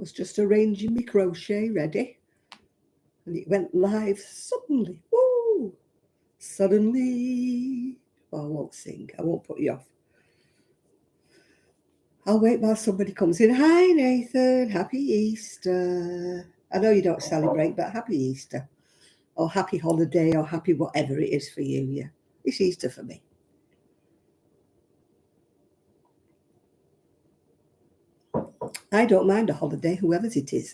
was just arranging my crochet ready, and it went live suddenly. Woo! Suddenly. Well, I won't sing. I won't put you off. I'll wait while somebody comes in. Hi, Nathan. Happy Easter. I know you don't celebrate, but happy Easter. Or happy holiday, or happy whatever it is for you. Yeah, it's Easter for me. I don't mind a holiday, whoever's it is.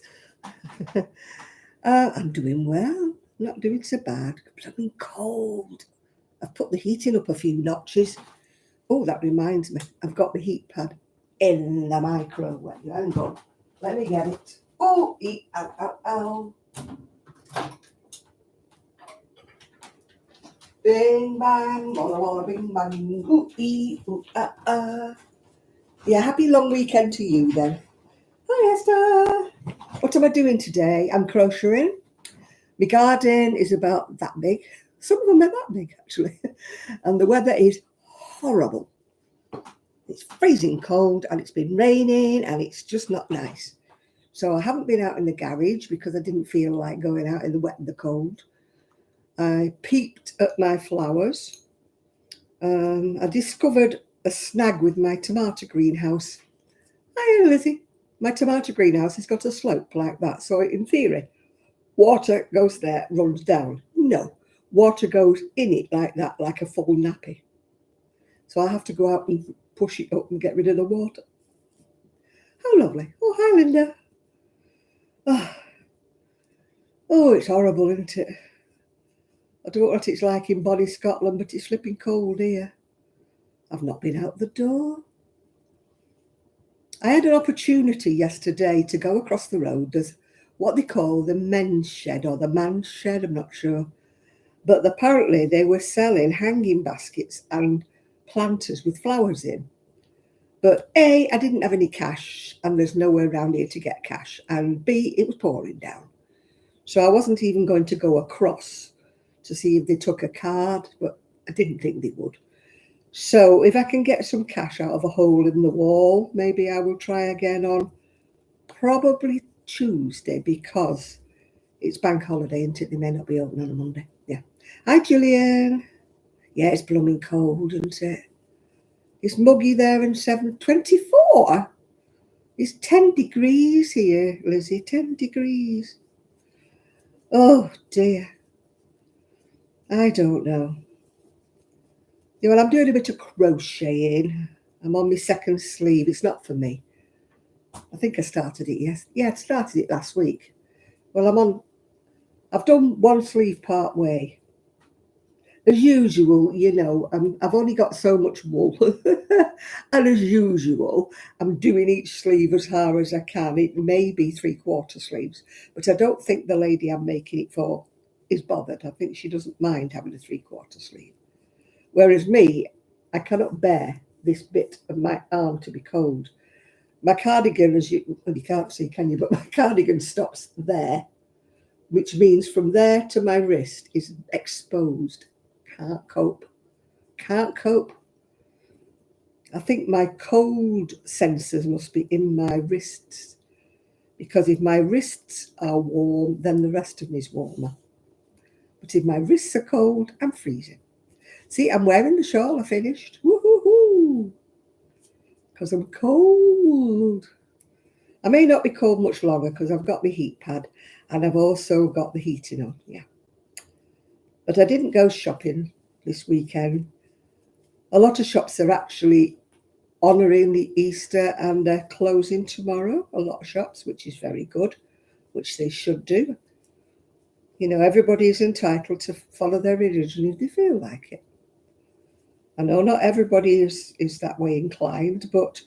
I'm doing well. Not doing so bad. Blooming cold. I've put the heating up a few notches. Oh, that reminds me. I've got the heat pad in the microwave. Hang on. Let me get it. Oh, ow, ow, ow. Bing, bang, walla, walla, bing, bang. Ooh, ah. Yeah, happy long weekend to you then. Hi, Esther. What am I doing today? I'm crocheting. My garden is about that big. Some of them are that big, actually. And the weather is horrible. It's freezing cold, and it's been raining, and it's just not nice. So I haven't been out in the garage because I didn't feel like going out in the wet and the cold. I peeped at my flowers. I discovered a snag with my tomato greenhouse. Hi, Lizzie. My tomato greenhouse has got a slope like that. So in theory, water goes there, runs down. No, water goes in it like that, like a full nappy. So I have to go out and push it up and get rid of the water. How lovely. Oh, hi, Linda. Oh, it's horrible, isn't it? I don't know what it's like in Bonnie, Scotland, but it's flipping cold here. I've not been out the door. I had an opportunity yesterday to go across the road. There's what they call the men's shed or the man's shed, I'm not sure. But apparently they were selling hanging baskets and planters with flowers in. But A, I didn't have any cash, and there's nowhere around here to get cash. And B, it was pouring down. So I wasn't even going to go across to see if they took a card, but I didn't think they would. So if I can get some cash out of a hole in the wall, maybe I will try again on probably Tuesday, because it's bank holiday, isn't it? They may not be open on a Monday. Yeah. Hi, Julian. Yeah, it's blooming cold, isn't it? It's muggy there in 7:24. It's 10 degrees here, Lizzie. 10 degrees. Oh, dear. I don't know. Yeah, well, I'm doing a bit of crocheting. I'm on my second sleeve. It's not for me. I think I started it, yes. Yeah, I started it last week. Well, I've done one sleeve part way. As usual, I've only got so much wool. And as usual, I'm doing each sleeve as hard as I can. It may be 3/4 sleeves, but I don't think the lady I'm making it for is bothered. I think she doesn't mind having a 3/4 sleeve. Whereas me, I cannot bear this bit of my arm to be cold. My cardigan, you can't see, can you? But my cardigan stops there, which means from there to my wrist is exposed. Can't cope. Can't cope. I think my cold sensors must be in my wrists, because if my wrists are warm, then the rest of me is warmer. But if my wrists are cold, I'm freezing. See, I'm wearing the shawl. I finished. Woo-hoo-hoo. Because I'm cold. I may not be cold much longer because I've got my heat pad and I've also got the heating on. Yeah. But I didn't go shopping this weekend. A lot of shops are actually honouring the Easter and they're closing tomorrow. A lot of shops, which is very good, which they should do. Everybody is entitled to follow their religion if they feel like it. I know not everybody is that way inclined, but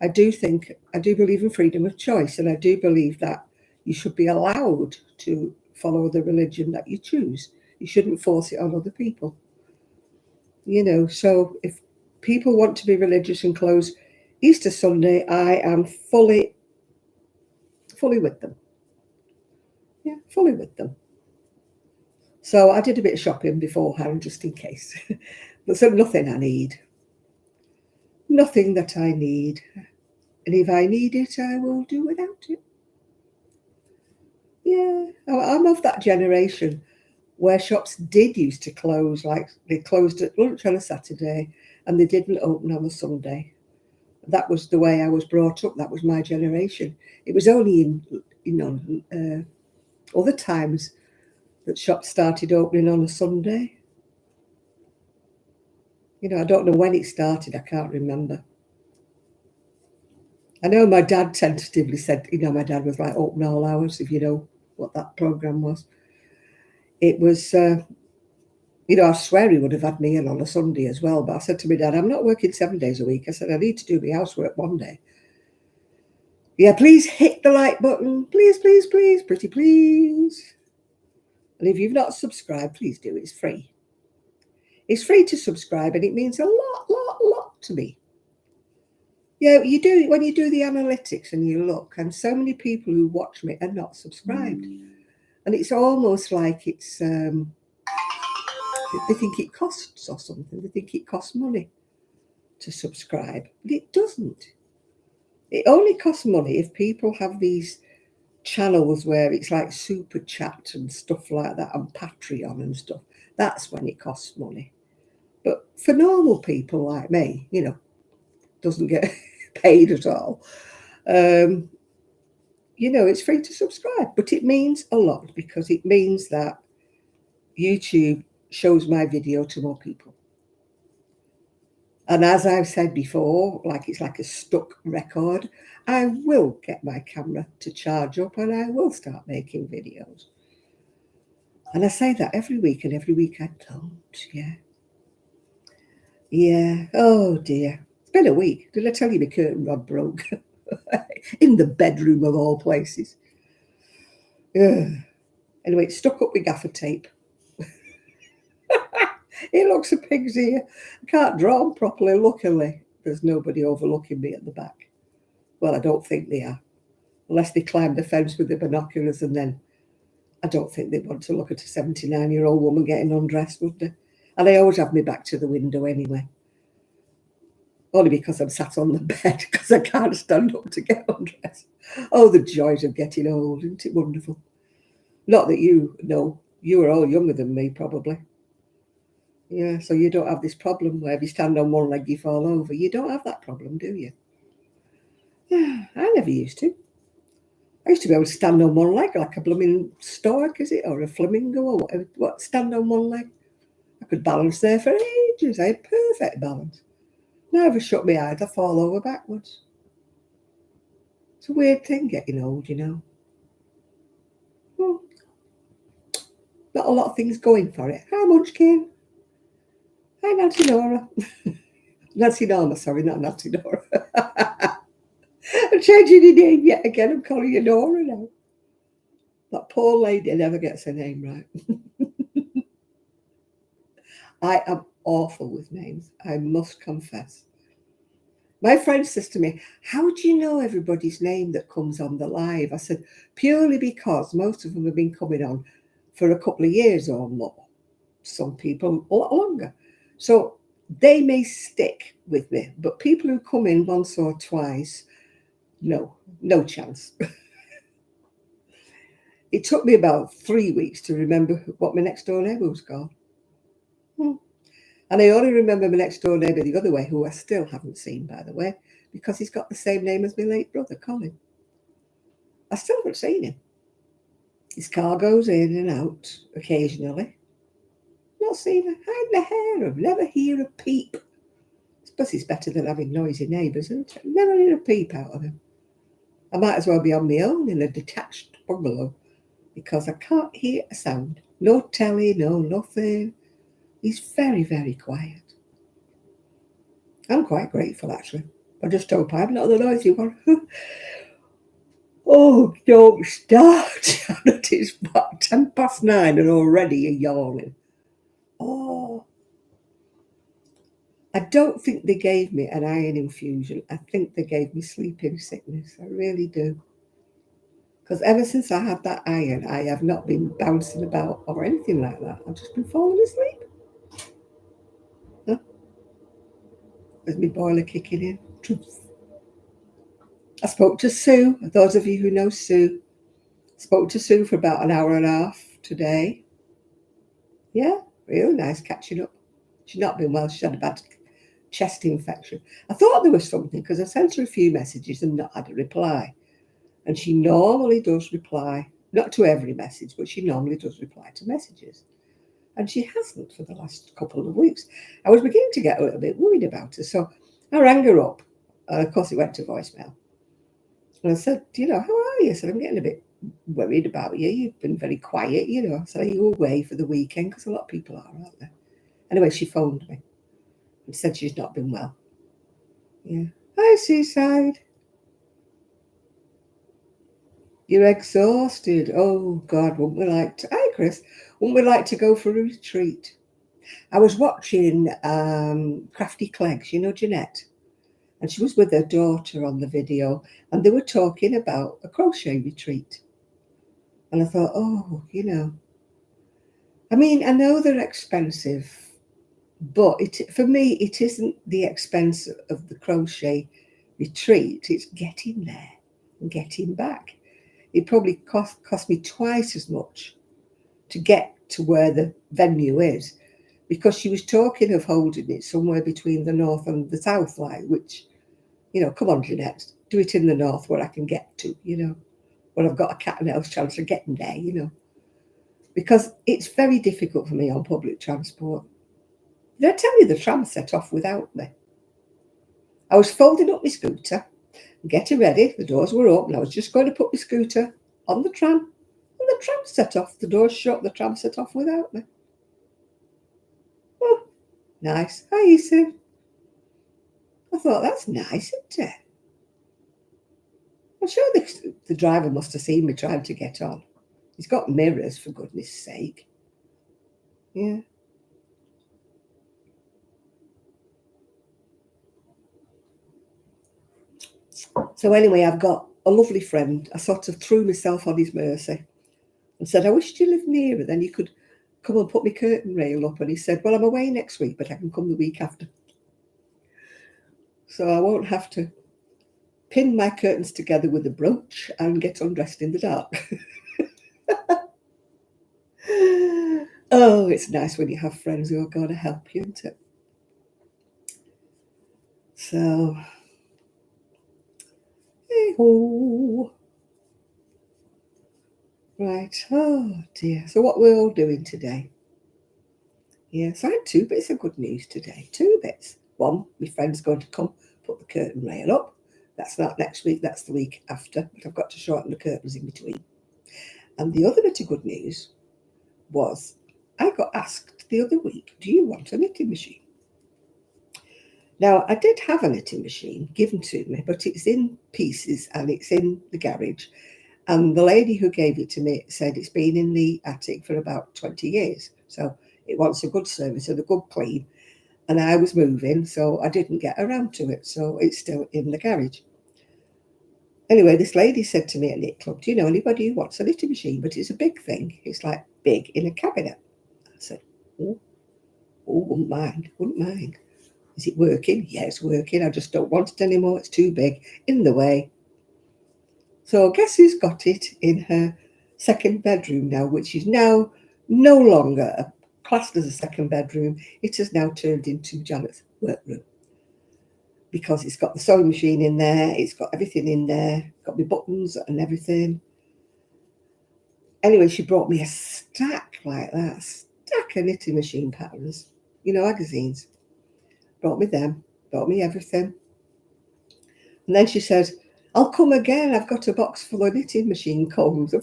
I do believe in freedom of choice, and I do believe that you should be allowed to follow the religion that you choose. You shouldn't force it on other people. So if people want to be religious and close Easter Sunday, I am fully with them. Yeah, fully with them. So I did a bit of shopping beforehand, just in case. But so nothing I need. Nothing that I need. And if I need it, I will do without it. Yeah, I'm of that generation where shops did used to close, like they closed at lunch on a Saturday and they didn't open on a Sunday. That was the way I was brought up. That was my generation. It was only in, other times that shops started opening on a Sunday. I don't know when it started. I can't remember. I know my dad tentatively said, my dad was like open all hours, if you know what that program was. It was, I swear he would have had me in on a Sunday as well. But I said to my dad, I'm not working 7 days a week. I said, I need to do my housework one day. Yeah, please hit the like button. Please, please, please, pretty please. And if you've not subscribed, please do. It's free. It's free to subscribe and it means a lot to me. Yeah, you do when you do the analytics and you look, and so many people who watch me are not subscribed. And it's almost like it's they think it costs or something. They think it costs money to subscribe. But it doesn't. It only costs money if people have these channels where it's like super chat and stuff like that and Patreon and stuff. That's when it costs money. But for normal people like me, doesn't get paid at all. It's free to subscribe, but it means a lot because it means that YouTube shows my video to more people. And as I've said before, like it's like a stuck record, I will get my camera to charge up and I will start making videos. And I say that every week and every week I don't, yeah. Yeah, oh dear. It's been a week. Did I tell you my curtain rod broke? In the bedroom of all places. Ugh. Anyway, it's stuck up with gaffer tape. It looks a pig's ear. I can't draw them properly. Luckily, there's nobody overlooking me at the back. Well, I don't think they are. Unless they climb the fence with the binoculars, and then I don't think they'd want to look at a 79-year-old woman getting undressed, would they? And I always have my back to the window anyway. Only because I'm sat on the bed because I can't stand up to get undressed. Oh, the joys of getting old. Isn't it wonderful? Not that you know. You are all younger than me, probably. Yeah, so you don't have this problem where if you stand on one leg, you fall over. You don't have that problem, do you? Yeah, I never used to. I used to be able to stand on one leg like a blooming stork, is it? Or a flamingo or whatever. What, stand on one leg? I could balance there for ages. I had perfect balance. Now if I shut my eyes, I fall over backwards. It's a weird thing getting old, Well, not a lot of things going for it. Hi, Munchkin. Hi, Nancy Nora. Nancy Norma, sorry, not Nancy Nora. I'm changing your name yet again. I'm calling you Nora now. That poor lady never gets her name right. I am awful with names, I must confess. My friend says to me, how do you know everybody's name that comes on the live? I said, purely because most of them have been coming on for a couple of years or more. Some people a lot longer. So they may stick with me, but people who come in once or twice, no chance. It took me about 3 weeks to remember what my next door neighbour was called. And I only remember my next door neighbour the other way, who I still haven't seen, by the way, because he's got the same name as my late brother, Colin. I still haven't seen him. His car goes in and out occasionally. Not seen a hide in a hair of, never hear a peep. I suppose it's better than having noisy neighbours, isn't it? Never hear a peep out of him. I might as well be on my own in a detached bungalow because I can't hear a sound. No telly, no nothing. He's very, very quiet. I'm quite grateful, actually. I just hope I'm not the noisy one. Oh, don't start, Janet. It's about 9:10 and already you're yawning. Oh, I don't think they gave me an iron infusion. I think they gave me sleeping sickness. I really do. Because ever since I had that iron, I have not been bouncing about or anything like that. I've just been falling asleep. Huh? There's my boiler kicking in. Truth. I spoke to Sue. Those of you who know Sue, Spoke to Sue for about an hour and a half today. Yeah, real nice catching up. She's not been well. She had a bad chest infection. I thought there was something because I sent her a few messages and not had a reply. And she normally does reply, not to every message, but she normally does reply to messages. And she hasn't for the last couple of weeks. I was beginning to get a little bit worried about her. So I rang her up. Of course, it went to voicemail. And I said, how are you? I said, I'm getting a bit worried about you. You've been very quiet, I said, are you away for the weekend? Because a lot of people are, aren't they? Anyway, she phoned me and said she's not been well. Yeah. Hi, Seaside. You're exhausted. Oh, God, wouldn't we like to... Hi, Chris. Wouldn't we like to go for a retreat? I was watching Crafty Clegs, Jeanette? And she was with her daughter on the video, and they were talking about a crochet retreat. And I thought, I mean, I know they're expensive, but for me, it isn't the expense of the crochet retreat. It's getting there and getting back. It probably cost me twice as much to get to where the venue is, because she was talking of holding it somewhere between the north and the south line, which, come on, Jeanette, do it in the north where I can get to, when I've got a cat and mouse chance of getting there, because it's very difficult for me on public transport. Did I tell you the tram set off without me? I was folding up my scooter, getting ready, the doors were open, I was just going to put my scooter on the tram, and the tram set off, the doors shut, the tram set off without me. Oh, nice. Hi, Ethan. I thought, that's nice, isn't it? I'm sure the driver must have seen me trying to get on. He's got mirrors, for goodness sake. Yeah. So anyway, I've got a lovely friend. I sort of threw myself on his mercy and said, I wish you lived nearer, then you could come and put my curtain rail up. And he said, well, I'm away next week, but I can come the week after. So I won't have to pin my curtains together with a brooch and get undressed in the dark. Oh, it's nice when you have friends who are going to help you, isn't it? So, hey-ho. Right, oh dear. So what we're all doing today? Yeah, so I had 2 bits of good news today. 2 bits. One, my friend's going to come put the curtain rail up. That's not next week, that's the week after. But I've got to shorten the curtains in between. And the other bit of good news was I got asked the other week, do you want a knitting machine? Now, I did have a knitting machine given to me, but it's in pieces and it's in the garage. And the lady who gave it to me said it's been in the attic for about 20 years. So it wants a good service and a good clean. And I was moving, so I didn't get around to it. So it's still in the garage. Anyway, this lady said to me at Knit Club, do you know anybody who wants a knitting machine? But it's a big thing. It's like big in a cabinet. I said, oh, wouldn't mind. Is it working? Yeah, it's working. I just don't want it anymore. It's too big, in the way. So guess who's got it in her second bedroom now, which is now no longer classed as a second bedroom. It has now turned into Janet's workroom, because it's got the sewing machine in there. It's got everything in there. Got my buttons and everything. Anyway, she brought me a stack like that, a stack of knitting machine patterns, magazines. Brought me them, brought me everything. And then she said, I'll come again. I've got a box full of knitting machine combs.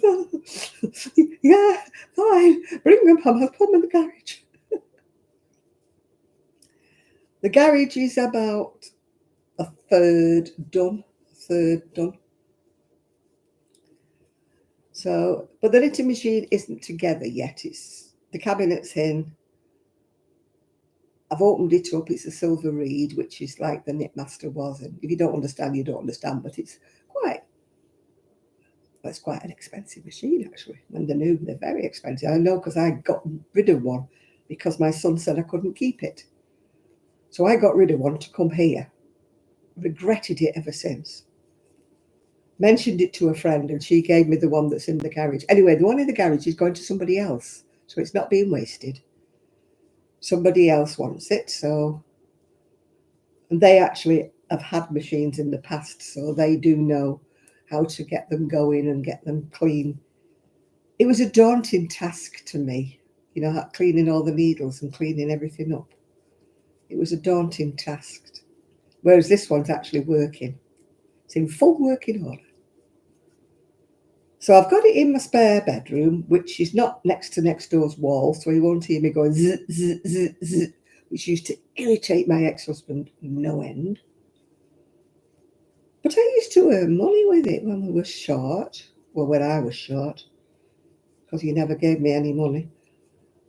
Yeah, fine. Bring them home. I'll put them in the garage. The garage is about a third done. So, but the knitting machine isn't together yet. It's the cabinet's in. I've opened it up. It's a silver reed, which is like the Knitmaster was. And if you don't understand, you don't understand. But it's quite an expensive machine, actually. When they're new, they're very expensive. I know because I got rid of one because my son said I couldn't keep it. So I got rid of one to come here. Regretted it ever since. mentioned it to a friend, and she gave me the one that's in the garage. Anyway, the one in the garage is going to somebody else, so it's not being wasted. Somebody else wants it, so, and they actually have had machines in the past, so they do know how to get them going and get them clean. It was a daunting task to me, cleaning all the needles and cleaning everything up. It was a daunting task, whereas this one's actually working. It's in full working order. So I've got it in my spare bedroom, which is not next to next door's wall, so he won't hear me going zzz, zzz, zzz, zzz, which used to irritate my ex-husband no end. But I used to earn money with it when we were short. Well, when I was short, because he never gave me any money.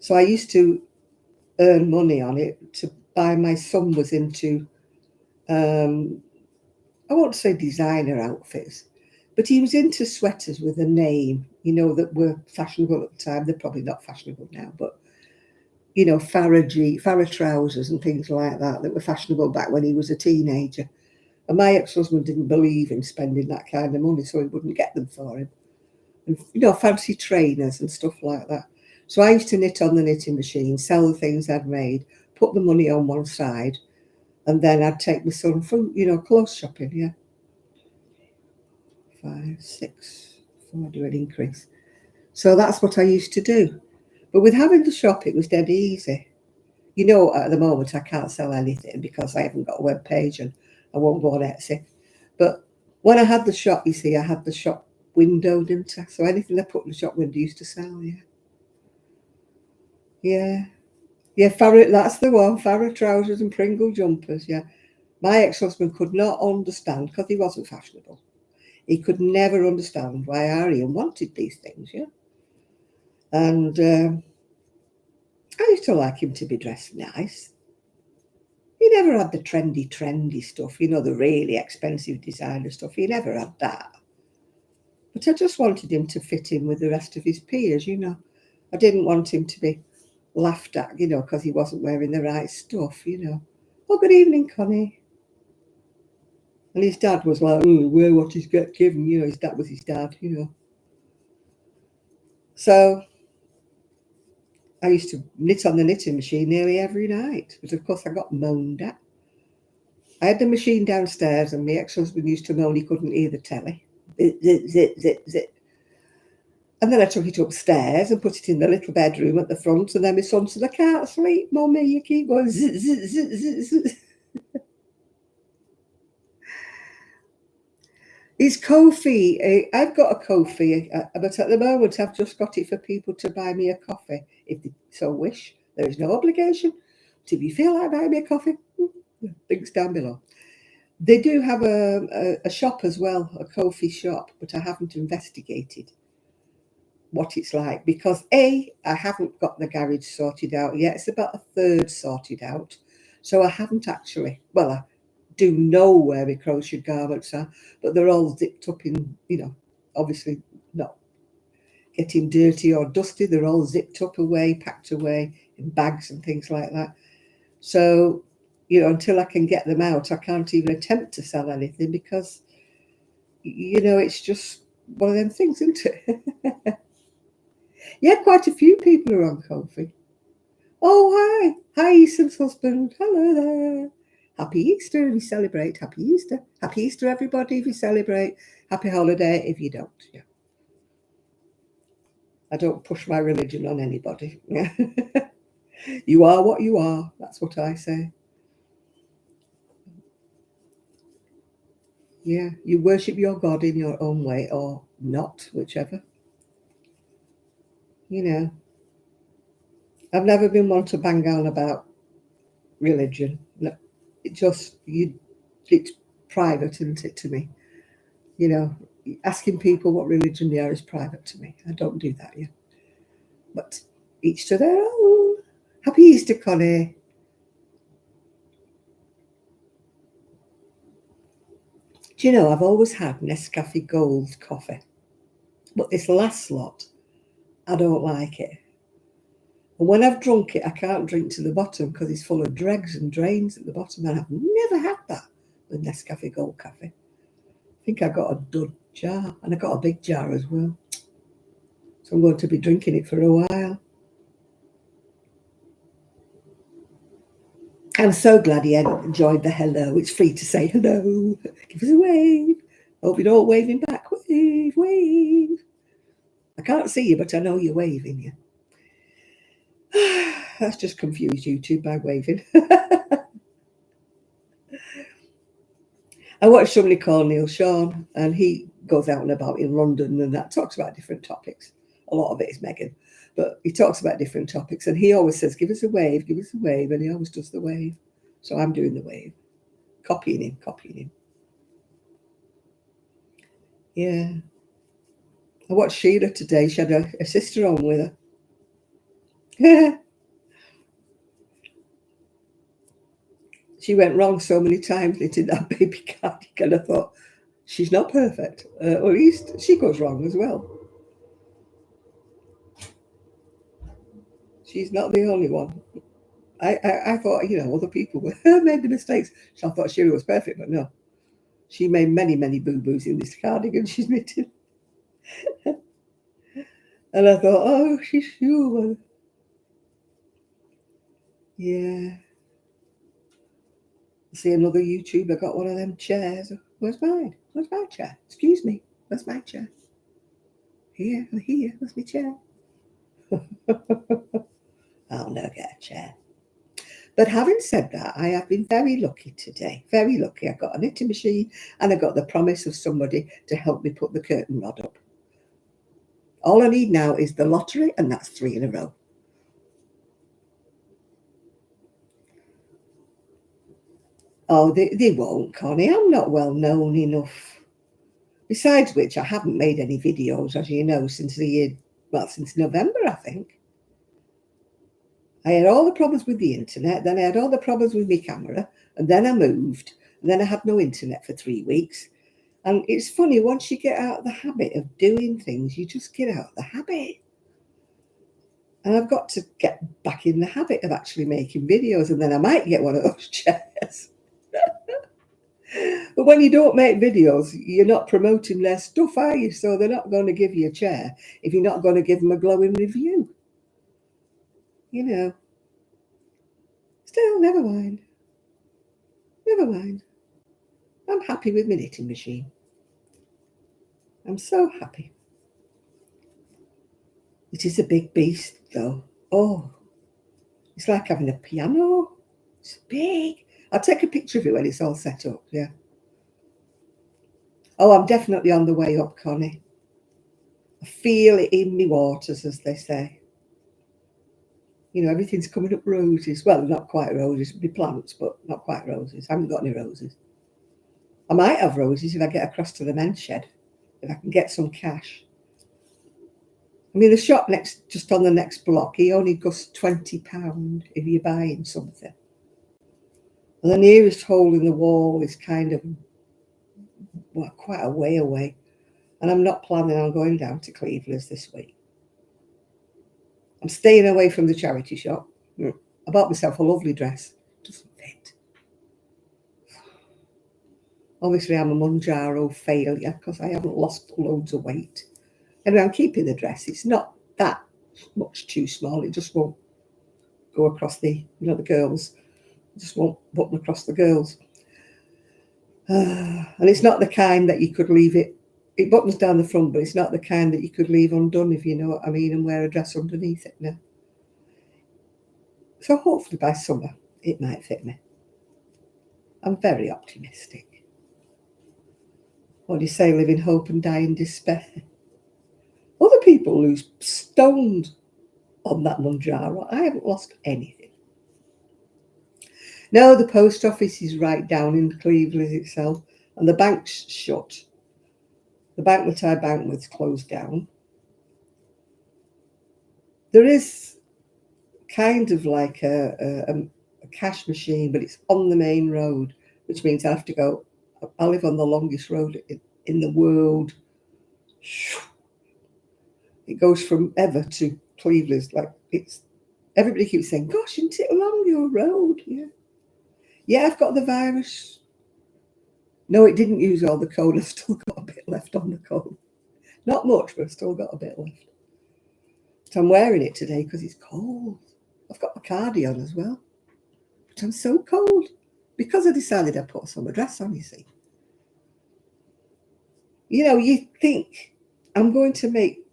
So I used to earn money on it to buy. My son was into, I won't say designer outfits, but he was into sweaters with a name, that were fashionable at the time. They're probably not fashionable now, but, Farah trousers and things like that were fashionable back when he was a teenager. And my ex-husband didn't believe in spending that kind of money, so he wouldn't get them for him. And, fancy trainers and stuff like that. So I used to knit on the knitting machine, sell the things I'd made, put the money on one side, and then I'd take my son for, clothes shopping, yeah. 5, 6, before I do an increase. So that's what I used to do. But with having the shop, it was dead easy. At the moment, I can't sell anything because I haven't got a web page and I won't go on Etsy. But when I had the shop, you see, I had the shop window, didn't I? So anything I put in the shop window used to sell, yeah. Yeah. Yeah, Farah, that's the one. Farah trousers and Pringle jumpers, yeah. My ex-husband could not understand, because he wasn't fashionable. He could never understand why Arian wanted these things, yeah. And I used to like him to be dressed nice. He never had the trendy stuff, the really expensive designer stuff. He never had that. But I just wanted him to fit in with the rest of his peers, I didn't want him to be laughed at, because he wasn't wearing the right stuff, Oh, good evening, Connie. And his dad was like, oh, wear what he's got given, his dad was his dad, So I used to knit on the knitting machine nearly every night, but of course I got moaned at. I had the machine downstairs, and my ex-husband used to moan he couldn't hear the telly. Zit, zit, zit, zit. And then I took it upstairs and put it in the little bedroom at the front, and then my son said, I can't sleep, Mummy, you keep going zit, zit, zit, zit, zit. It's Ko-fi. I've got a Ko-fi, but at the moment I've just got it for people to buy me a coffee, if they so wish. There is no obligation. So if you feel like buying me a coffee, links down below. They do have a shop as well, a Ko-fi shop, but I haven't investigated what it's like because I haven't got the garage sorted out yet. It's about a third sorted out. So I haven't actually, well, I do know where my crochet garments are, but they're all zipped up in, obviously not getting dirty or dusty. They're all zipped up away, packed away in bags and things like that. So, until I can get them out, I can't even attempt to sell anything because, it's just one of them things, isn't it? Yeah, quite a few people are on Ko-fi. Oh, hi. Hi, Ethan's husband. Hello there. Happy Easter if you celebrate. Happy Easter. Happy Easter, everybody, if you celebrate. Happy holiday if you don't. Yeah. I don't push my religion on anybody. Yeah. You are what you are. That's what I say. Yeah. You worship your God in your own way or not, whichever. I've never been one to bang on about religion. No, it's private, isn't it, to me? Asking people what religion they are is private to me. I don't do that, yeah. But each to their own. Happy Easter, Connie. Do you know, I've always had Nescafe Gold coffee. But this last lot, I don't like it. And when I've drunk it, I can't drink to the bottom because it's full of dregs and drains at the bottom. And I've never had that with Nescafe Gold coffee. think I got a dud jar, and I got a big jar as well. So I'm going to be drinking it for a while. I'm so glad he enjoyed the hello. It's free to say hello. Give us a wave. Hope you're all waving back. Wave, wave. I can't see you, but I know you're waving. Yeah. That's just confused YouTube by waving. I watched somebody called Neil Sean, and he goes out and about in London and that talks about different topics. A lot of it is Megan, but he talks about different topics, and he always says, give us a wave, and he always does the wave. So I'm doing the wave, copying him. Yeah. I watched Sheila today. She had a sister on with her. She went wrong so many times knitting that baby cardigan. I thought, she's not perfect. Or at least she goes wrong as well. She's not the only one. I thought, other people made the mistakes. So I thought Sheila was perfect, but no. She made many, many boo-boos in this cardigan she's knitting. And I thought, oh, she's human. Yeah. See another YouTuber got one of them chairs. Where's mine? Where's my chair? Excuse me. Where's my chair? Here. Where's my chair? I'll never get a chair. But having said that, I have been very lucky today. Very lucky. I got a knitting machine and I got the promise of somebody to help me put the curtain rod up. All I need now is the lottery, and that's 3 in a row. Oh, they won't, Connie. I'm not well known enough. Besides which, I haven't made any videos, as you know, since since November, I think. I had all the problems with the internet, then I had all the problems with my camera, and then I moved, and then I had no internet for 3 weeks. And it's funny, once you get out of the habit of doing things, you just get out of the habit. And I've got to get back in the habit of actually making videos, and then I might get one of those chairs. But when you don't make videos, you're not promoting their stuff, are you? So they're not going to give you a chair if you're not going to give them a glowing review. Still, never mind. Never mind. I'm happy with my knitting machine. I'm so happy. It is a big beast, though. Oh, it's like having a piano. It's big. I'll take a picture of it when it's all set up, yeah. Oh, I'm definitely on the way up, Connie. I feel it in me waters, as they say. Everything's coming up roses. Well, not quite roses, the plants, but not quite roses. I haven't got any roses. I might have roses if I get across to the men's shed, if I can get some cash. I mean, the shop just on the next block, he only costs £20 if you're buying something. And the nearest hole in the wall is kind of, quite a way away. And I'm not planning on going down to Cleveland's this week. I'm staying away from the charity shop. I bought myself a lovely dress. Doesn't fit. Obviously, I'm a Manjaro failure because I haven't lost loads of weight. Anyway, I'm keeping the dress. It's not that much too small. It just won't go across the girls. It just won't button across the girls. And it's not the kind that you could leave it. It buttons down the front, but it's not the kind that you could leave undone, if you know what I mean, and wear a dress underneath it now. So hopefully by summer, it might fit me. I'm very optimistic. What do you say? Live in hope and die in despair. Other people lose stones on that Manjaro. I haven't lost anything. No, the post office is right down in Cleveland itself, and the bank's shut. The bank that I bank with closed down. There is kind of like a cash machine, but it's on the main road, which means I have to go. I live on the longest road in the world. It goes from Ever to Cleveland. Everybody keeps saying, "Gosh, isn't it along your road?" Yeah, I've got the virus. No, it didn't use all the cone. I've still got a bit left on the cone. Not much, but I've still got a bit left. So I'm wearing it today because it's cold. I've got my cardigan on as well. But I'm so cold. Because I decided I'd put a summer dress on, you see. You know, you think I'm going to make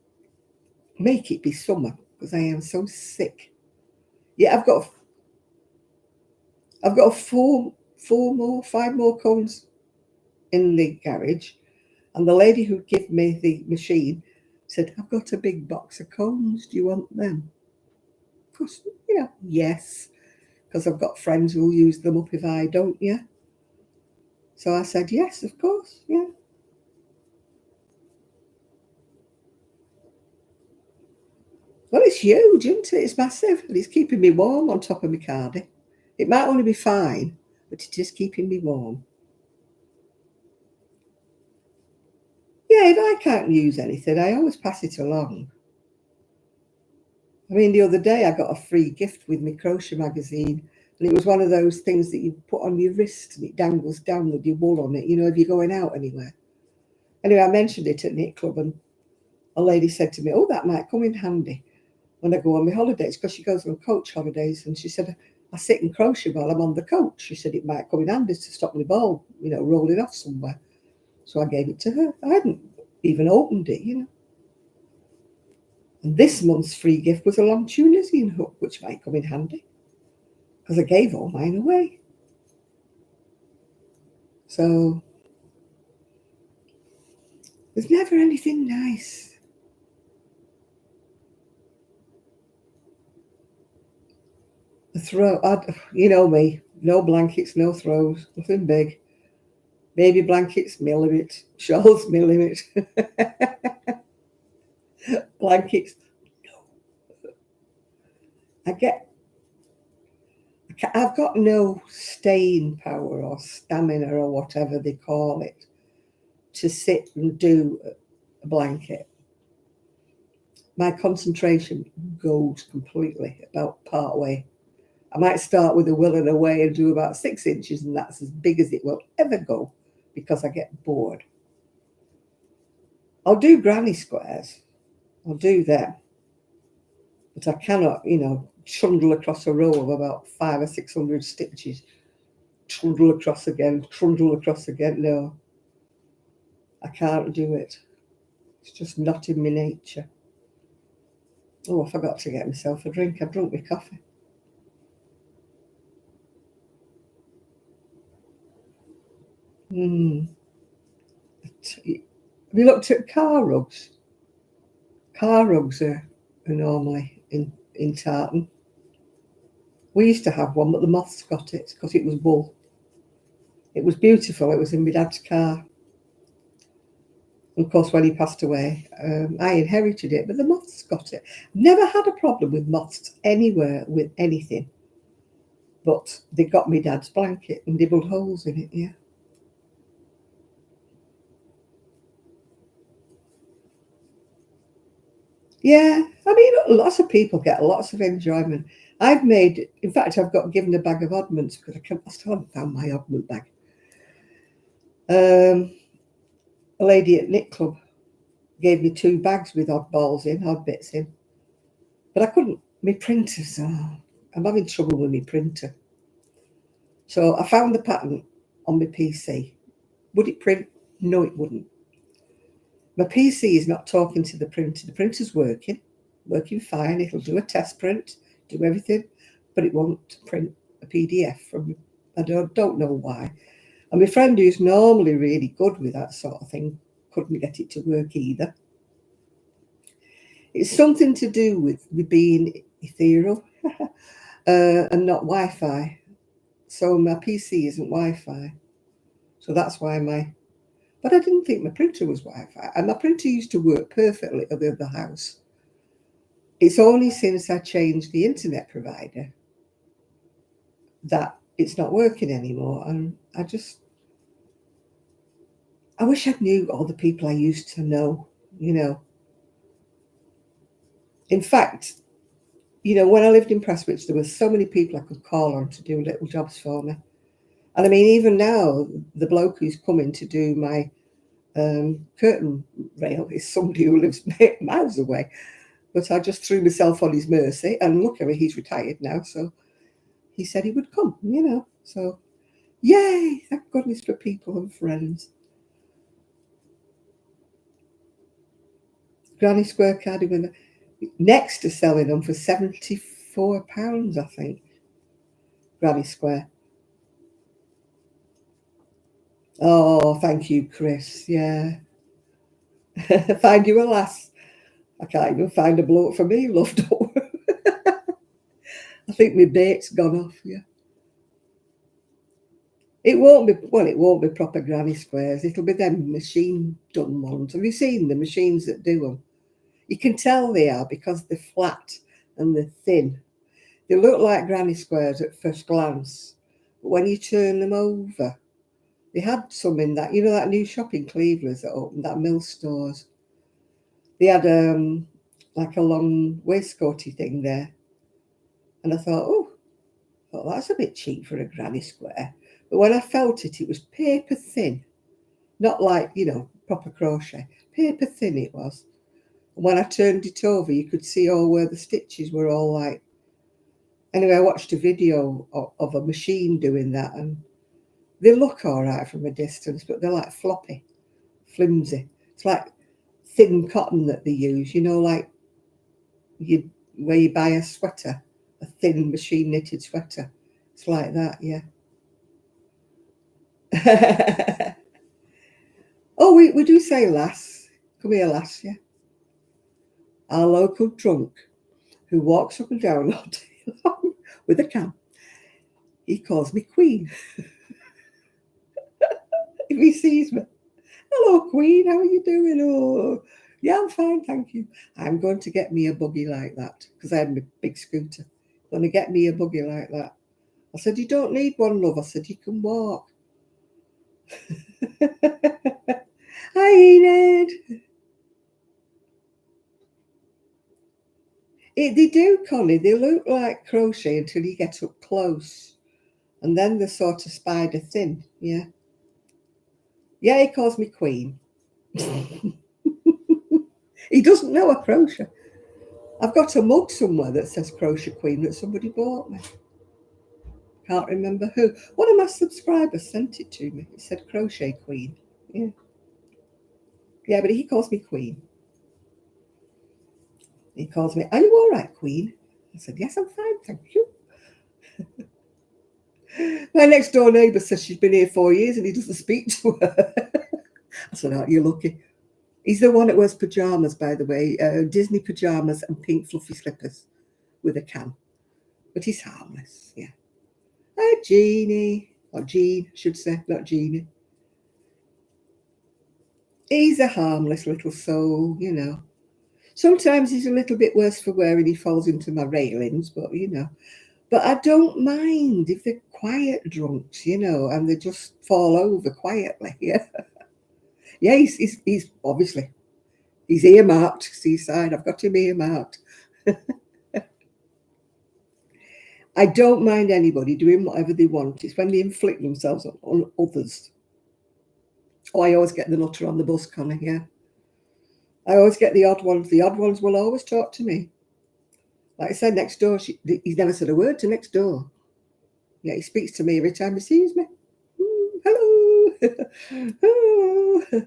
it be summer because I am so sick. Yeah, I've got five more cones in the garage, and the lady who gave me the machine said, "I've got a big box of cones. Do you want them?" Of course, yes, because I've got friends who'll use them up if I don't. Yeah, so I said yes, of course. Yeah. Well, it's huge, isn't it? It's massive, and it's keeping me warm on top of my cardi. It might only be fine, but it is keeping me warm. Yeah, if I can't use anything, I always pass it along. I mean, the other day I got a free gift with my crochet magazine, and it was one of those things that you put on your wrist and it dangles down with your wool on it, if you're going out anywhere. Anyway, I mentioned it at Knit Club, and a lady said to me, "Oh, that might come in handy when I go on my holidays," because she goes on coach holidays, and she said, "I sit and crochet while I'm on the coach." She said it might come in handy to stop my ball, rolling off somewhere. So I gave it to her. I hadn't even opened it. And this month's free gift was a long Tunisian hook, which might come in handy because I gave all mine away. So there's never anything nice. The throw, you know me, no blankets, no throws, nothing big. Baby blankets, my limit. Shawls, my limit. Blankets, I get. I've got no staying power or stamina or whatever they call it to sit and do a blanket. My concentration goes completely about part way. I might start with a will and a way and do about 6 inches, and that's as big as it will ever go because I get bored. I'll do granny squares, I'll do them, but I cannot, trundle across a row of about 500 or 600 stitches, trundle across again, trundle across again. No, I can't do it. It's just not in my nature. Oh, I forgot to get myself a drink. I've drunk my coffee. Have you looked at car rugs? Car rugs are normally in tartan. We used to have one, but the moths got it because it was wool. It was beautiful. It was in my dad's car. And of course, when he passed away, I inherited it, but the moths got it. Never had a problem with moths anywhere with anything, but they got my dad's blanket and nibbled holes in it. Yeah. Yeah, I mean, lots of people get lots of enjoyment. In fact, I've got given a bag of oddments because I still haven't found my oddment bag. A lady at Knit Club gave me 2 bags with odd balls in, odd bits in, but I couldn't. My printer's, I'm having trouble with my printer. So I found the pattern on my PC. Would it print? No, it wouldn't. My PC is not talking to the printer. The printer's working fine. It'll do a test print, do everything, but it won't print a PDF from. I don't know why. And my friend, who's normally really good with that sort of thing, couldn't get it to work either. It's something to do with being ethereal and not Wi-Fi. So my PC isn't Wi-Fi. So that's why But I didn't think my printer was Wi-Fi. And my printer used to work perfectly at the other house. It's only since I changed the internet provider that it's not working anymore. And I wish I knew all the people I used to know. In fact, when I lived in Prestwich, there were so many people I could call on to do little jobs for me. And I mean, even now, the bloke who's coming to do my curtain rail is somebody who lives miles away. But I just threw myself on his mercy, and luckily he's retired now, so he said he would come, you know. So, yay! Thank goodness for people and friends. Granny Square cardigan, next to selling them for £74, I think. Granny Square. Oh, thank you, Chris. Yeah. Find you a lass. I can't even find a bloke for me, love. I think my bait's gone off, yeah. It won't be, well, it won't be proper granny squares. It'll be them machine done ones. Have you seen the machines that do them? You can tell they are because they're flat and they're thin. They look like granny squares at first glance, but when you turn them over, they had some in that, you know, that new shop in Cleveland that opened, that Mill Stores. They had like a long waistcoaty thing there. And I thought, oh, that's a bit cheap for a granny square. But when I felt it, it was paper thin. Not like, you know, proper crochet. Paper thin it was. And when I turned it over, you could see all where the stitches were all like. Anyway, I watched a video of a machine doing that, and they look all right from a distance, but they're like floppy, flimsy. It's like thin cotton that they use, you know, like you where you buy a sweater, a thin machine knitted sweater. It's like that, yeah. Oh, we do say lass. Come here, lass, yeah. Our local drunk who walks up and down all day long with a can. He calls me Queen. If he sees me, hello, Queen, how are you doing? Oh, yeah, I'm fine, thank you. I'm going to get me a buggy like that because I had my big scooter. I'm going to get me a buggy like that. I said, you don't need one, love. I said, you can walk. Hi, Enid. They do, Connie. They look like crochet until you get up close. And then they're sort of spider thin. Yeah. Yeah, he calls me Queen. He doesn't know a crochet. I've got a mug somewhere that says Crochet Queen that somebody bought me. Can't remember who. One of my subscribers sent it to me. It said Crochet Queen. Yeah. Yeah, but he calls me Queen. He calls me, are you all right, Queen? I said, yes, I'm fine, thank you. My next door neighbour says she's been here 4 years and he doesn't speak to her. I said, aren't you lucky? He's the one that wears pyjamas, by the way, Disney pyjamas and pink fluffy slippers with a can. But he's harmless, yeah. Hi, Jeannie. Or Jean, I should say, not Jeannie. He's a harmless little soul, you know. Sometimes he's a little bit worse for wear and he falls into my railings, but, you know. But I don't mind if they're quiet drunks, you know, and they just fall over quietly, yeah. Yeah, he's obviously, he's earmarked, Seaside. I've got him earmarked. I don't mind anybody doing whatever they want. It's when they inflict themselves on others. Oh, I always get the nutter on the bus, Connie, yeah. I always get the odd ones. The odd ones will always talk to me. Like I said, next door, he's never said a word to next door. Yeah, he speaks to me every time he sees me. Hello. Hello.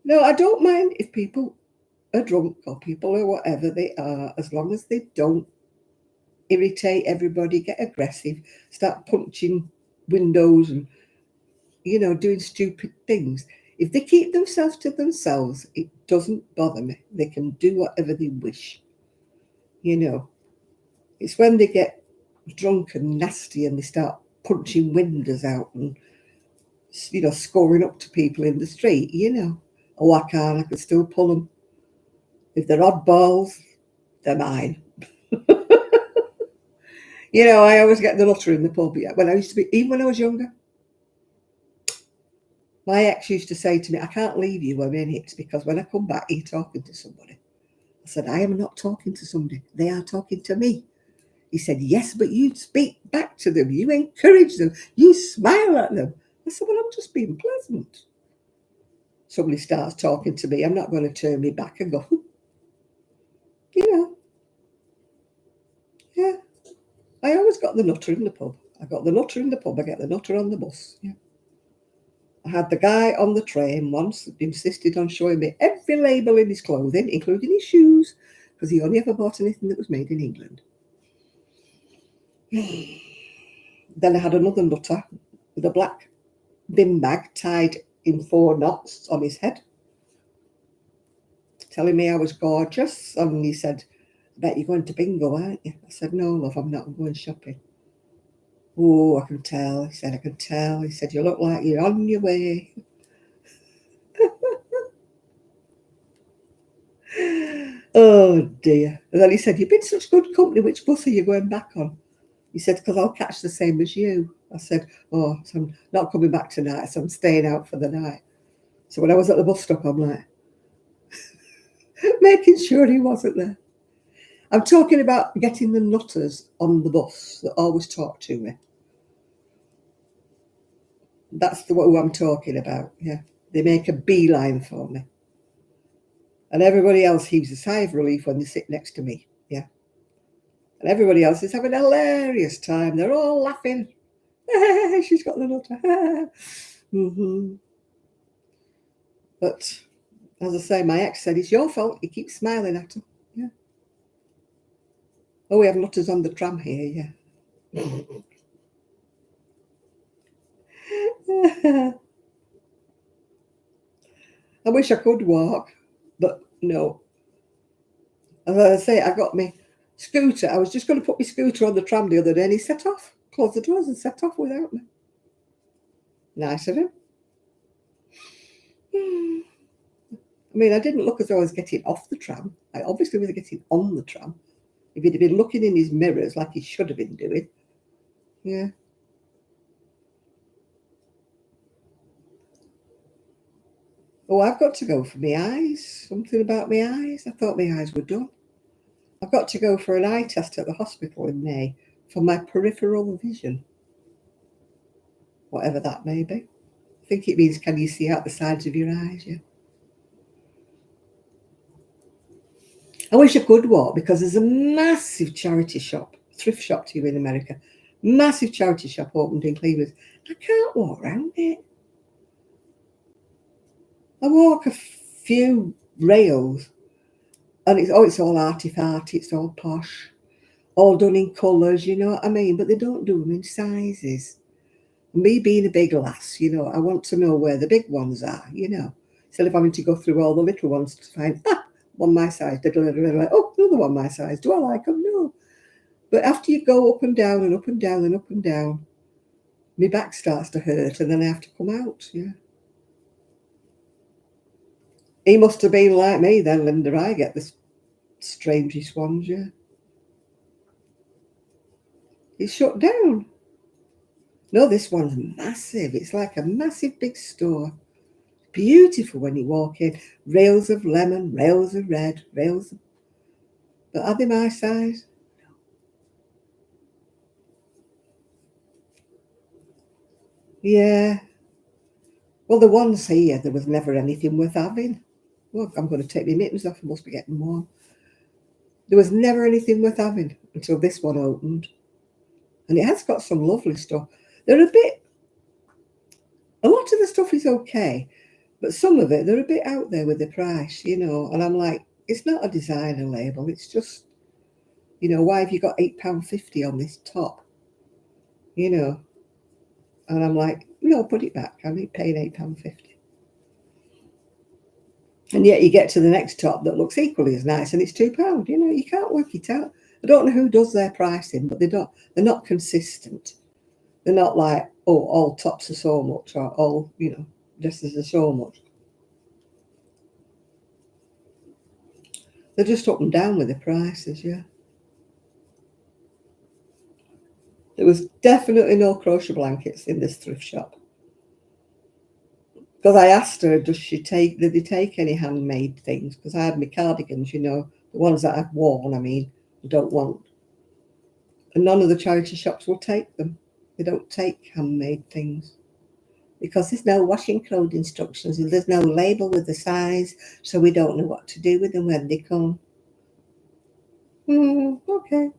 No, I don't mind if people are drunk or people are whatever they are, as long as they don't irritate everybody, get aggressive, start punching windows and, you know, doing stupid things. If they keep themselves to themselves, it doesn't bother me. They can do whatever they wish. You know, it's when they get drunk and nasty and they start punching windows out and, you know, scoring up to people in the street, you know. Oh, I can still pull them. If they're oddballs, they're mine. You know, I always get the nutter in the pub. Yeah. When I used to be, even when I was younger, my ex used to say to me, I can't leave you a minute because when I come back, you're talking to somebody. I said, I am not talking to somebody. They are talking to me. He said, yes, but you speak back to them. You encourage them. You smile at them. I said, well, I'm just being pleasant. Somebody starts talking to me, I'm not going to turn me back and go, you know, yeah. I always got the nutter in the pub. I got the nutter in the pub. I get the nutter on the bus. Yeah. I had the guy on the train once that insisted on showing me every label in his clothing, including his shoes, because he only ever bought anything that was made in England. Then I had another nutter with a black bin bag tied in 4 knots on his head, telling me I was gorgeous. And he said, I bet you're going to bingo, aren't you? I said, no, love, I'm not. I'm going shopping. Oh, I can tell. He said, I can tell. He said, you look like you're on your way. Oh, dear. And then he said, you've been such good company. Which bus are you going back on? He said, because I'll catch the same as you. I said, oh, so I'm not coming back tonight, so I'm staying out for the night. So when I was at the bus stop, I'm like, making sure he wasn't there. I'm talking about getting the nutters on the bus that always talk to me. That's who I'm talking about, yeah. They make a beeline for me. And everybody else heaves a sigh of relief when they sit next to me, yeah. And everybody else is having a hilarious time. They're all laughing. She's got the nutter. Mm-hmm. But as I say, my ex said, it's your fault. You keep smiling at him. Yeah. Oh, we have nutters on the tram here, yeah. I wish I could walk, but no. As I say, I got my scooter. I was just going to put my scooter on the tram the other day and he set off, closed the doors and set off without me. Nice of him. I mean, I didn't look as though I was getting off the tram. I obviously was getting on the tram. If he'd have been looking in his mirrors like he should have been doing, yeah. Oh, I've got to go for my eyes. Something about my eyes. I thought my eyes were done. I've got to go for an eye test at the hospital in May for my peripheral vision. Whatever that may be. I think it means can you see out the sides of your eyes, yeah. I wish I could walk because there's a massive charity shop, thrift shop to you in America. Massive charity shop opened in Cleveland. I can't walk around it. I walk a few rails and it's all arty-farty, it's all posh, all done in colours, you know what I mean? But they don't do them in sizes. Me being a big lass, you know, I want to know where the big ones are, you know, instead of having to go through all the little ones to find, one my size, like, oh, another one my size. Do I like them? No. But after you go up and down and up and down and up and down, my back starts to hurt and then I have to come out, yeah. He must have been like me then, Linda. I get the strangest ones, yeah. It's shut down. No, this one's massive. It's like a massive big store. Beautiful when you walk in. Rails of lemon, rails of red, rails of... But are they my size? Yeah. Well, the ones here, there was never anything worth having. Well, I'm going to take my mittens off. I must be getting warm. There was never anything worth having until this one opened. And it has got some lovely stuff. They're a lot of the stuff is okay, but some of it, they're a bit out there with the price, you know. And I'm like, it's not a designer label. It's just, you know, why have you got £8.50 on this top? You know. And I'm like, no, put it back. I'm not paying £8.50. And yet you get to the next top that looks equally as nice and it's £2. You know, you can't work it out. I don't know who does their pricing, but they're not consistent. They're not like, oh, all tops are so much or all, you know, dresses are so much. They're just up and down with the prices, yeah. There was definitely no crochet blankets in this thrift shop. Because I asked her, did they take any handmade things? Because I had my cardigans, you know, the ones that I've worn, I mean, I don't want. And none of the charity shops will take them. They don't take handmade things because there's no washing clothes instructions and there's no label with the size, so we don't know what to do with them when they come. Okay.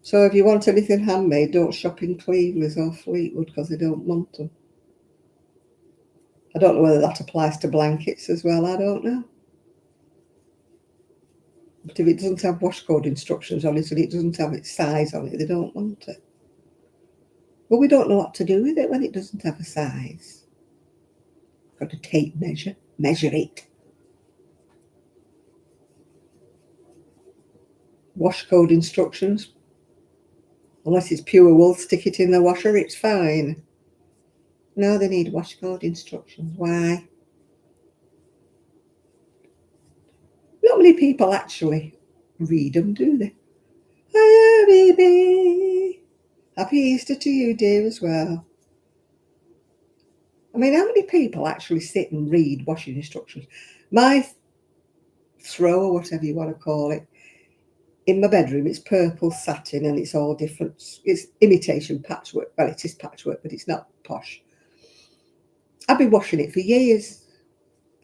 So if you want anything handmade, don't shop in Cleveland's or Fleetwood because they don't want them. I don't know whether that applies to blankets as well. I don't know. But if it doesn't have wash code instructions on it and it doesn't have its size on it, they don't want it. But we don't know what to do with it when it doesn't have a size. Got to tape measure it. Wash code instructions. Unless it's pure wool, stick it in the washer, it's fine. No, they need wash code instructions. Why? Not many people actually read them, do they? Hiya, baby. Happy Easter to you, dear, as well. I mean, how many people actually sit and read washing instructions? My throw, or whatever you want to call it, in my bedroom, it's purple satin and it's all different. It's imitation patchwork. Well, it is patchwork, but it's not posh. I've been washing it for years.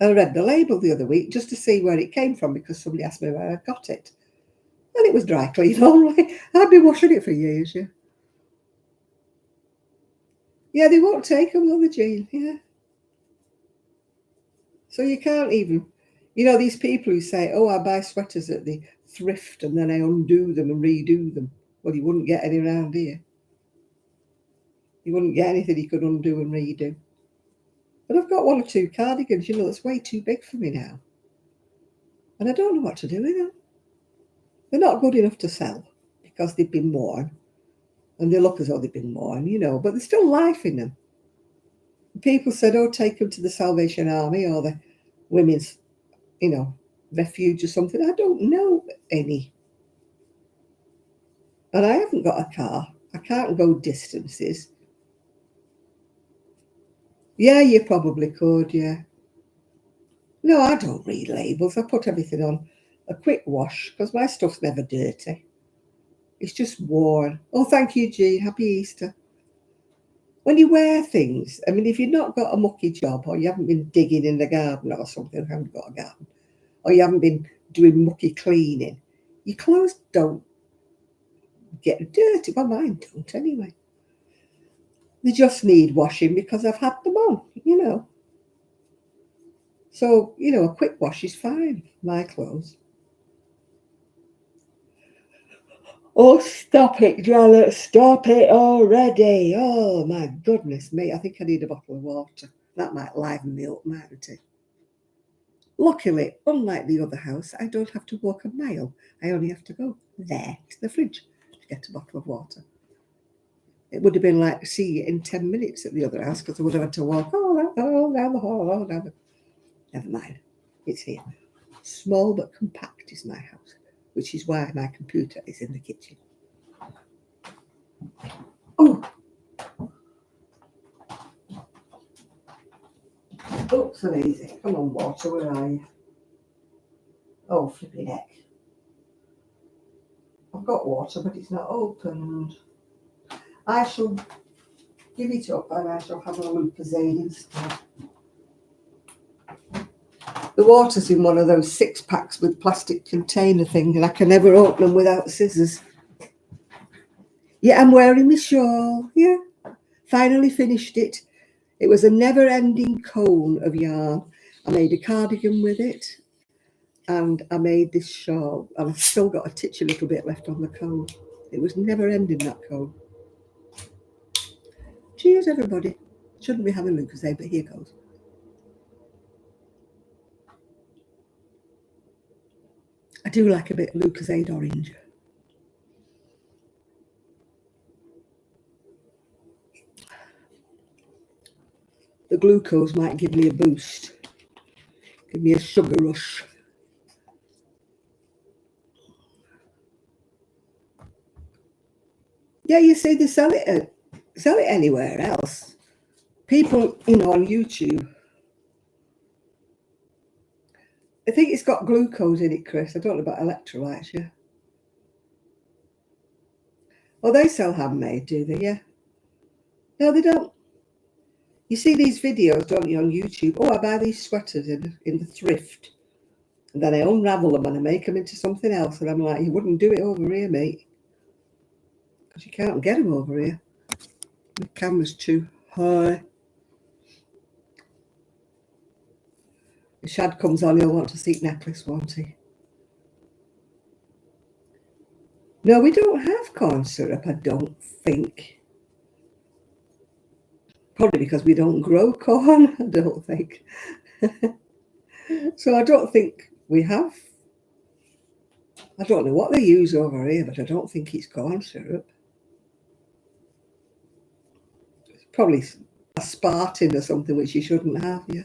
I read the label the other week just to see where it came from because somebody asked me where I got it. And it was dry clean only. I've been washing it for years, yeah. Yeah, they won't take them, will they, Jean? Yeah. So you can't even, these people who say, oh, I buy sweaters at the thrift and then I undo them and redo them. Well, you wouldn't get any around here. You wouldn't get anything you could undo and redo. But I've got one or two cardigans, that's way too big for me now. And I don't know what to do with them. They're not good enough to sell because they've been worn. And they look as though they've been worn, but there's still life in them. People said, oh, take them to the Salvation Army or the women's, refuge or something. I don't know any. And I haven't got a car. I can't go distances. Yeah, you probably could, yeah. No, I don't read labels. I put everything on a quick wash because my stuff's never dirty. It's just worn. Oh, thank you, Jean. Happy Easter. When you wear things, I mean, if you've not got a mucky job or you haven't been digging in the garden or something, I haven't got a garden, or you haven't been doing mucky cleaning, your clothes don't get dirty. Well, mine don't anyway. They just need washing because I've had them on. So, a quick wash is fine, my clothes. Oh, stop it, Janet. Stop it already. Oh, my goodness me. I think I need a bottle of water. That might liven me up, mightn't it? Luckily, unlike the other house, I don't have to walk a mile. I only have to go there to the fridge to get a bottle of water. It would have been like seeing it in 10 minutes at the other house because I would have had to walk down the hall, Never mind. It's here. Small but compact is my house, which is why my computer is in the kitchen. Oh, so easy. Come on, water, where are you? Oh, flipping heck. I've got water, but it's not opened. I shall give it up and I shall have a Lucozade instead. The water's in one of those 6-packs with plastic container thing and I can never open them without scissors. Yeah, I'm wearing my shawl. Yeah, finally finished it. It was a never-ending cone of yarn. I made a cardigan with it and I made this shawl and I've still got a titchy little bit left on the cone. It was never-ending, that cone. Cheers, everybody. Shouldn't be having Lucozade, but here goes. I do like a bit of Lucozade orange. The glucose might give me a boost. Give me a sugar rush. Yeah, you see, they sell it anywhere else. People, on YouTube. I think it's got glucose in it, Chris. I don't know about electrolytes, yeah. Oh, they sell handmade, do they? Yeah. No, they don't. You see these videos, don't you, on YouTube? Oh, I buy these sweaters in the thrift. And then I unravel them and I make them into something else. And I'm like, you wouldn't do it over here, mate. Because you can't get them over here. The camera's too high. If Shad comes on, he'll want a seat necklace, won't he? No, we don't have corn syrup, I don't think. Probably because we don't grow corn, I don't think. So I don't think we have. I don't know what they use over here, but I don't think it's corn syrup. It's probably aspartame or something, which you shouldn't have, yeah.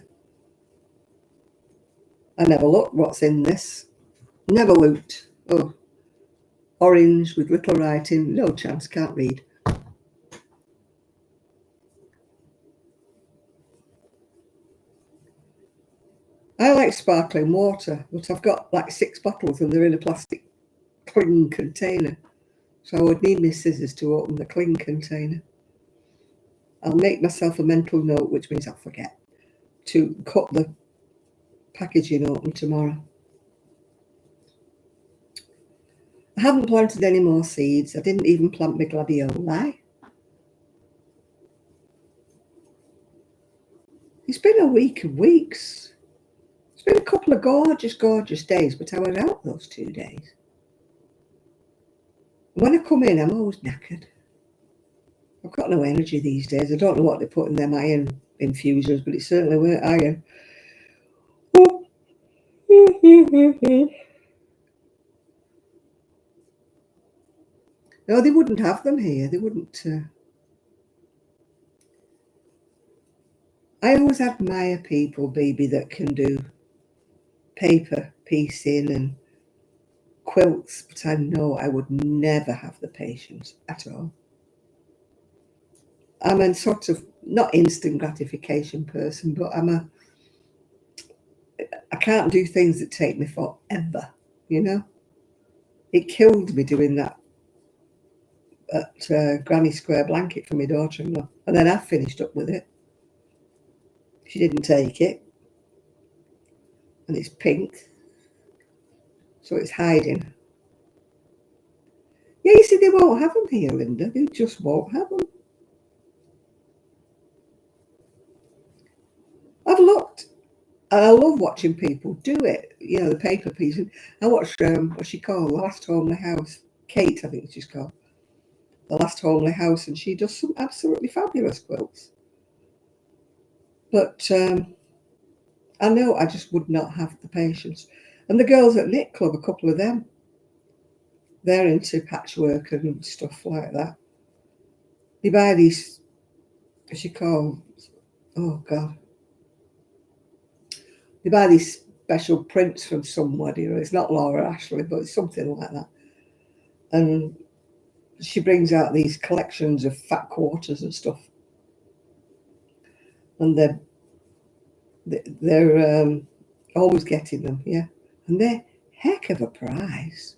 I never looked what's in this. Never looked. Oh, orange with little writing. No chance, can't read. I like sparkling water, but I've got like 6 bottles and they're in a plastic cling container. So I would need my scissors to open the cling container. I'll make myself a mental note, which means I'll forget, to cut the packaging open tomorrow. I haven't planted any more seeds. I didn't even plant my gladioli. It's been a week of weeks. It's been a couple of gorgeous, gorgeous days, but I was out those 2 days. When I come in, I'm always knackered. I've got no energy these days. I don't know what they put in them iron infusers, but it certainly weren't iron. No, they wouldn't have them here. They wouldn't. I always admire people, baby, that can do paper piecing and quilts, but I know I would never have the patience at all. I'm a sort of not instant gratification person, but I can't do things that take me forever, you know? It killed me doing that at Granny Square blanket for my daughter-in-law. And then I finished up with it. She didn't take it. And it's pink. So it's hiding. Yeah, you see, they won't have them here, Linda. They just won't have them. I've looked. And I love watching people do it. You know, the paper piecing. I watched, what's she called? The Last Homely House. Kate, I think she's called. The Last Homely House. And she does some absolutely fabulous quilts. But I know I just would not have the patience. And the girls at Knit Club, a couple of them, they're into patchwork and stuff like that. They buy these, what's she called? Oh, God. They buy these special prints from somewhere, you know. It's not Laura Ashley, but it's something like that. And she brings out these collections of fat quarters and stuff. And they're always getting them, yeah. And they're heck of a price.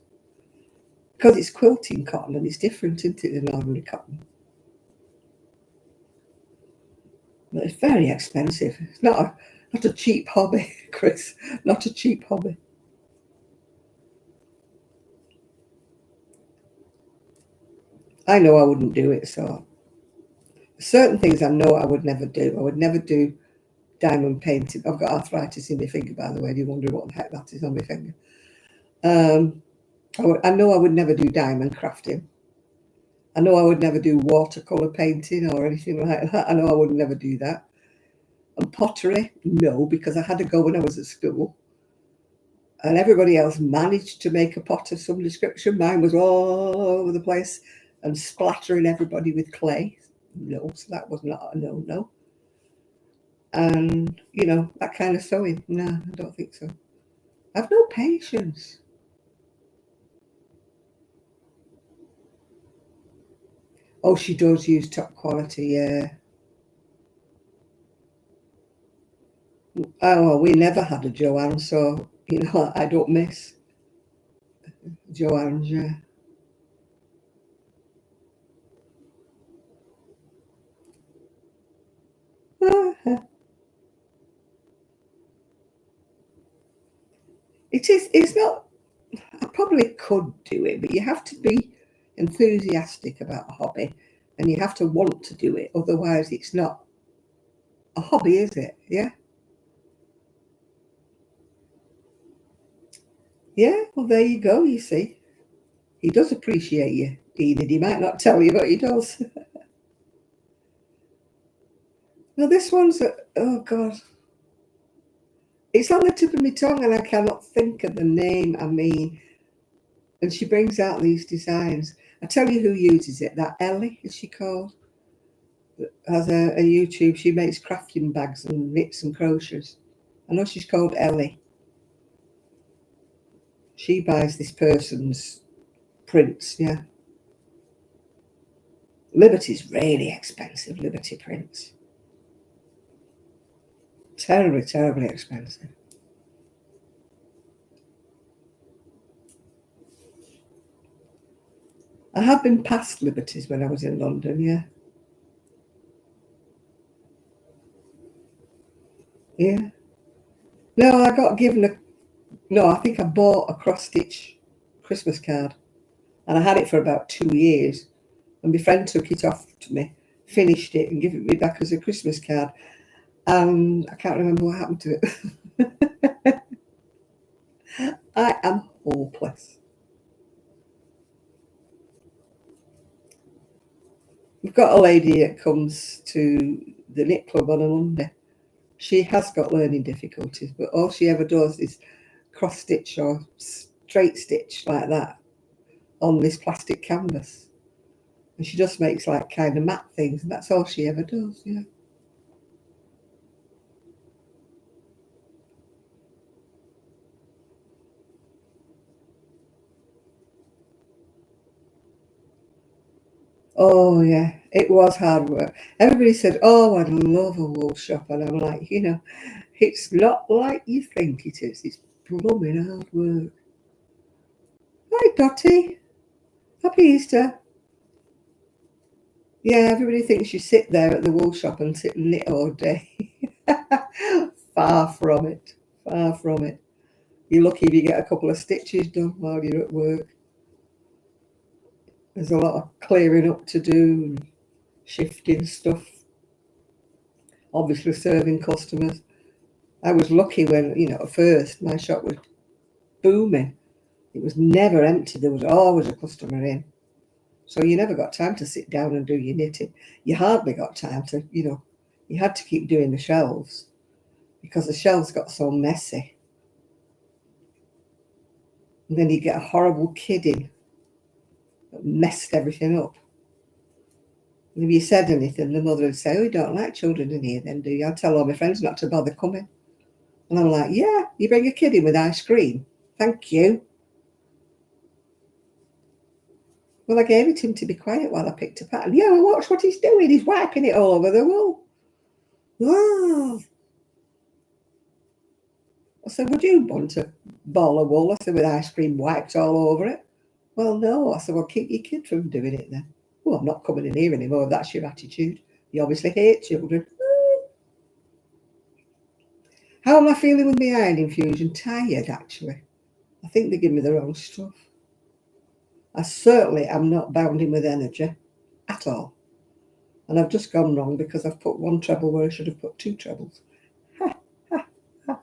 Because it's quilting cotton and it's different, isn't it, than ordinary cotton? But it's very expensive. It's not a cheap hobby, Chris. Not a cheap hobby. I know I wouldn't do it, so certain things I know I would never do. I would never do diamond painting. I've got arthritis in my finger, by the way. Do you wonder what the heck that is on my finger? I know I would never do diamond crafting. I know I would never do watercolor painting or anything like that. I know I would never do that. And pottery, no, because I had to go when I was at school. And everybody else managed to make a pot of some description. Mine was all over the place and splattering everybody with clay. No, so that was not a no. And, you know, that kind of sewing. No, I don't think so. I've no patience. Oh, she does use top quality, yeah. Oh, well, we never had a Joanne, so, you know, I don't miss Joanne's, yeah. It's not, I probably could do it, but you have to be enthusiastic about a hobby and you have to want to do it. Otherwise, it's not a hobby, is it? Yeah. Yeah. Well, there you go. You see, he does appreciate you, Enid. He might not tell you, but he does. Now, this one's, oh God, it's on the tip of my tongue and I cannot think of the name. I mean, and she brings out these designs. I tell you who uses it. That Ellie, is she called? Has a YouTube. She makes crafting bags and knits and crochets. I know she's called Ellie. She buys this person's prints. Yeah, Liberty's really expensive. Liberty prints, terribly, terribly expensive. I have been past Liberty's when I was in London. Yeah, yeah. No, I got given a. No, I think I bought a cross stitch Christmas card, and I had it for about 2 years. And my friend took it off to me, finished it, and gave it me back as a Christmas card. And I can't remember what happened to it. I am hopeless. We've got a lady that comes to the knit club on a Monday. She has got learning difficulties, but all she ever does is cross stitch or straight stitch like that on this plastic canvas. And she just makes like kind of mat things, and that's all she ever does. Yeah. Oh yeah, it was hard work. Everybody said, "Oh, I'd love a wool shop," and I'm like, it's not like you think it is. It's blooming hard work. Hi, Dottie. Happy Easter. Yeah, everybody thinks you sit there at the wool shop and sit and knit all day. Far from it. Far from it. You're lucky if you get a couple of stitches done while you're at work. There's a lot of clearing up to do and shifting stuff. Obviously, serving customers. I was lucky when, at first my shop was booming. It was never empty. There was always a customer in. So you never got time to sit down and do your knitting. You hardly got time to, you had to keep doing the shelves because the shelves got so messy. And then you get a horrible kid in that messed everything up. And if you said anything, the mother would say, "Oh, you don't like children in here then, do you?" I'd tell all my friends not to bother coming. And I'm like, "Yeah, you bring a kid in with ice cream. Thank you." Well, I gave it him to be quiet while I picked a pattern. Yeah, well, watch what he's doing. He's wiping it all over the wall. Oh. I said, "Would you want a ball of wool?" I said, "with ice cream wiped all over it." "Well, no." I said, "Well, keep your kid from doing it then." "Well, I'm not coming in here anymore if that's your attitude. You obviously hate children." How am I feeling with my iron infusion? Tired, actually. I think they give me the wrong stuff. I certainly am not bounding with energy at all. And I've just gone wrong because I've put one treble where I should have put two trebles. Ha, ha, ha.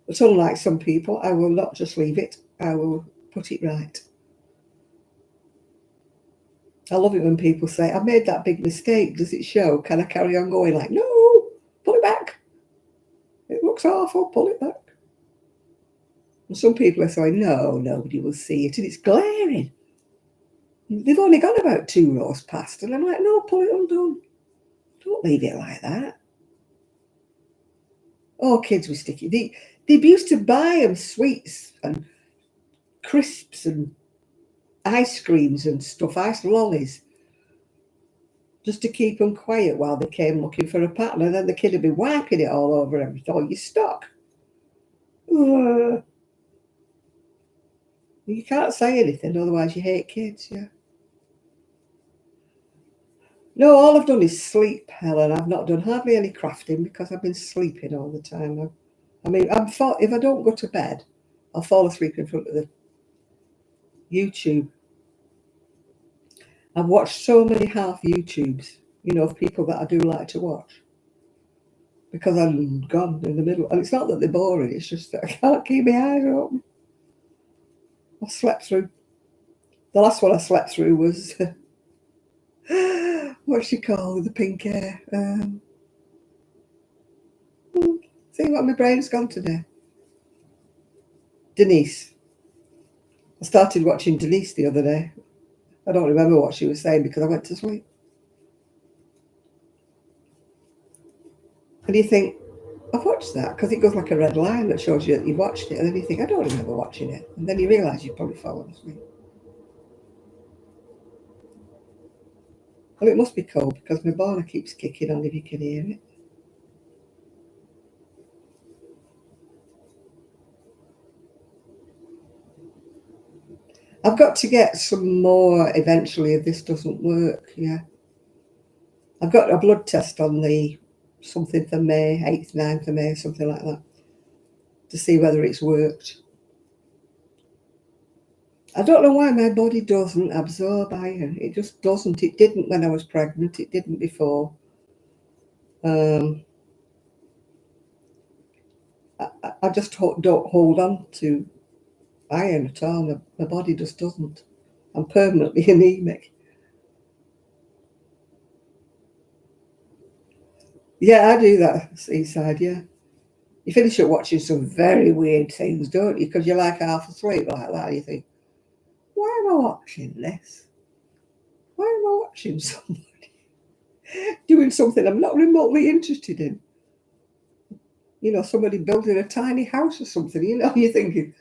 But unlike some people, I will not just leave it. I will put it right. I love it when people say, "I made that big mistake. Does it show? Can I carry on going?" Like, no, pull it back. It looks awful. Pull it back. And some people are saying, "No, nobody will see it. And it's glaring. They've only got about 2 rows past." And I'm like, "No, pull it undone. Don't leave it like that." Oh, kids were sticky. They used to buy them sweets and crisps and ice creams and stuff, ice lollies, just to keep them quiet while they came looking for a pattern. And then the kid would be wiping it all over everything. "Oh, you stuck." Ugh. You can't say anything, otherwise you hate kids, yeah. No, all I've done is sleep, Helen. I've not done hardly any crafting because I've been sleeping all the time. I mean, if I don't go to bed, I'll fall asleep in front of the YouTube. I've watched so many half YouTubes, of people that I do like to watch because I'm gone in the middle. And it's not that they're boring, it's just that I can't keep my eyes open. I slept through. The last one I slept through was, what's she called with the pink hair? See what my brain's gone today. Denise. I started watching Denise the other day. I don't remember what she was saying because I went to sleep. And you think, I've watched that because it goes like a red line that shows you that you've watched it. And then you think, I don't remember watching it. And then you realise you've probably fallen asleep. Well, it must be cold because my boiler keeps kicking on if you can hear it. I've got to get some more eventually if this doesn't work, yeah. I've got a blood test on the something for May, 8th, 9th of May, something like that, to see whether it's worked. I don't know why my body doesn't absorb iron. It just doesn't. It didn't when I was pregnant. It didn't before. Um, I just don't hold on to iron at all. My body just doesn't. I'm permanently anemic. Yeah, I do that, Seaside, yeah. You finish up watching some very weird things, don't you? Because you're like half asleep like that. You think, why am I watching this? Why am I watching somebody doing something I'm not remotely interested in? Somebody building a tiny house or something. You're thinking,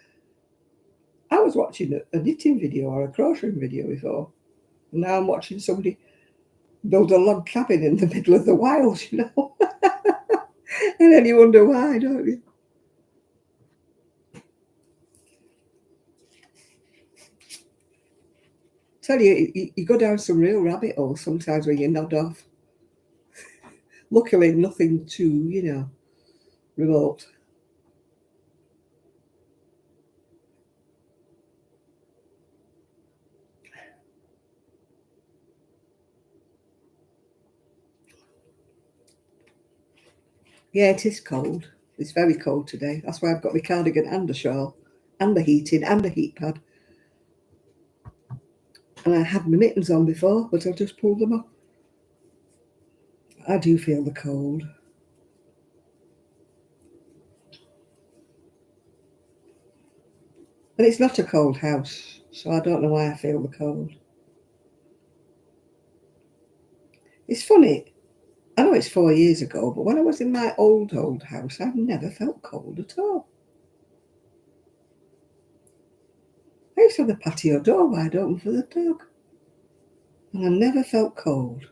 I was watching a knitting video or a crocheting video before. And now I'm watching somebody build a log cabin in the middle of the wild. And then you wonder why, don't you? Tell you go down some real rabbit holes sometimes when you nod off. Luckily, nothing too, remote. Yeah, it is cold. It's very cold today. That's why I've got my cardigan and a shawl and the heating and a heat pad. And I had my mittens on before, but I just pulled them off. I do feel the cold. And it's not a cold house, so I don't know why I feel the cold. It's funny. I know it's 4 years ago, but when I was in my old house, I've never felt cold at all. I used to have the patio door wide open for the dog, and I never felt cold.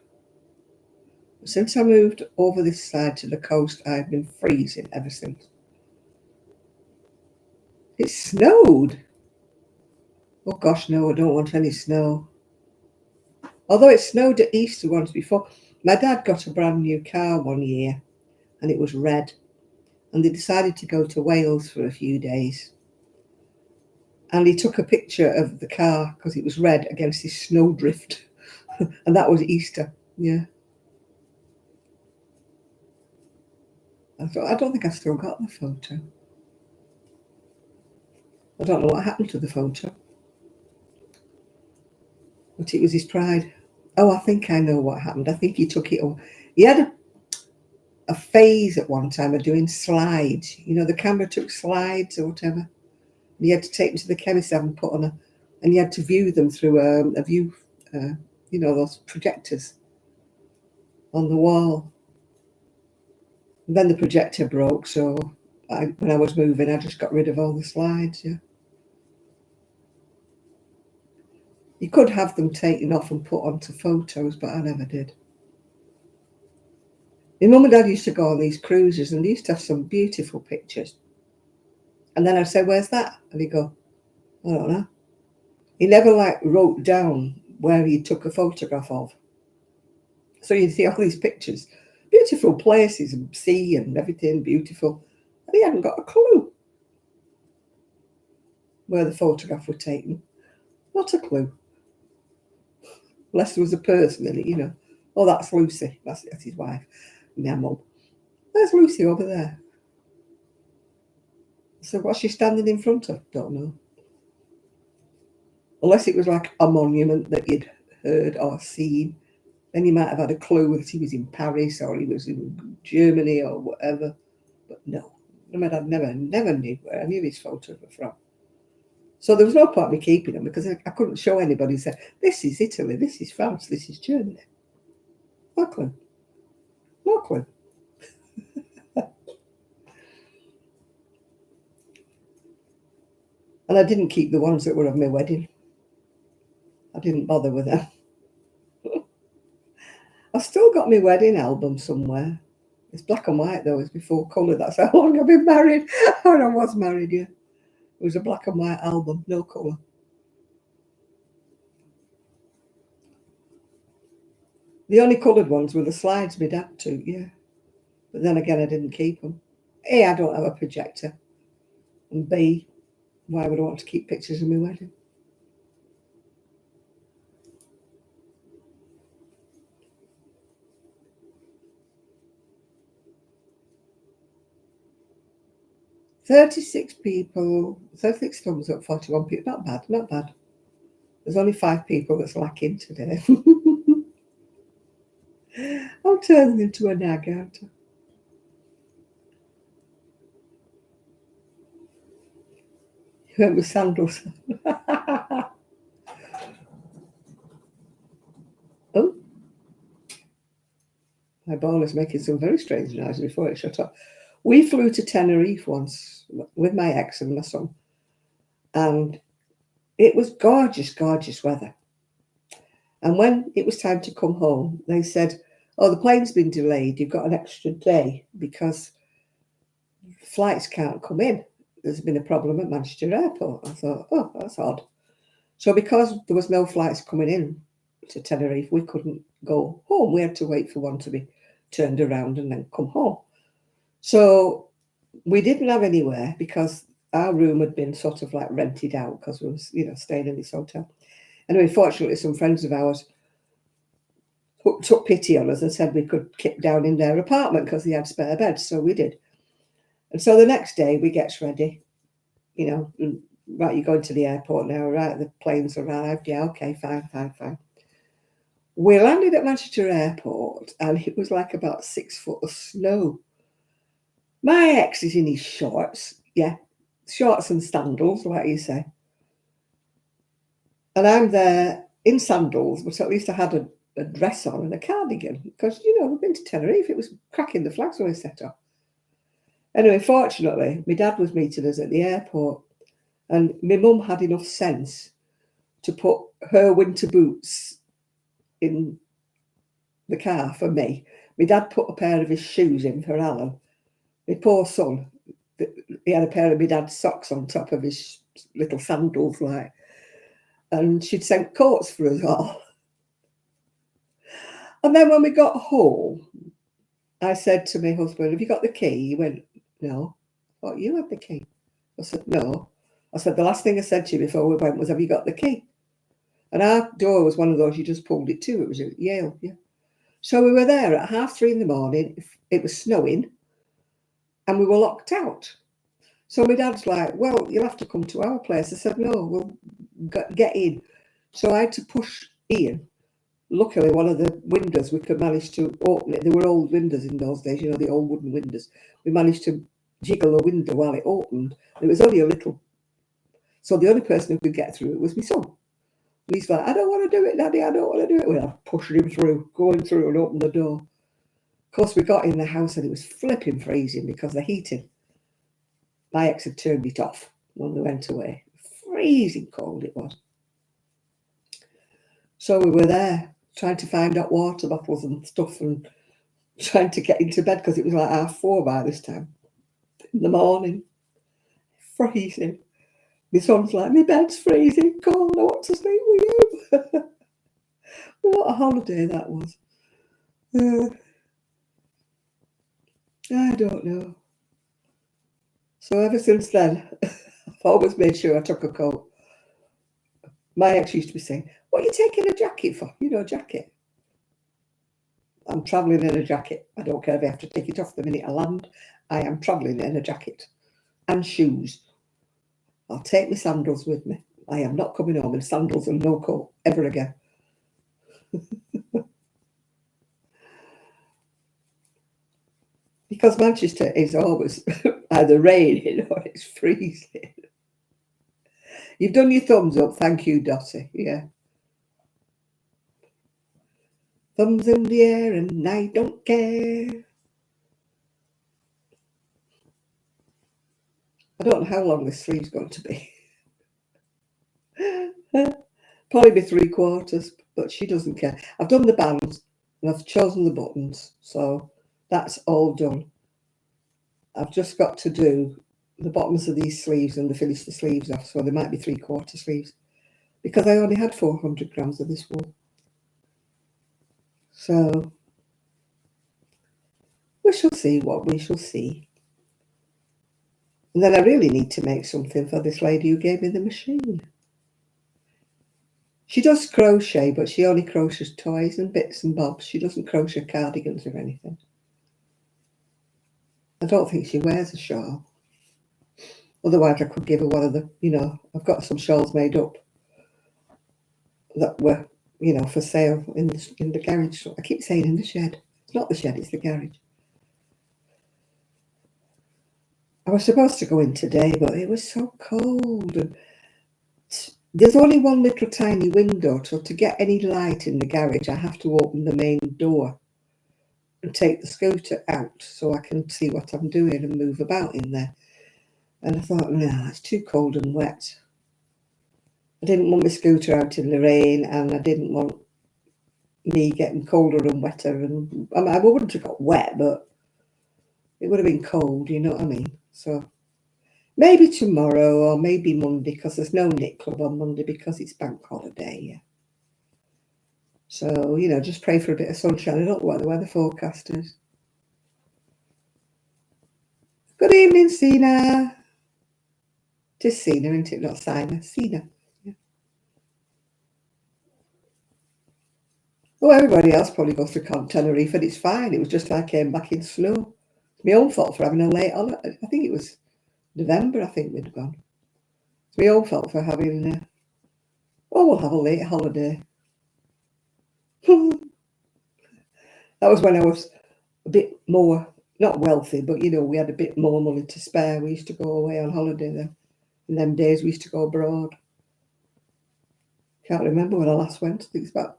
Since I moved over this side to the coast, I've been freezing ever since. It snowed. Oh gosh, no, I don't want any snow. Although it snowed at Easter once before. My dad got a brand new car one year and it was red. And they decided to go to Wales for a few days. And he took a picture of the car because it was red against this snowdrift. And that was Easter, yeah. I don't think I've still got the photo. I don't know what happened to the photo. But it was his pride. Oh, I think I know what happened. I think he took it all. He had a phase at one time of doing slides. The camera took slides or whatever. And he had to take them to the chemist and put on and you had to view them through a view, those projectors on the wall. And then the projector broke, so when I was moving, I just got rid of all the slides, yeah. You could have them taken off and put onto photos, but I never did. My mum and dad used to go on these cruises and they used to have some beautiful pictures. And then I'd say, where's that? And he'd go, I don't know. He never wrote down where he took a photograph of. So you'd see all these pictures, beautiful places and sea and everything beautiful. And he hadn't got a clue where the photograph were taken. Not a clue. Unless there was a person in it, you know. Oh, that's Lucy. That's his wife. My mum. There's Lucy over there. So what's she standing in front of? Don't know. Unless it was like a monument that you'd heard or seen, then you might have had a clue that he was in Paris or he was in Germany or whatever. But no, my dad never knew where any of his photos were from. So there was no point in me keeping them because I couldn't show anybody and say, this is Italy, this is France, this is Germany. No clue. No clue. And I didn't keep the ones that were of my wedding. I didn't bother with them. I've still got my wedding album somewhere. It's black and white though, it's before colour. That's how long I've been married. And I was married, yeah. It was a black and white album, no colour. The only coloured ones were the slides my dad took, yeah. But then again, I didn't keep them. A, I don't have a projector. And B, why would I want to keep pictures of my wedding? people, 36 thumbs up, 41 people. Not bad, not bad. There's only 5 people that's lacking today. I'll turn them into a nag, aren't I? You went with sandals. Oh, my ball is making some very strange noises before it shut up. We flew to Tenerife once with my ex and my son, and it was gorgeous, gorgeous weather. And when it was time to come home, they said, oh, the plane's been delayed. You've got an extra day because flights can't come in. There's been a problem at Manchester Airport. I thought, oh, that's odd. So because there was no flights coming in to Tenerife, we couldn't go home. We had to wait for one to be turned around and then come home. So we didn't have anywhere because our room had been sort of like rented out because we was, staying in this hotel. Anyway, fortunately, some friends of ours took pity on us and said we could kick down in their apartment because they had spare beds. So we did. And so the next day we gets ready, right, you're going to the airport now, right, the plane's arrived. Yeah, okay, fine. We landed at Manchester Airport and it was like about 6 foot of snow. My ex is in his shorts, yeah, shorts and sandals, like you say. And I'm there in sandals, but at least I had a dress on and a cardigan because, we've been to Tenerife. It was cracking, the flags were set up. Anyway, fortunately, my dad was meeting us at the airport and my mum had enough sense to put her winter boots in the car for me. My dad put a pair of his shoes in for Alan. My poor son, he had a pair of my dad's socks on top of his little sandals, like. And she'd sent coats for us all. And then when we got home, I said to my husband, have you got the key? He went, no. I thought, you had the key. I said, no. I said, the last thing I said to you before we went was, have you got the key? And our door was one of those you just pulled it to. It was at Yale, yeah. So we were there at 3:30 in the morning. It was snowing and we were locked out. So my dad's like, well, you'll have to come to our place. I said, no, we'll get in. So I had to push Ian. Luckily, one of the windows, we could manage to open it. There were old windows in those days, the old wooden windows. We managed to jiggle a window while it opened. It was only a little. So the only person who could get through it was my son. And he's like, I don't want to do it, Daddy, I don't want to do it. We were pushing him through, going through and open the door. Of course, we got in the house and it was flipping freezing because the heating. My ex had turned it off when we went away. Freezing cold it was. So we were there trying to find hot water bottles and stuff and trying to get into bed because it was like 4:30 by this time in the morning. Freezing. My son's like, my bed's freezing cold, I want to sleep with you. What a holiday that was. I don't know. So ever since then, I've always made sure I took a coat. My ex used to be saying, "What are you taking a jacket for? You know, jacket." I'm travelling in a jacket. I don't care if I have to take it off the minute I land. I am travelling in a jacket and shoes. I'll take my sandals with me. I am not coming home in sandals and no coat ever again. Because Manchester is always either raining or it's freezing. You've done your thumbs up. Thank you, Dottie. Yeah. Thumbs in the air and I don't care. I don't know how long this sleeve's going to be. Probably be 3/4, but she doesn't care. I've done the bands and I've chosen the buttons, so that's all done. I've just got to do the bottoms of these sleeves and finish the sleeves off, so they might be 3/4 sleeves because I only had 400 grams of this wool. So we shall see what we shall see. And then I really need to make something for this lady who gave me the machine. She does crochet, but she only crochets toys and bits and bobs. She doesn't crochet cardigans or anything. I don't think she wears a shawl. Otherwise, I could give her one of the, I've got some shawls made up that were, for sale in the garage. I keep saying in the shed. It's not the shed, it's the garage. I was supposed to go in today, but it was so cold. And there's only one little tiny window, so to get any light in the garage, I have to open the main door and take the scooter out so I can see what I'm doing and move about in there. And I thought, no, it's too cold and wet. I didn't want my scooter out in the rain, and I didn't want me getting colder and wetter. And I mean, I wouldn't have got wet, but it would have been cold, you know what I mean? So maybe tomorrow or maybe Monday, because there's no knit club on Monday because it's bank holiday, yeah. So, just pray for a bit of sunshine. I don't know what the weather forecast is. Good evening, Sina. It is Sina, isn't it? Not Sina. Sina. Yeah. Oh, everybody else probably goes to Tenerife and it's fine. It was just I came back in snow. It's my own fault for having a late holiday. I think it was November, I think we'd gone. It's my own fault for having, we'll have a late holiday. That was when I was a bit more, not wealthy, but, we had a bit more money to spare. We used to go away on holiday then. In them days, we used to go abroad. Can't remember when I last went. I think it's about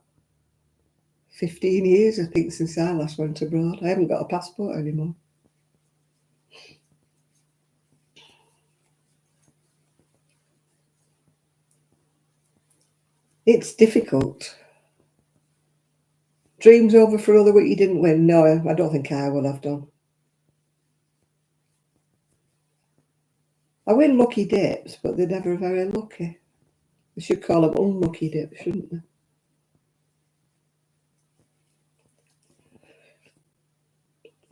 15 years, I think, since I last went abroad. I haven't got a passport anymore. It's difficult. Dreams over for other what you didn't win. No, I don't think I will have done. I win lucky dips, but they're never very lucky. They should call them unlucky dips, shouldn't they?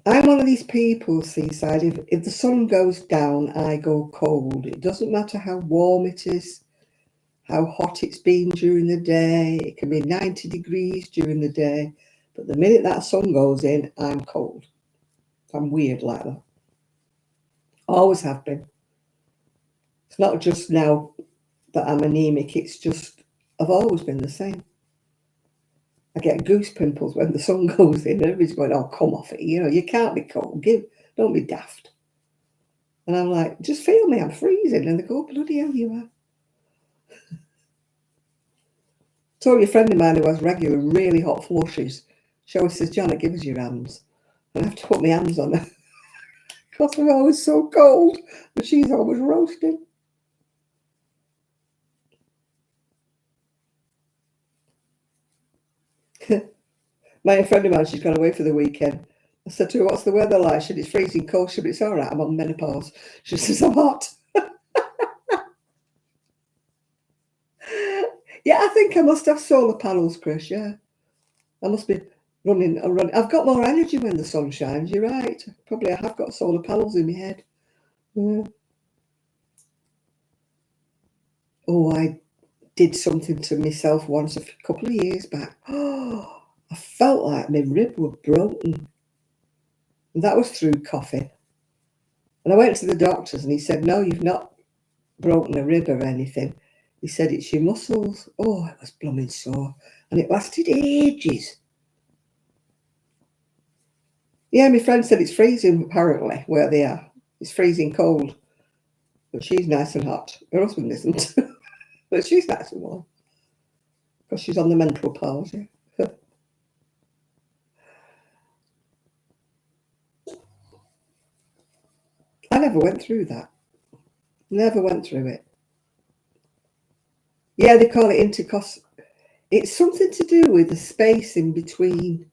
I'm one of these people, Seaside, if the sun goes down, I go cold. It doesn't matter how warm it is, how hot it's been during the day. It can be 90 degrees during the day. But the minute that sun goes in, I'm cold. I'm weird like that. Always have been. It's not just now that I'm anemic. It's just, I've always been the same. I get goose pimples when the sun goes in. Everybody's going, oh, come off it. You can't be cold. Don't be daft. And I'm like, just feel me. I'm freezing. And they go, bloody hell, you are. Told a friend of mine who has regular, really hot flushes. She always says, Janet, give us your hands. And I have to put my hands on her because I'm always so cold. But she's always roasting. My friend of mine, she's gone away for the weekend. I said to her, what's the weather like? She said, it's freezing cold. She said, it's all right. I'm on menopause. She says, I'm hot. Yeah, I think I must have solar panels, Chris. Yeah. I must be running. I've got more energy when the sun shines. You're right. Probably I have got solar panels in my head. Yeah. Oh, I did something to myself once a couple of years back. Oh, I felt like my rib were broken. And that was through coffee. And I went to the doctors and he said, no, you've not broken a rib or anything. He said, it's your muscles. Oh, it was blooming sore. And it lasted ages. Yeah, my friend said it's freezing apparently where they are. It's freezing cold. But she's nice and hot. Her husband isn't. But she's nice and warm. Because she's on the mental pause, yeah. I never went through that. Never went through it. Yeah, they call it intercos. It's something to do with the space in between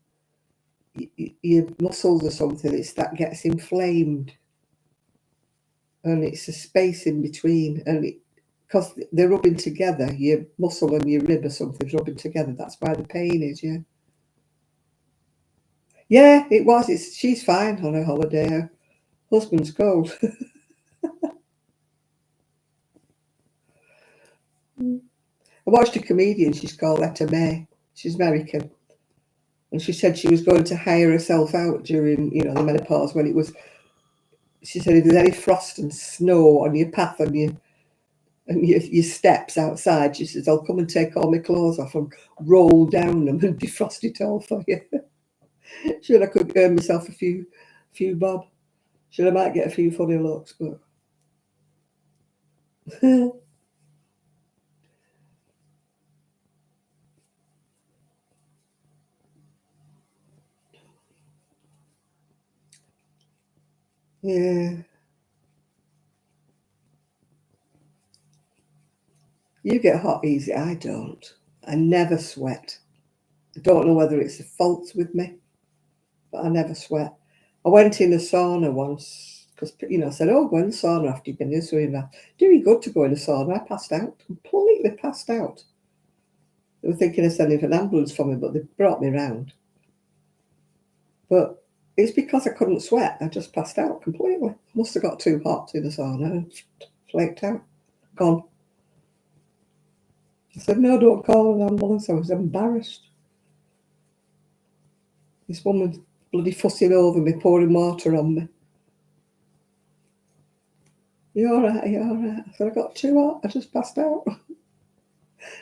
your muscles or something. It's that gets inflamed. And it's a space in between. And because they're rubbing together, your muscle and your rib or something's rubbing together. That's why the pain is, yeah. Yeah, it was. She's fine on her holiday. Her husband's cold. I watched a comedian, she's called Etta May. She's American. And she said she was going to hire herself out during, the menopause when it was, she said, if there's any frost and snow on your path and your steps outside, she says, I'll come and take all my clothes off and roll down them and defrost it all for you. Sure, I could earn myself a few bob. Sure, I might get a few funny looks, but yeah. You get hot easy. I don't. I never sweat. I don't know whether it's a fault with me, but I never sweat. I went in a sauna once because, I said, oh, go in the sauna after you've been in the swimming bath. Doing good to go in a sauna. I passed out, completely passed out. They were thinking of sending an ambulance for me, but they brought me round. But it's because I couldn't sweat. I just passed out completely. Must have got too hot in the sauna and flaked out. Gone. I said, no, don't call an ambulance. I was embarrassed. This woman bloody fussing over me, pouring water on me. You all right? You all right? I said, I got too hot. I just passed out.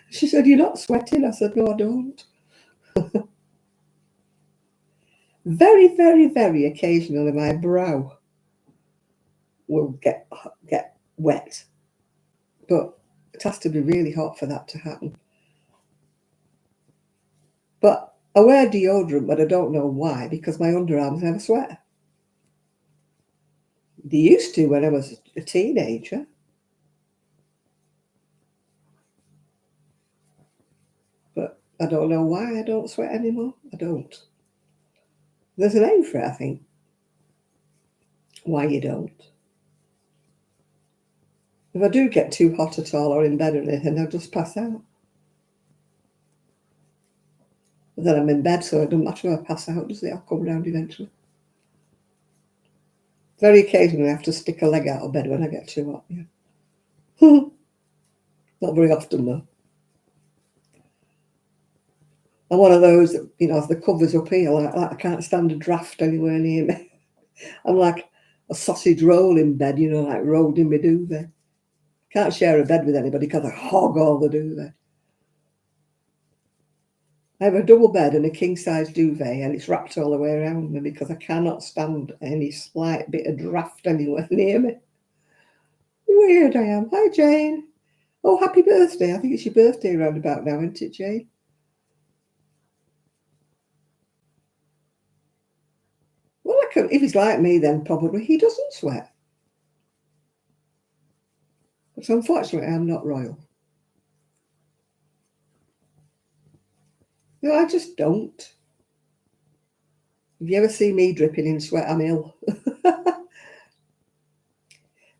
She said, you're not sweating? I said, no, I don't. Very, very, very occasionally my brow will get wet. But it has to be really hot for that to happen. But I wear deodorant, but I don't know why, because my underarms never sweat. They used to when I was a teenager. But I don't know why I don't sweat anymore. I don't. There's a name for it, I think. Why you don't. If I do get too hot at all or in bed or anything, I'll just pass out. But then I'm in bed, so it doesn't matter if I pass out, does it? I'll come round eventually. Very occasionally I have to stick a leg out of bed when I get too hot, yeah. Not very often, though. I'm one of those that, if the cover's up here, like I can't stand a draft anywhere near me. I'm like a sausage roll in bed, like rolled in my duvet. Can't share a bed with anybody because I hog all the duvet. I have a double bed and a king-size duvet, and it's wrapped all the way around me because I cannot stand any slight bit of draft anywhere near me. Weird I am. Hi, Jane. Oh, happy birthday. I think it's your birthday round about now, isn't it, Jane? Well, if he's like me, then probably he doesn't sweat. But unfortunately, I'm not royal. No, I just don't. If you ever see me dripping in sweat, I'm ill.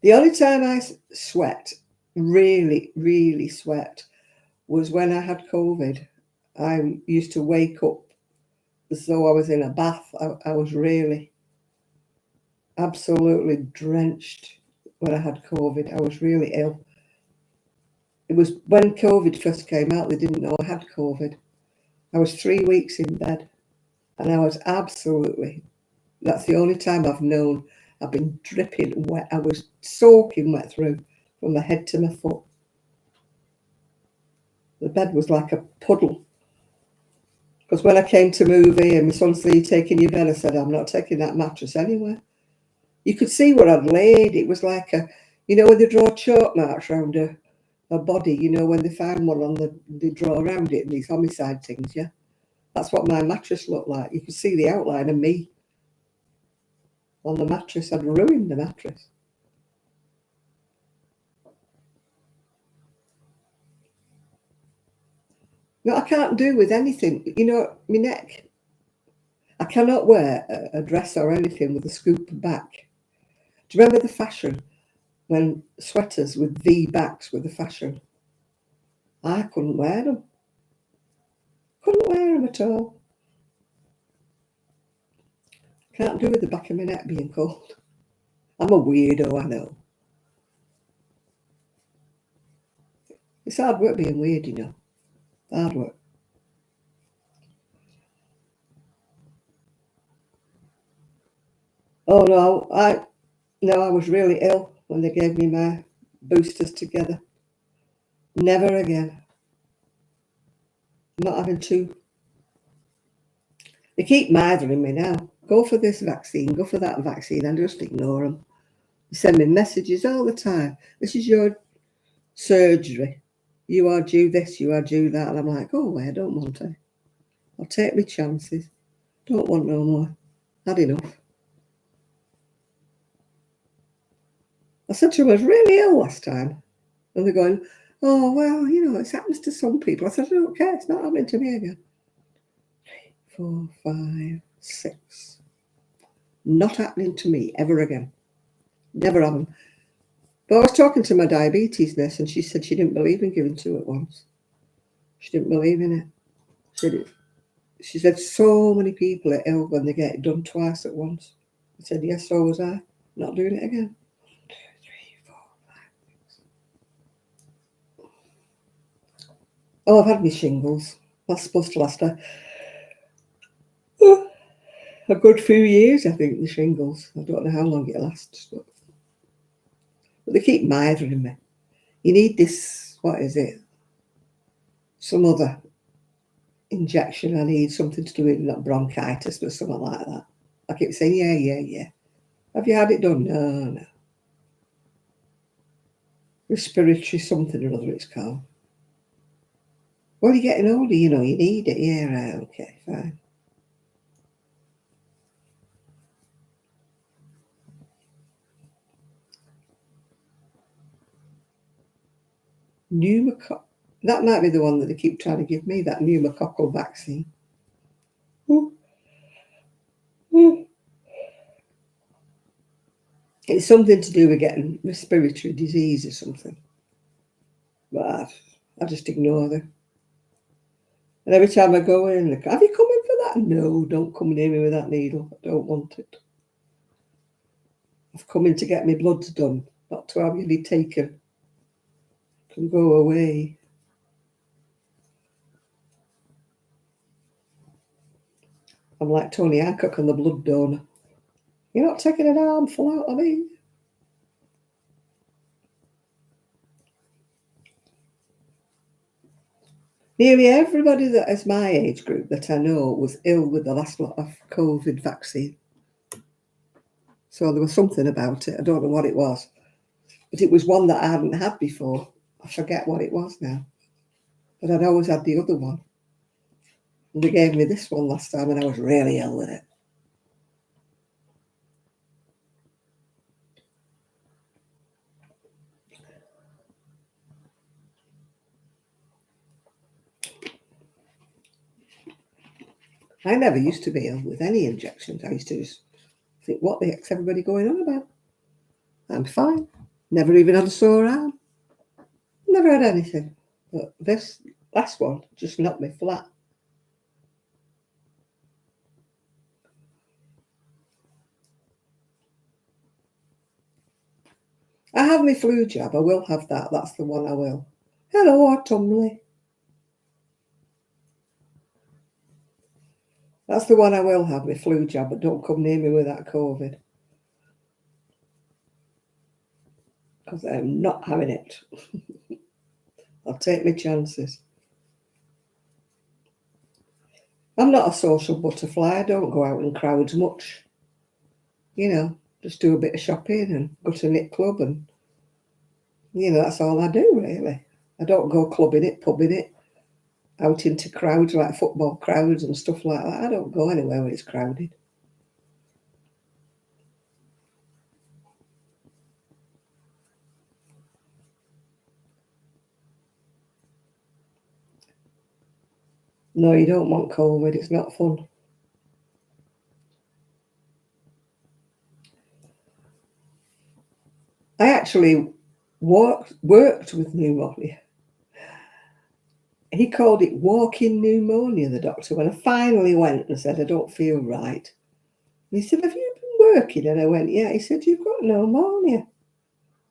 The only time I sweat, really, really sweat, was when I had COVID. I used to wake up as though I was in a bath. I was really absolutely drenched when I had COVID. I was really ill. It was when COVID first came out, they didn't know I had COVID. I was 3 weeks in bed and I was absolutely, that's the only time I've known I've been dripping wet. I was soaking wet through from my head to my foot. The bed was like a puddle. Because when I came to move in, my son said, "Are you taking your bed?" I said, "I'm not taking that mattress anywhere." You could see where I'd laid. It was like when they draw chalk marks around a body, when they find one they draw around it, these homicide things, yeah? That's what my mattress looked like. You could see the outline of me on the mattress. I'd ruined the mattress. No, I can't do with anything. My neck. I cannot wear a dress or anything with a scoop back. Do you remember the fashion when sweaters with V backs were the fashion? I couldn't wear them. Couldn't wear them at all. Can't do with the back of my neck being cold. I'm a weirdo, I know. It's hard work being weird. Hard work. Oh no, I was really ill when they gave me my boosters together. Never again. I'm not having two. They keep mithering me now. Go for this vaccine, go for that vaccine. I just ignore them. They send me messages all the time. This is your surgery. You are due this, you are due that. And I'm like, go away, I don't want to. I'll take my chances. Don't want no more. Had enough. I said to them, I was really ill last time. And they're going, oh, well, it happens to some people. I said, I don't care. It's not happening to me again. 4, 5, 6. Not happening to me ever again. Never happened. But I was talking to my diabetes nurse and she said she didn't believe in giving two at once. She didn't believe in it. She said so many people are ill when they get it done twice at once. I said, yes, so was I. Not doing it again. 1, 2, 3, 4, 5. Oh, I've had my shingles. That's supposed to last a good few years, I think, the shingles. I don't know how long it lasts. But they keep mithering me. You need this, what is it? Some other injection. I need something to do with not bronchitis, but something like that. I keep saying, yeah. Have you had it done? No. Respiratory something or other it's called. Well, you're getting older, you need it. Yeah, right, okay, fine. That might be the one that they keep trying to give me, that pneumococcal vaccine. Ooh. Ooh. It's something to do with getting respiratory disease or something. But I just ignore them. And every time I go in, they go, have you come in for that? No, don't come near me with that needle. I don't want it. I've come in to get my bloods done, not to have you taken. Can go away. I'm like Tony Hancock and the blood donor. You're not taking an armful out of me. Nearly everybody that is my age group that I know was ill with the last lot of COVID vaccine. So there was something about it. I don't know what it was. But it was one that I hadn't had before. I forget what it was now. But I'd always had the other one. And they gave me this one last time and I was really ill with it. I never used to be ill with any injections. I used to just think, what the heck's everybody going on about? I'm fine. Never even had a sore arm. Never had anything. But this last one just knocked me flat. I have my flu jab. I will have that. That's the one I will. Hello, Autumnly. That's the one I will have, my flu jab, but don't come near me with that COVID. Because I'm not having it. I'll take my chances. I'm not a social butterfly. I don't go out in crowds much. You know, just do a bit of shopping and go to a knit club, and that's all I do really. I don't go clubbing it, pubbing it, out into crowds like football crowds and stuff like that. I don't go anywhere where it's crowded. No, you don't want COVID. It's not fun. I actually worked with pneumonia. He called it walking pneumonia, the doctor, when I finally went and said, I don't feel right. And he said, have you been working? And I went, yeah. He said, you've got pneumonia.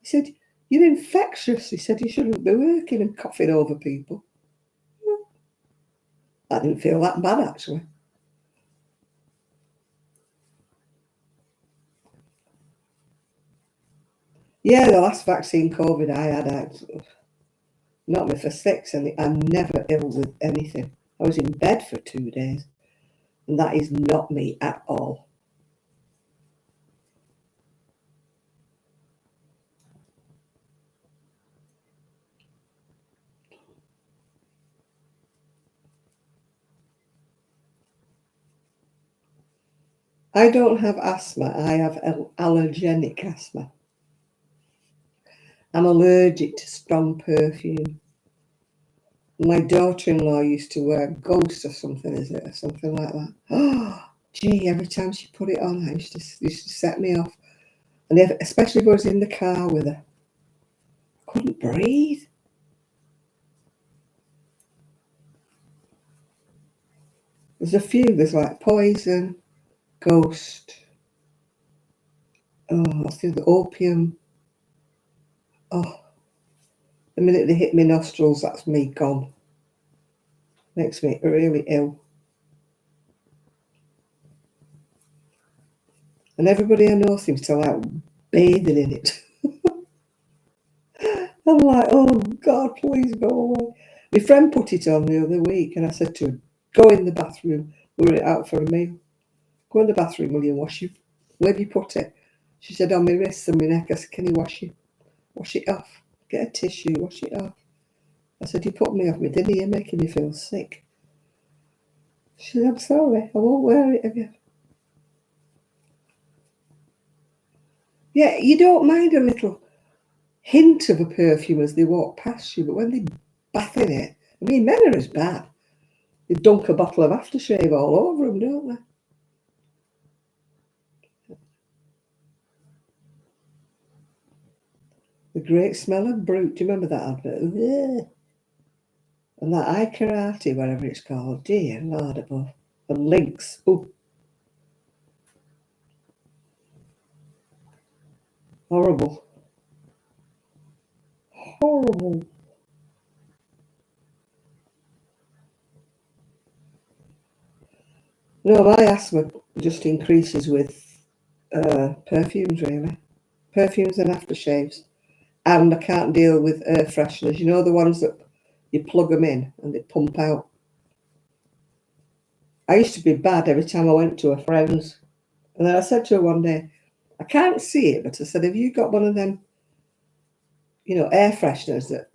He said, you're infectious. He said, you shouldn't be working and coughing over people. I didn't feel that bad, actually. Yeah, the last vaccine COVID I had knocked me for 6, and I'm never ill with anything. I was in bed for 2 days, and that is not me at all. I don't have asthma. I have allergenic asthma. I'm allergic to strong perfume. My daughter-in-law used to wear Ghost or something, is it? Or something like that. Oh, gee, every time she put it on, it used to set me off. And especially if I was in the car with her. I couldn't breathe. There's a few. There's like Poison, Ghost. Oh, I think the Opium. Oh, the minute they hit my nostrils, that's me gone. Makes me really ill. And everybody I know seems to like bathing in it. I'm like, oh God, please go away. My friend put it on the other week, and I said to her, go in the bathroom. We were out for a meal. Go in the bathroom, will you wash it? Where have you put it? She said, on my wrists and my neck. I said, can you wash it off? Get a tissue, wash it off. I said, you put me off my dinner, you're making me feel sick. She said, I'm sorry, I won't wear it again. Yeah, you don't mind a little hint of a perfume as they walk past you, but when they bath in it, I mean, men are as bad. They dunk a bottle of aftershave all over them, don't they? The great smell of brute. Do you remember that advert? Ugh. And that eye karate, whatever it's called. Dear Lord above. And Lynx. Oh, horrible. Horrible. No, my asthma just increases with perfumes, really. Perfumes and aftershaves. And I can't deal with air fresheners. You know, the ones that you plug them in and they pump out. I used to be bad every time I went to a friend's. And then I said to her one day, I can't see it, but I said, have you got one of them, air fresheners that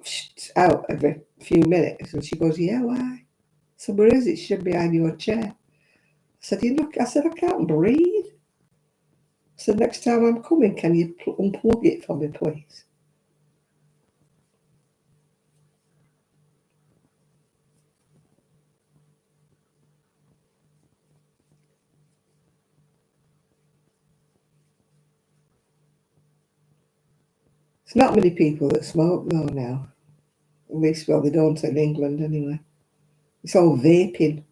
out every few minutes? And she goes, yeah, why? So where is it? She said, behind your chair. I said, I said, I can't breathe. I said, next time I'm coming, can you unplug it for me, please? There's not many people that smoke though now. At least, well, they don't in England anyway. It's all vaping.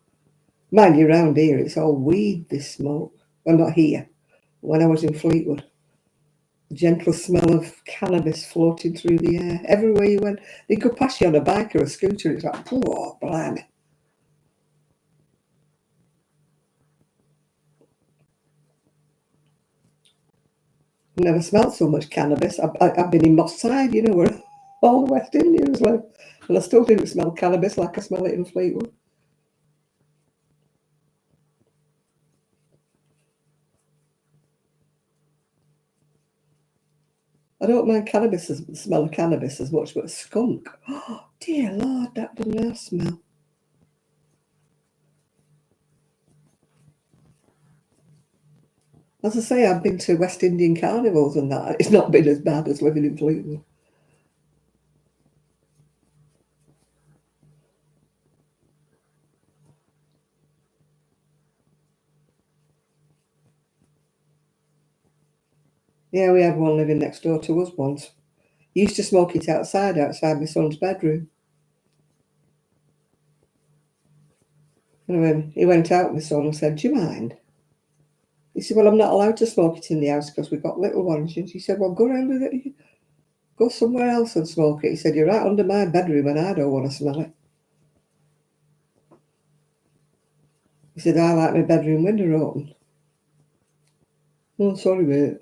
Mind you, around here, it's all weed, this smoke. Well, not here. When I was in Fleetwood. Gentle smell of cannabis floating through the air. Everywhere you went, they could pass you on a bike or a scooter. It's like, oh, blimey. Never smelled so much cannabis. I've been in Moss Side, you know, where all the West Indians live, and I still didn't smell cannabis like I smell it in Fleetwood. I don't mind the smell of cannabis as much, but skunk. Oh, dear Lord, that doesn't smell. As I say, I've been to West Indian carnivals and that. It's not been as bad as living in Fleetwood. Yeah, we had one living next door to us once. He used to smoke it outside my son's bedroom. And when he went out with my son and said, "Do you mind?" He said, "Well, I'm not allowed to smoke it in the house because we've got little ones." And she said, "Well, go around with it. Go somewhere else and smoke it." He said, "You're right under my bedroom and I don't want to smell it." He said, "I like my bedroom window open." Oh, sorry, mate.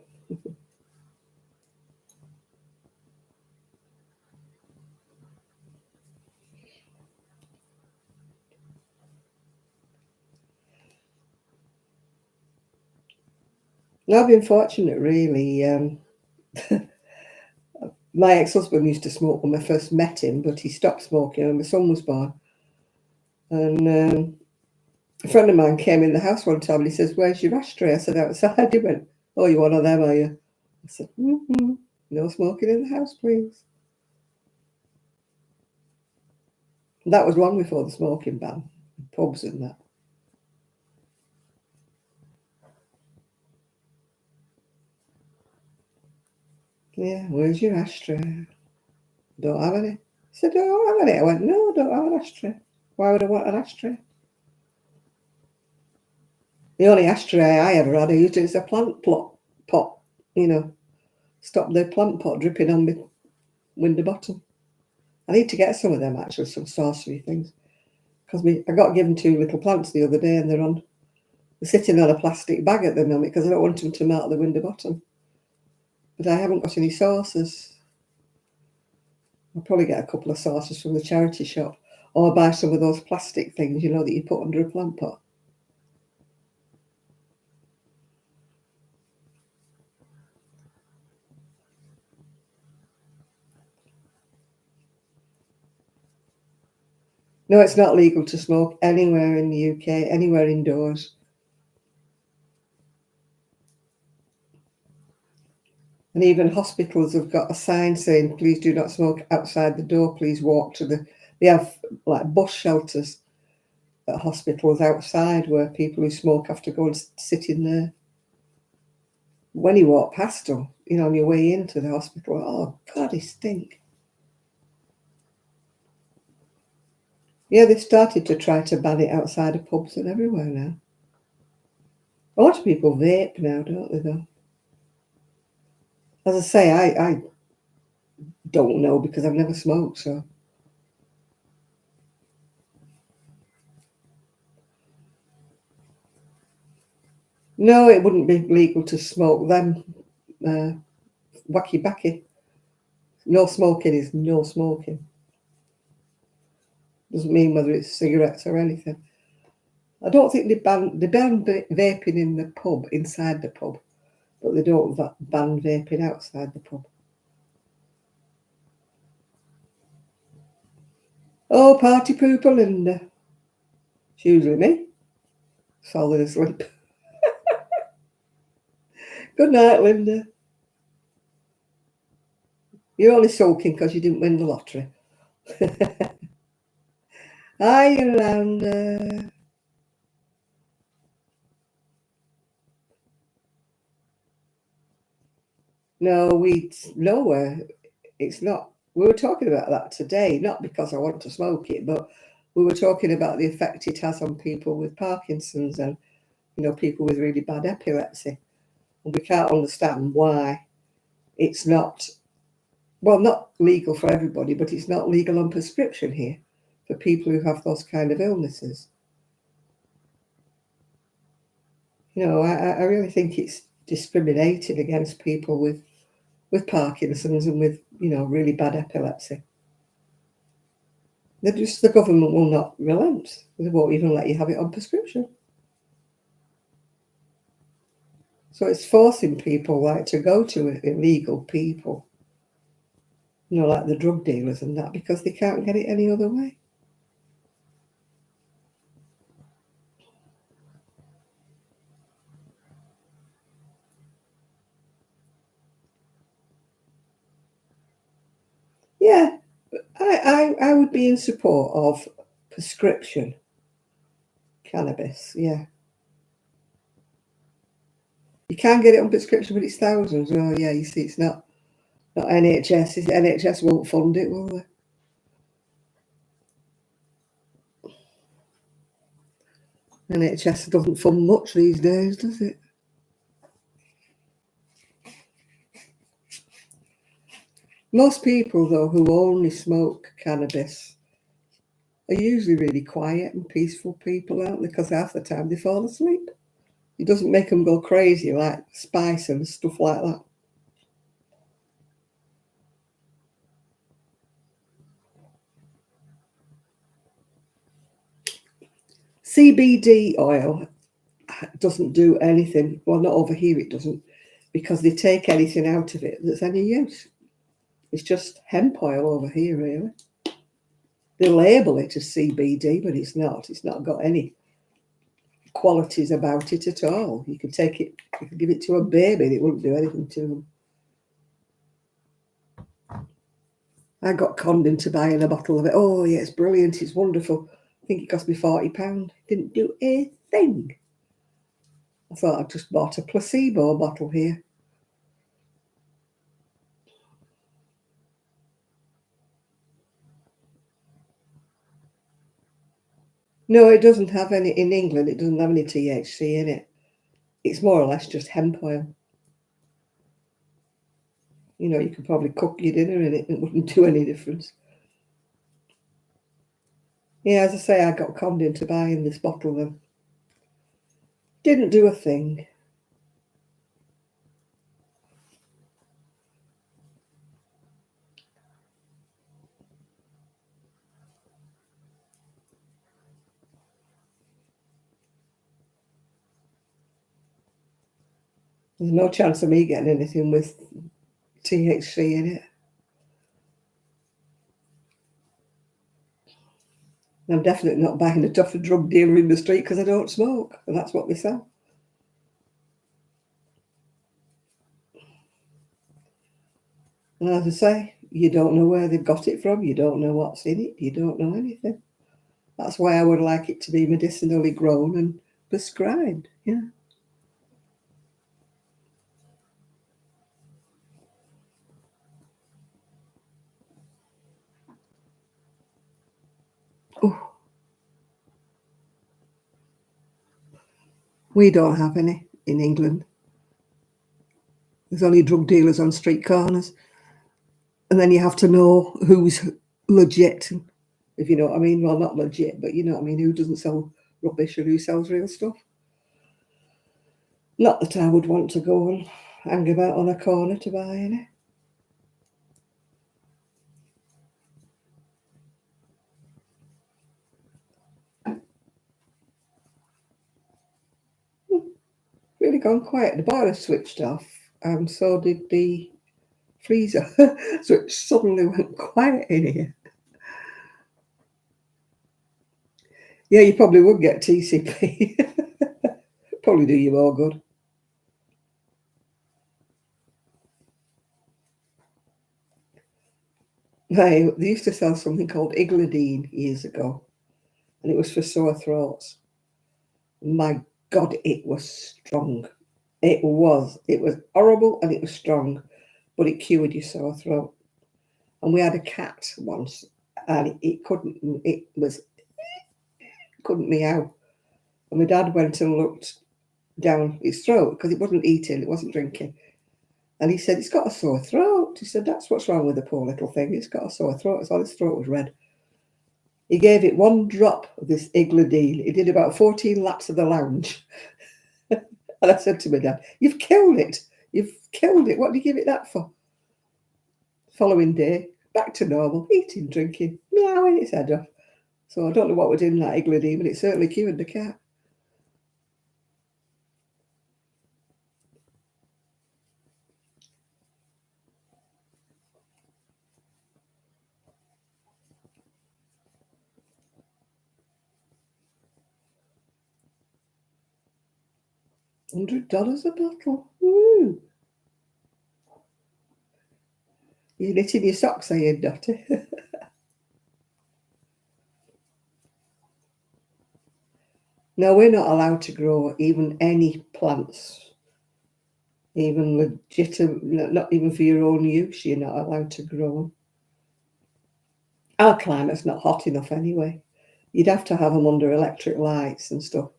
Now, I've been fortunate, really. My ex-husband used to smoke when I first met him, but he stopped smoking when my son was born. And a friend of mine came in the house one time and he says, "Where's your ashtray?" I said, "Outside." He went, "Oh, you one of them, are you?" I said, "No smoking in the house, please." And that was long before the smoking ban, pubs and that. Yeah, "Where's your ashtray?" "Don't have any." I said, "Don't have any." I went, "No, I don't have an ashtray. Why would I want an ashtray?" The only ashtray I ever had, I used it as a pot, you know, stop the plant pot dripping on my window bottom. I need to get some of them actually, some sorcery things. Because I got given two little plants the other day and they're sitting on a plastic bag at the moment because I don't want them to melt the window bottom. But I haven't got any saucers. I'll probably get a couple of saucers from the charity shop or buy some of those plastic things, you know, that you put under a plant pot. No, it's not legal to smoke anywhere in the UK, anywhere indoors. And even hospitals have got a sign saying, "Please do not smoke outside the door. Please walk to the." They have like bus shelters at hospitals outside where people who smoke have to go and sit in there. When you walk past them, you know, on your way into the hospital, oh God, they stink. Yeah, they've started to try to ban it outside of pubs and everywhere now. A lot of people vape now, don't they? Though, as I say, I don't know because I've never smoked. So no, it wouldn't be legal to smoke them. Uh, Wacky backy. No smoking is no smoking. Doesn't mean whether it's cigarettes or anything. I don't think they ban vaping in the pub, inside the pub, but they don't ban vaping outside the pub. Oh, party pooper Linda. It's usually me. Solid asleep. Good night, Linda. You're only sulking because you didn't win the lottery. Hi, Yolanda. No, it's not. We were talking about that today, not because I want to smoke it, but we were talking about the effect it has on people with Parkinson's and, you know, people with really bad epilepsy. And we can't understand why It's not, well, not legal for everybody, but it's not legal on prescription here for people who have those kind of illnesses. You know, I really think it's discriminating against people with Parkinson's and with, you know, really bad epilepsy. The government will not relent. They won't even let you have it on prescription. So it's forcing people like to go to illegal people, you know, like the drug dealers and that, because they can't get it any other way. Yeah, I would be in support of prescription cannabis. Yeah, you can get it on prescription, but it's thousands. Oh yeah, you see, it's not NHS. NHS won't fund it, will they? NHS doesn't fund much these days, does it? Most people, though, who only smoke cannabis are usually really quiet and peaceful people, aren't they? Because half the time they fall asleep. It doesn't make them go crazy like spice and stuff like that. CBD oil doesn't do anything. Well, not over here it doesn't, because they take anything out of it that's any use. It's just hemp oil over here, really. They label it as CBD, but it's not. It's not got any qualities about it at all. You could take it, you could give it to a baby, and it wouldn't do anything to them. I got conned into buying a bottle of it. Oh, yeah, it's brilliant. It's wonderful. I think it cost me £40. Didn't do a thing. I thought I'd just bought a placebo bottle here. No, it doesn't have any, in England, it doesn't have any THC in it. It's more or less just hemp oil. You know, you could probably cook your dinner in it and it wouldn't do any difference. Yeah, as I say, I got conned into buying this bottle and didn't do a thing. There's no chance of me getting anything with THC in it. I'm definitely not buying it off a drug dealer in the street because I don't smoke, and that's what they sell. And as I say, you don't know where they've got it from, you don't know what's in it, you don't know anything. That's why I would like it to be medicinally grown and prescribed. Yeah. Oh, we don't have any in England. There's only drug dealers on street corners. And then you have to know who's legit, if you know what I mean. Well, not legit, but you know what I mean, who doesn't sell rubbish and who sells real stuff. Not that I would want to go and hang about on a corner to buy any. Really gone quiet. The boiler switched off, and so did the freezer. So it suddenly went quiet in here. Yeah, you probably would get TCP. Probably do you more good. They used to sell something called Igladine years ago, and it was for sore throats. My God, it was strong. It was. It was horrible and it was strong, but it cured your sore throat. And we had a cat once, and it couldn't. Couldn't meow. And my dad went and looked down his throat because it wasn't eating, it wasn't drinking, And he said, it's got a sore throat. He said, that's what's wrong with the poor little thing. It's got a sore throat. It's all his throat was red. He gave it one drop of this Igladine. He did about 14 laps of the lounge. And I said to my dad, you've killed it. You've killed it. What did you give it that for? Following day, back to normal, eating, drinking, meowing its head off. So I don't know what was in that Igladine, but it certainly cured the cat. $100 a bottle. Woo! You're knitting your socks, are you, Dotty? No, we're not allowed to grow even any plants, even legitimate, not even for your own use, you're not allowed to grow them. Our climate's not hot enough anyway. You'd have to have them under electric lights and stuff.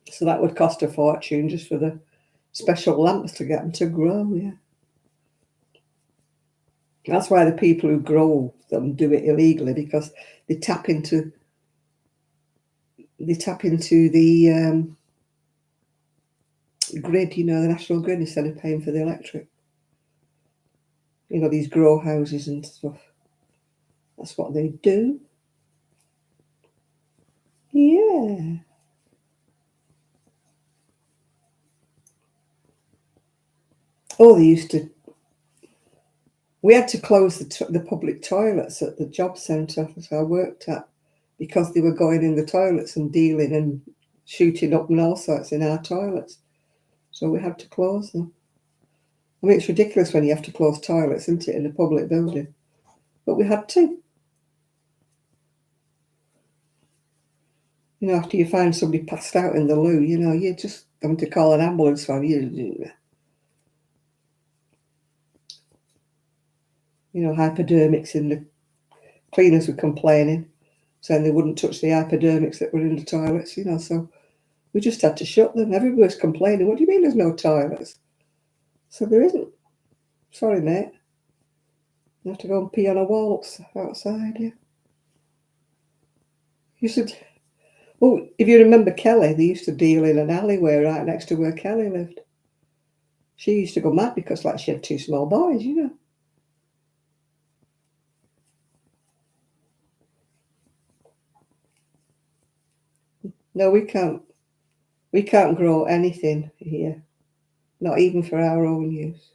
So that would cost a fortune just for the special lamps to get them to grow, yeah. That's why the people who grow them do it illegally, because they tap into the grid, you know, the national grid, instead of paying for the electric. You know, these grow houses and stuff. That's what they do. Yeah. Oh, they used to. We had to close the public toilets at the job centre that I worked at because they were going in the toilets and dealing and shooting up and all sorts in our toilets. So we had to close them. I mean, it's ridiculous when you have to close toilets, isn't it, in a public building? But we had to. You know, after you find somebody passed out in the loo, you know, you just having to call an ambulance for you. You know, hypodermics in the cleaners were complaining, saying they wouldn't touch the hypodermics that were in the toilets, you know, so we just had to shut them. Everybody was complaining, what do you mean there's no toilets? So there isn't. Sorry, mate. You have to go and pee on a wall outside, yeah. You should. Oh, if you remember Kelly, they used to deal in an alleyway right next to where Kelly lived. She used to go mad because, like, she had two small boys, you know. No, we can't. We can't grow anything here, not even for our own use.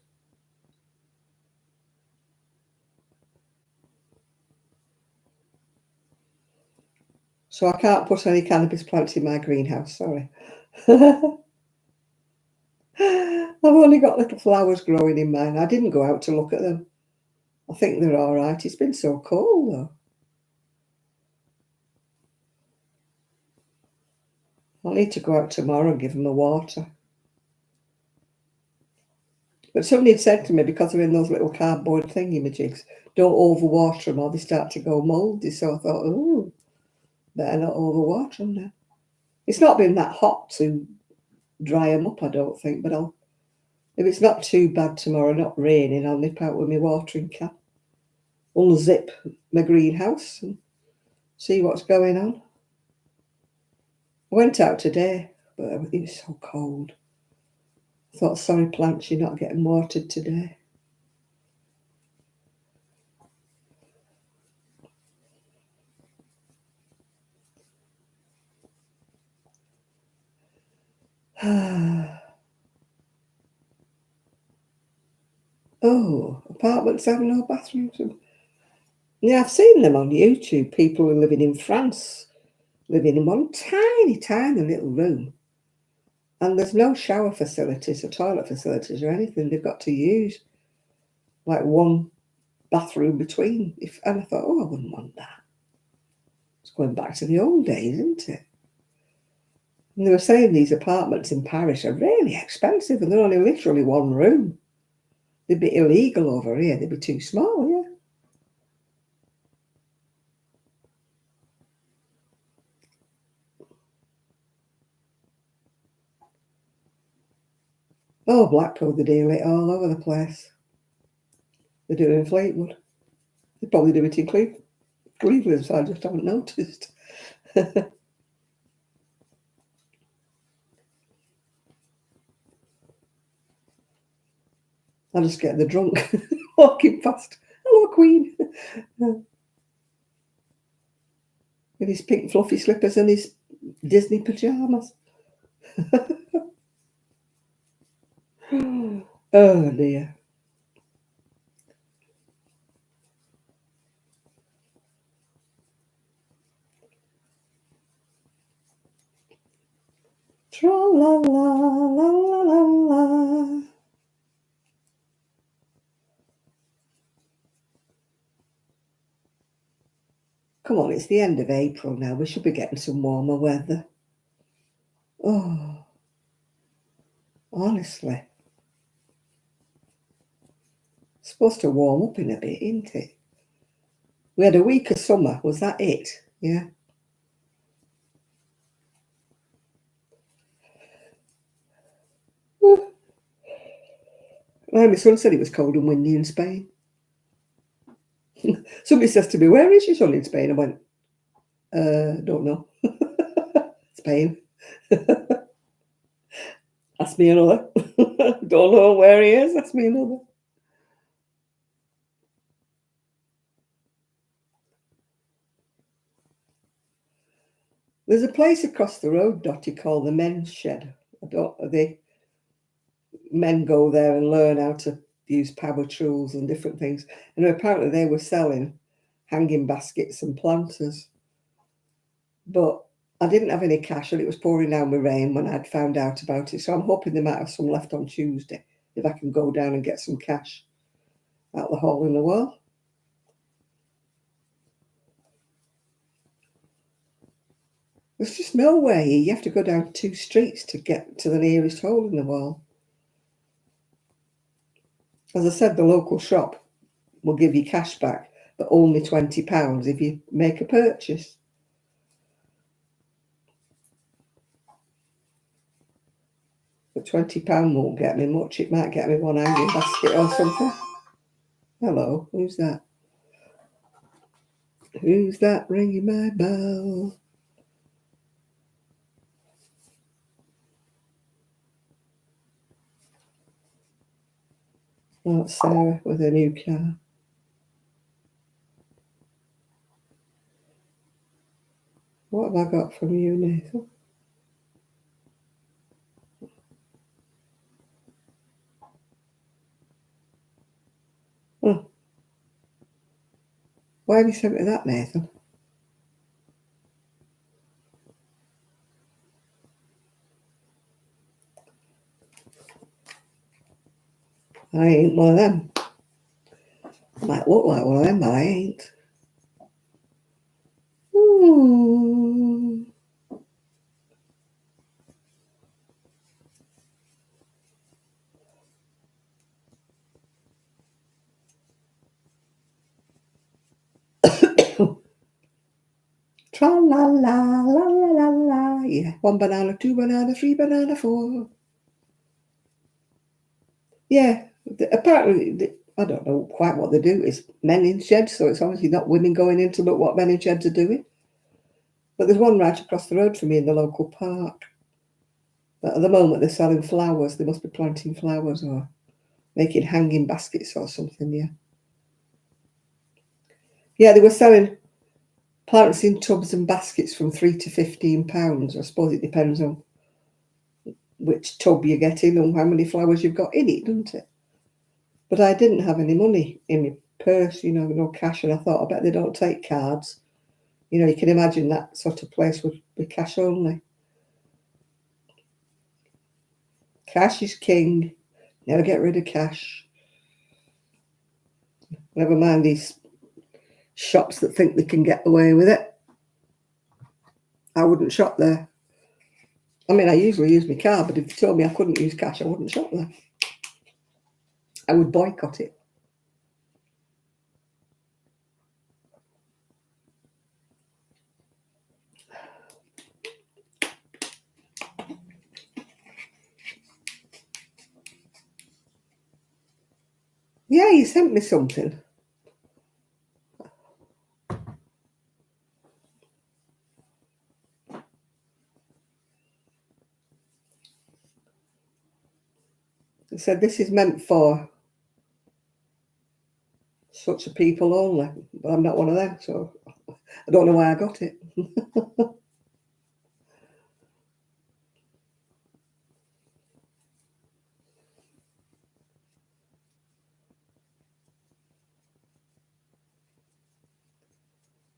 So I can't put any cannabis plants in my greenhouse, sorry. I've only got little flowers growing in mine. I didn't go out to look at them. I think they're all right. It's been so cold, though. I'll need to go out tomorrow and give them a water. But somebody had said to me, because they're in those little cardboard thingy-majigs, don't overwater them or they start to go mouldy. So I thought, oh, better not overwater them now. It's not been that hot to dry them up, I don't think, but if it's not too bad tomorrow, not raining, I'll nip out with my watering can, unzip my greenhouse and see what's going on. I went out today, but it was so cold. I thought, sorry, plants, you're not getting watered today. Oh, apartments have no bathrooms. Yeah, I've seen them on YouTube. People who are living in France, living in one tiny, tiny little room. And there's no shower facilities or toilet facilities or anything. They've got to use like one bathroom between. And I thought, oh, I wouldn't want that. It's going back to the old days, isn't it? And they were saying these apartments in Paris are really expensive and they're only literally one room. They'd be illegal over here. They'd be too small, yeah. Oh, Blackpool, they deal it all over the place. They do it in Fleetwood. They probably do it in Cleveland, so I just haven't noticed. I just get the drunk walking past. Hello, Queen. With his pink fluffy slippers and his Disney pyjamas. Oh dear. Tra la la la la la la. Come on, it's the end of April now. We should be getting some warmer weather. Oh, honestly. It's supposed to warm up in a bit, isn't it? We had a week of summer. Was that it? Yeah. Well, my son said it was cold and windy in Spain. Somebody says to me, "Where is your son in Spain?" I went, don't know. Spain. Ask me another. Don't know where he is. Ask me another. There's a place across the road, Dottie, called the Men's Shed. The men go there and learn how to use power tools and different things. And apparently they were selling hanging baskets and planters. But I didn't have any cash and it was pouring down with rain when I'd found out about it. So I'm hoping they might have some left on Tuesday if I can go down and get some cash out the hole in the wall. There's just no way. You have to go down 2 streets to get to the nearest hole in the wall. As I said, the local shop will give you cash back, but only £20 if you make a purchase. But £20 won't get me much. It might get me one hanging basket or something. Hello, who's that? Who's that ringing my bell? Oh, it's Sarah with her new car. What have I got from you, Nathan? Oh, why have you sent me that, Nathan? I ain't one of them. Might look like one of them, but I ain't. Ooh. Tra la la la la la la. Yeah, 1 banana, 2 banana, 3 banana, 4. Yeah, apparently, I don't know quite what they do. It's men in sheds, so it's obviously not women going in to look what men in sheds are doing. But there's one right across the road from me in the local park. But at the moment, they're selling flowers. They must be planting flowers or making hanging baskets or something, yeah. Yeah, they were selling plants in tubs and baskets from £3 to £15. I suppose it depends on which tub you get in and how many flowers you've got in it, doesn't it? But I didn't have any money in my purse, no cash, and I thought, I bet they don't take cards. You can imagine that sort of place would be cash only. Cash is king. Never get rid of cash. Never mind these shops that think they can get away with it. I wouldn't shop there. I mean, I usually use my card, but if you told me I couldn't use cash, I wouldn't shop there. I would boycott it. Yeah, you sent me something. It said this is meant for such a people only, but I'm not one of them, so I don't know why I got it.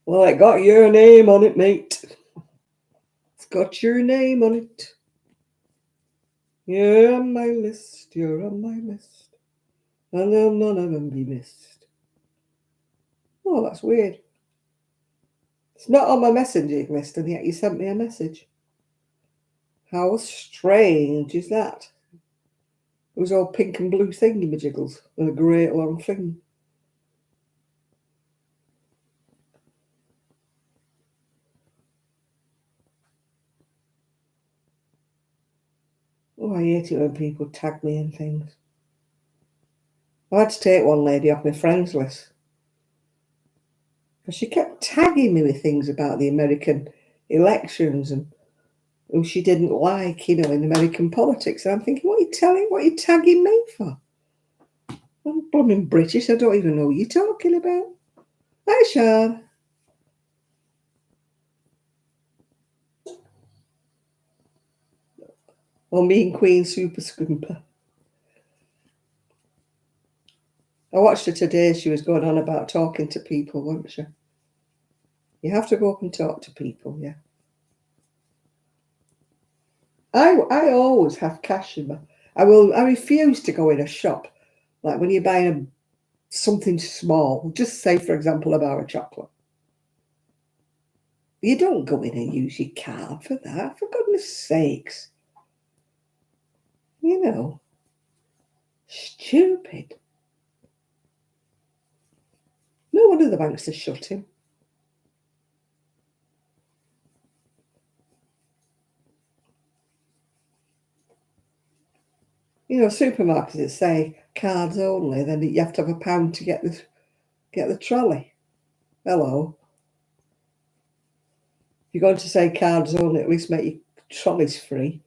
Well, it got your name on it, mate. It's got your name on it. You're on my list, you're on my list. And there'll none of them be missed. Oh, that's weird. It's not on my messaging list, and yet you sent me a message. How strange is that? It was all pink and blue thingamajiggles and a great long thing. Oh, I hate it when people tag me in things. I had to take one lady off my friends list because she kept tagging me with things about the American elections and who she didn't like, in American politics. And I'm thinking, what are you tagging me for? I'm blooming British. I don't even know what you're talking about. Hi, Sean. Or me and Queen Super Scrimper. I watched her today. She was going on about talking to people, wasn't she? You have to go up and talk to people, yeah. I always have cash in my. I refuse to go in a shop like when you're buying something small. Just say, for example, a bar of chocolate. You don't go in and use your card for that, for goodness sakes. Stupid. No wonder the banks are shutting. Supermarkets that say cards only, then you have to have £1 to get the trolley. Hello. If you're going to say cards only, at least make your trolleys free.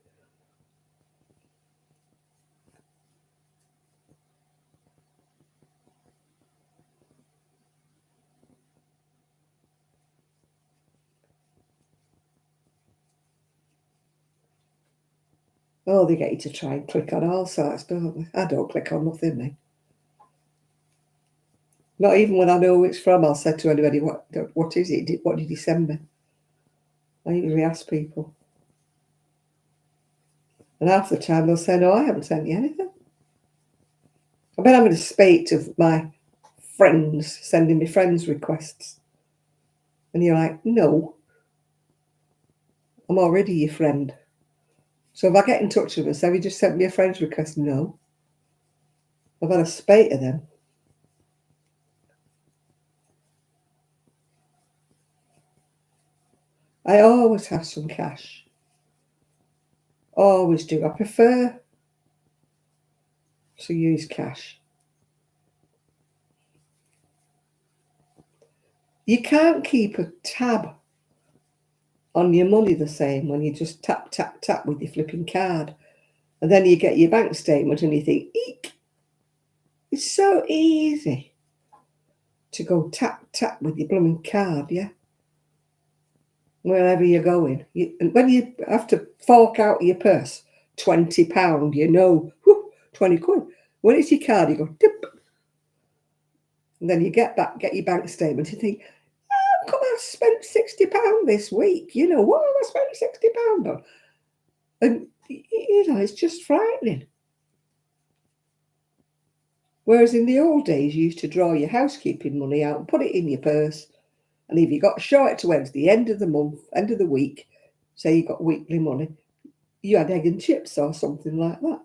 Oh, they get you to try and click on all sorts, don't they? I don't click on nothing, mate. Not even when I know who it's from, I'll say to anybody, what is it? What did he send me? I usually ask people. And half the time they'll say, no, I haven't sent you anything. I've been having a spate of my friends sending me friends requests. And you're like, no, I'm already your friend. So if I get in touch with them and say, have you just sent me a friend's request? No. I've had a spate of them. I always have some cash. Always do. I prefer to use cash. You can't keep a tab on your money the same when you just tap, tap, tap with your flipping card. And then you get your bank statement and you think, eek. It's so easy to go tap, tap with your blooming card, yeah? Wherever you're going. And when you have to fork out your purse, £20, whew, 20 quid. When it's your card, you go, dip. And then you get your bank statement, you think, how come I spent £60 this week? What have I spent £60 on? And, it's just frightening. Whereas in the old days, you used to draw your housekeeping money out and put it in your purse. And if you got short towards the end of the month, end of the week, say you got weekly money, you had egg and chips or something like that.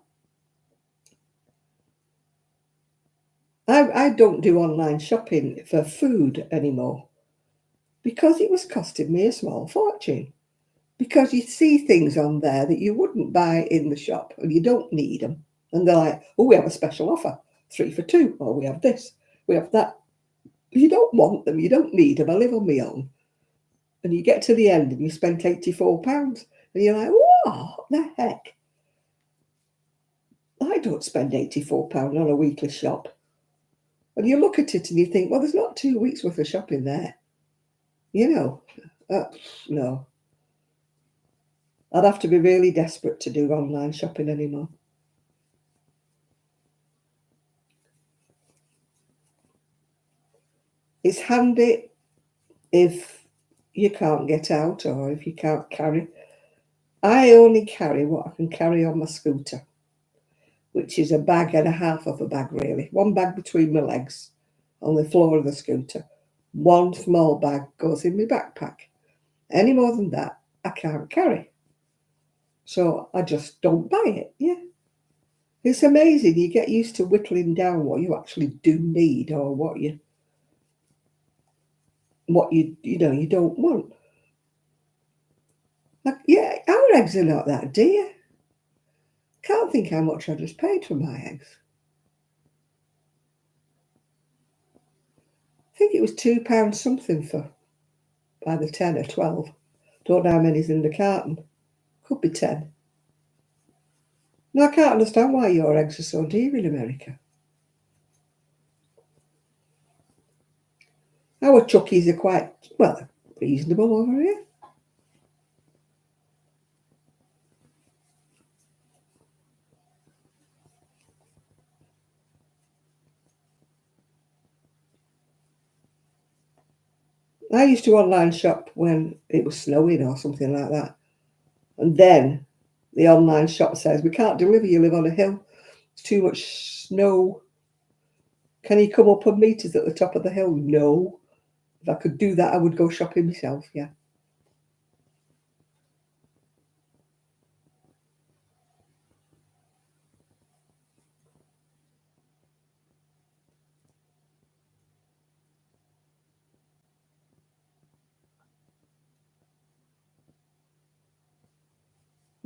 I don't do online shopping for food anymore because it was costing me a small fortune. Because you see things on there that you wouldn't buy in the shop and you don't need them. And they're like, oh, we have a special offer, 3 for 2, or we have this, we have that. You don't want them, you don't need them. I live on my own. And you get to the end and you spent £84. And you're like, what the heck? I don't spend £84 on a weekly shop. And you look at it and you think, well, there's not 2 weeks worth of shopping there. You know, no. I'd have to be really desperate to do online shopping anymore. It's handy if you can't get out or if you can't carry. I only carry what I can carry on my scooter, which is a bag and a half of a bag, really. One bag between my legs on the floor of the scooter. One small bag goes in my backpack. Any more than that, I can't carry. So I just don't buy it, yeah. It's amazing. You get used to whittling down what you actually do need or what you don't want. Like, yeah, our eggs are not that dear. Can't think how much I just paid for my eggs. I think it was £2 something for either 10 or 12. Don't know how many's in the carton. Could be 10. No, I can't understand why your eggs are so dear in America. Our chuckies are quite, well, reasonable over here. I used to online shop when it was snowing or something like that. And then the online shop says, we can't deliver, you live on a hill. It's too much snow. Can you come up and meet us at the top of the hill? No. If I could do that, I would go shopping myself, yeah.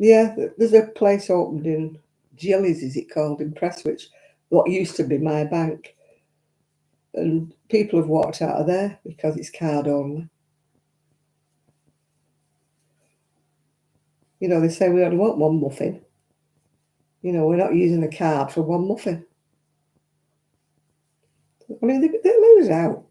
Yeah, there's a place opened in Jilly's, is it called, in Prestwich, what used to be my bank. And people have walked out of there because it's card only. You know, they say we only want one muffin. You know, we're not using a card for one muffin. I mean, they lose out.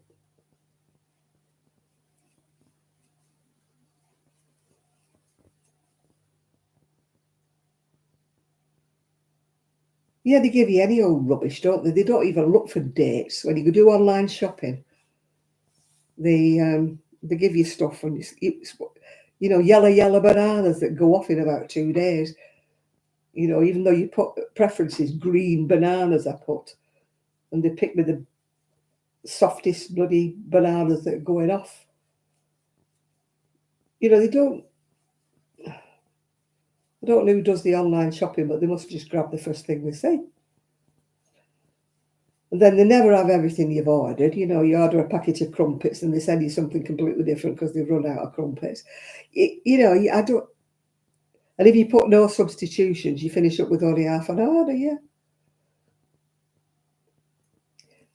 Yeah, they give you any old rubbish, don't they? They don't even look for dates. When you do online shopping, they give you stuff and it's yellow bananas that go off in about 2 days. You know, even though you put preferences green bananas, I put, and they pick me the softest bloody bananas that are going off. You know, I don't know who does the online shopping, but they must just grab the first thing they see. And then they never have everything you've ordered. You know, you order a packet of crumpets and they send you something completely different because they've run out of crumpets. I don't. And if you put no substitutions, you finish up with only half an order, yeah.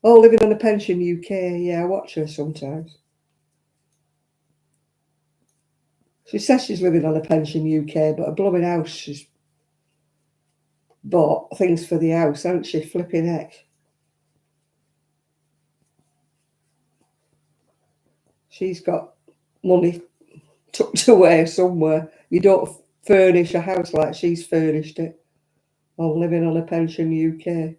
Oh, living on a pension UK, yeah, I watch her sometimes. She says she's living on a pension UK, but a blooming house, she's bought things for the house, hasn't she? Flipping heck. She's got money tucked away somewhere. You don't furnish a house like she's furnished it. Or living on a pension UK.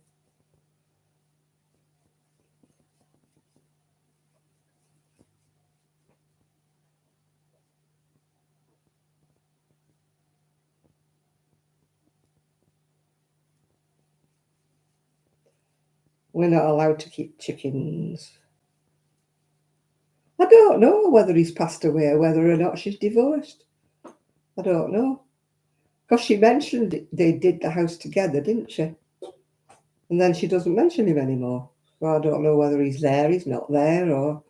We're not allowed to keep chickens. I don't know whether he's passed away or whether or not she's divorced. I don't know. Because she mentioned they did the house together, didn't she? And then she doesn't mention him anymore. So I don't know whether he's there, he's not there, or,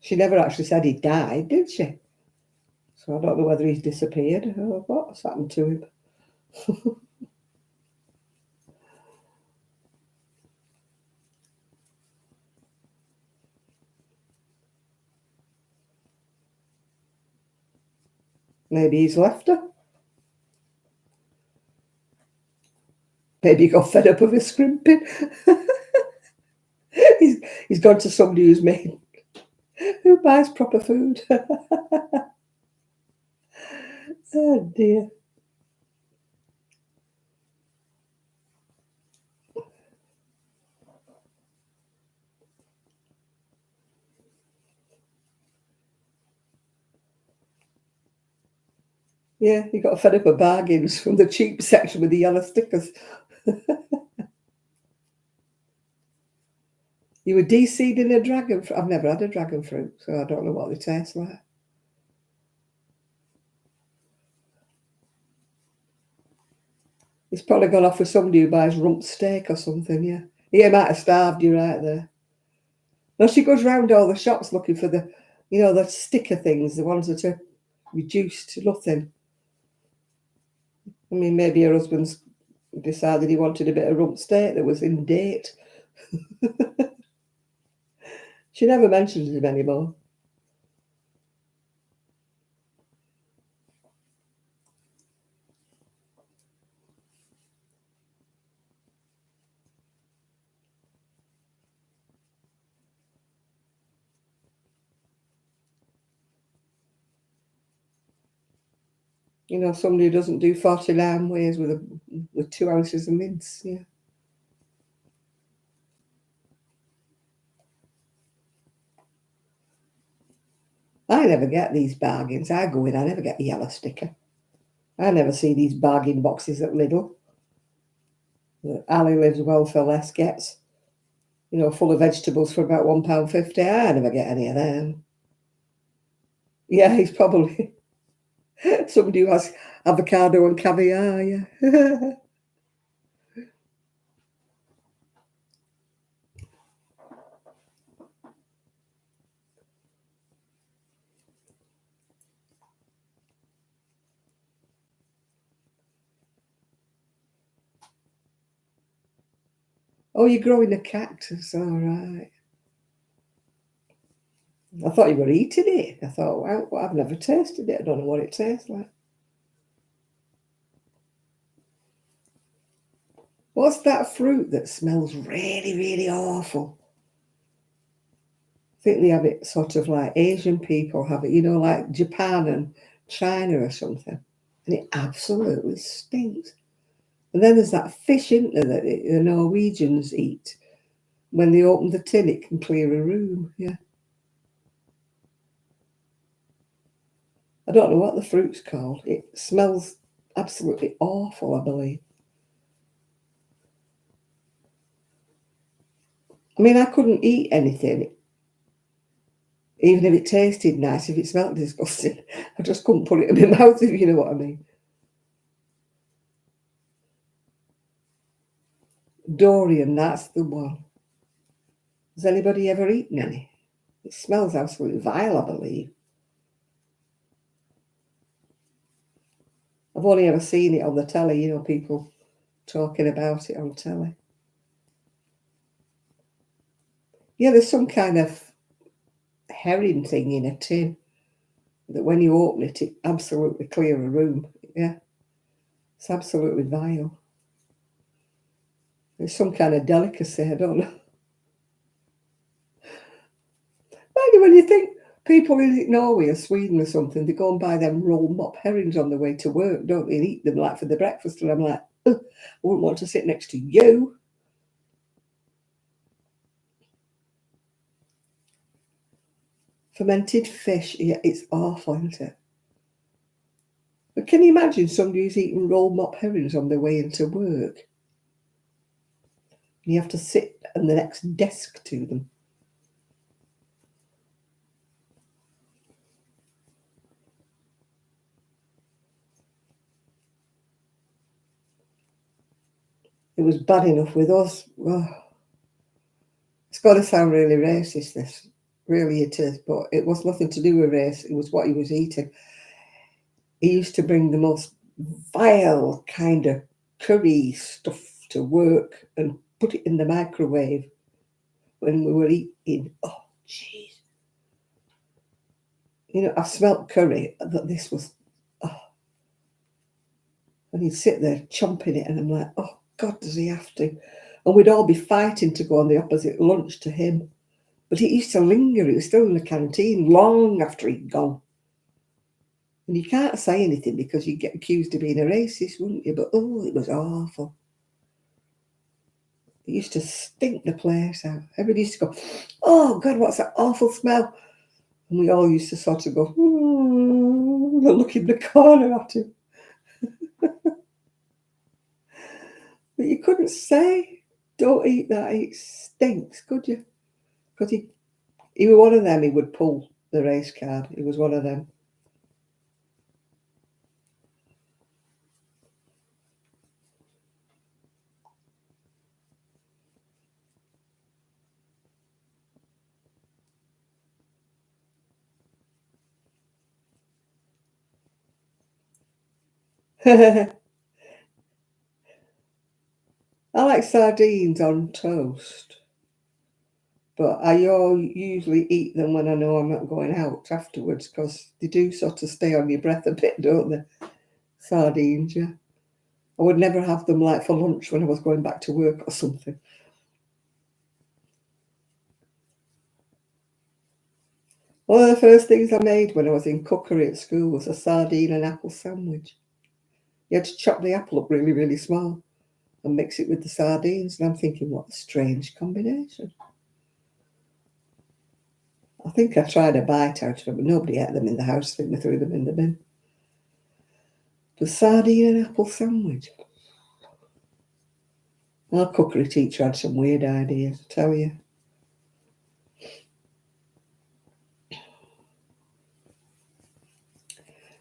she never actually said he died, did she? So I don't know whether he's disappeared or what's happened to him. Maybe he's left her. Maybe he got fed up of her scrimping. he's gone to somebody who buys proper food. Oh dear. Yeah, he got fed up of bargains from the cheap section with the yellow stickers. You were de-seeding a dragon fruit. I've never had a dragon fruit, so I don't know what they taste like. He's probably gone off with somebody who buys rump steak or something, yeah. He might have starved you right there. No, she goes round all the shops looking for the sticker things, the ones that are reduced to nothing. I mean, maybe her husband's decided he wanted a bit of rump steak that was in date. She never mentions him anymore. Somebody who doesn't do 49 ways with 2 ounces of mince, yeah. I never get these bargains. I go in, I never get a yellow sticker. I never see these bargain boxes at Lidl that Ali Lives Well for Less gets, full of vegetables for about £1.50. I never get any of them. Yeah, he's probably somebody who has avocado and caviar, yeah. Oh, you're growing a cactus, all right. I thought you were eating it. I thought, well, I've never tasted it. I don't know what it tastes like. What's that fruit that smells really, really awful? I think they have it sort of like Asian people have it, like Japan and China or something. And it absolutely stinks. And then there's that fish, isn't there, that the Norwegians eat. When they open the tin, it can clear a room, yeah. I don't know what the fruit's called. It smells absolutely awful, I believe. I mean, I couldn't eat anything, even if it tasted nice, if it smelled disgusting. I just couldn't put it in my mouth, if you know what I mean. Dorian, that's the one. Has anybody ever eaten any? It smells absolutely vile, I believe. I've only ever seen it on the telly, people talking about it on telly. Yeah, there's some kind of herring thing in a tin that when you open it, it absolutely clear a room. Yeah, it's absolutely vile. It's some kind of delicacy, I don't know. Maybe when you think people in Norway or Sweden or something, they go and buy them rolled mop herrings on the way to work, don't they, and eat them like for the breakfast, and I'm like, I wouldn't want to sit next to you. Fermented fish, yeah, it's awful, isn't it? But can you imagine somebody who's eating rolled mop herrings on their way into work? You have to sit at the next desk to them. It was bad enough with us. Oh, it's got to sound really racist, this. Really it is, but it was nothing to do with race. It was what he was eating. He used to bring the most vile kind of curry stuff to work and put it in the microwave when we were eating. Oh, jeez. I smelt curry. That this was, oh, And he'd sit there chomping it, and I'm like, oh God, does he have to? And we'd all be fighting to go on the opposite lunch to him. But it used to linger. It was still in the canteen long after he'd gone. And you can't say anything because you'd get accused of being a racist, wouldn't you? But oh, it was awful. It used to stink the place out. Everybody used to go, oh God, what's that awful smell? And we all used to sort of go, look in the corner at him. But you couldn't say, don't eat that, it stinks, could you? Because he was one of them, he would pull the race card. He was one of them. I like sardines on toast. But I usually eat them when I know I'm not going out afterwards, because they do sort of stay on your breath a bit, don't they? Sardines, yeah. I would never have them like for lunch when I was going back to work or something. One of the first things I made when I was in cookery at school was a sardine and apple sandwich. You had to chop the apple up really, really small and mix it with the sardines. And I'm thinking, what a strange combination. I think I tried a bite out of them, but nobody ate them in the house. I think they threw them in the bin. The sardine and apple sandwich. Our cookery teacher had some weird ideas, I tell you.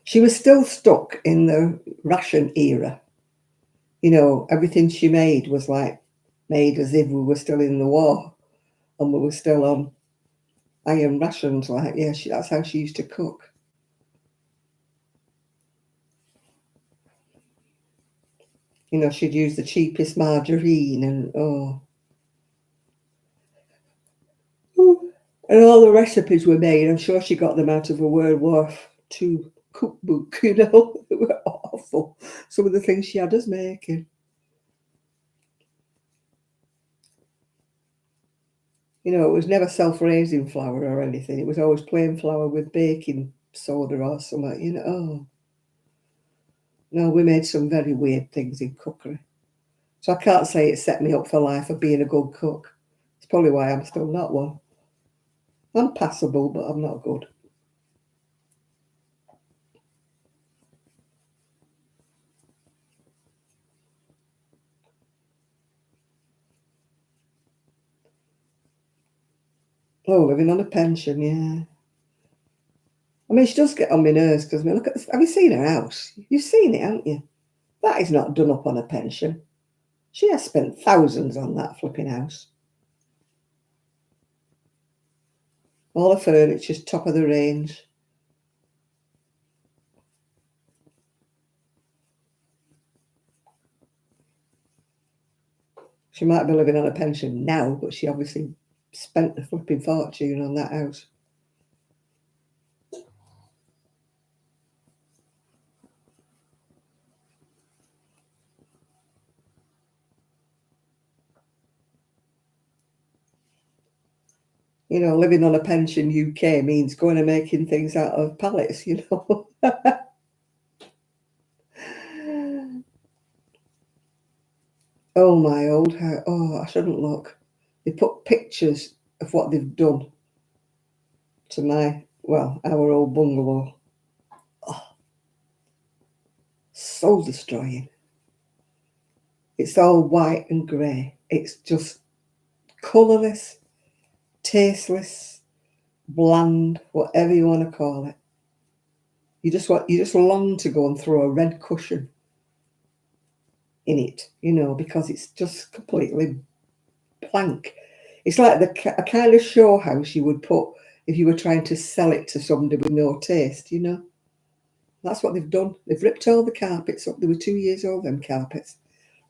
She was still stuck in the ration era. You know, everything she made was like made as if we were still in the war and we were still on iron rations. Like, yeah, that's how she used to cook. You know, she'd use the cheapest margarine and and all the recipes were made. I'm sure she got them out of a World War II cookbook, you know. They were awful. Some of the things she had us making. You know, it was never self-raising flour or anything. It was always plain flour with baking soda or something, you know. Oh, no, we made some very weird things in cookery. So I can't say it set me up for life of being a good cook. It's probably why I'm still not one. I'm passable, but I'm not good. Oh, living on a pension, yeah. I mean, she does get on my nerves because, I mean, look at this. Have you seen her house? You've seen it, haven't you? That is not done up on a pension. She has spent thousands on that flipping house. All the furniture's top of the range. She might be living on a pension now, but she obviously spent a flipping fortune on that house. You know, living on a pension UK means going and making things out of pallets, you know. Oh, my old house. Oh, I shouldn't look. They put pictures of what they've done to our old bungalow. Oh, soul destroying. It's all white and grey. It's just colourless, tasteless, bland, whatever you want to call it. You just long to go and throw a red cushion in it, you know, because it's just completely blank. It's like a kind of show house you would put if you were trying to sell it to somebody with no taste, you know. That's what they've done. They've ripped all the carpets up. They were 2 years old, them carpets.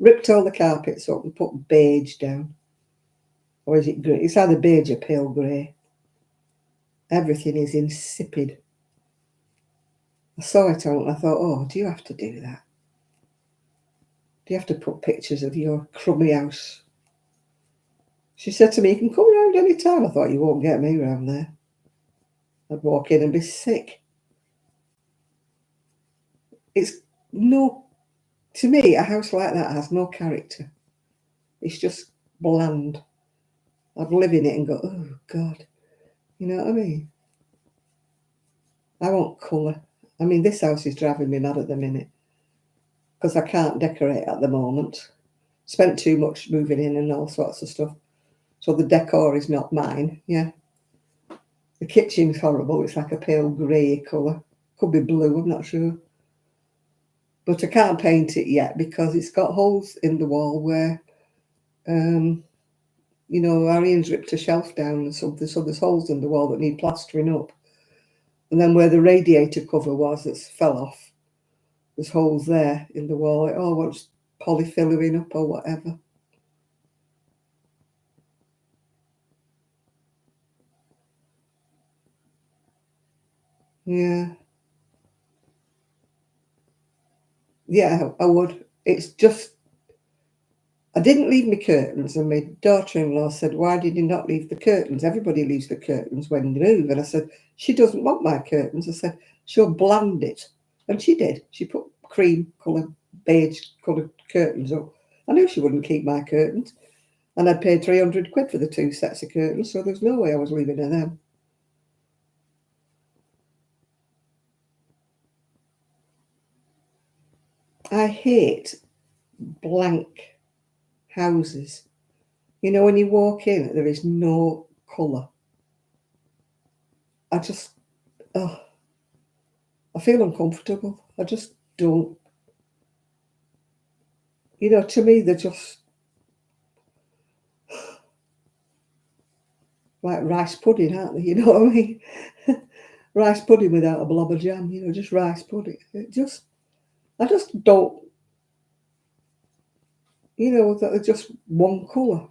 Ripped all the carpets up and put beige down. Or is it grey? It's either beige or pale grey. Everything is insipid. I saw it all and I thought, oh, do you have to do that? Do you have to put pictures of your crummy house? She said to me, you can come round any time. I thought, you won't get me round there. I'd walk in and be sick. It's no, to me, a house like that has no character. It's just bland. I'd live in it and go, oh, God. You know what I mean? I want colour. I mean, this house is driving me mad at the minute because I can't decorate at the moment. Spent too much moving in and all sorts of stuff. So the decor is not mine, yeah. The kitchen's horrible. It's like a pale grey colour. Could be blue, I'm not sure. But I can't paint it yet because it's got holes in the wall where, you know, Arian's ripped a shelf down or something, so there's holes in the wall that need plastering up. And then where the radiator cover was that's fell off, there's holes there in the wall. It all wants polyfilling up or whatever. Yeah. Yeah, I would. It's just, I didn't leave my curtains, and my daughter-in-law said, why did you not leave the curtains? Everybody leaves the curtains when they move. And I said, she doesn't want my curtains. I said, she'll bland it. And she did. She put cream coloured, beige coloured curtains up. I knew she wouldn't keep my curtains. And I'd paid 300 quid for the 2 sets of curtains, so there's no way I was leaving her them. I hate blank houses. You know, when you walk in, there is no colour. I just, oh, I feel uncomfortable. I just don't. You know, to me, they're just like rice pudding, aren't they? You know what I mean? Rice pudding without a blob of jam, you know, just rice pudding. I just don't, you know, that they're just one colour.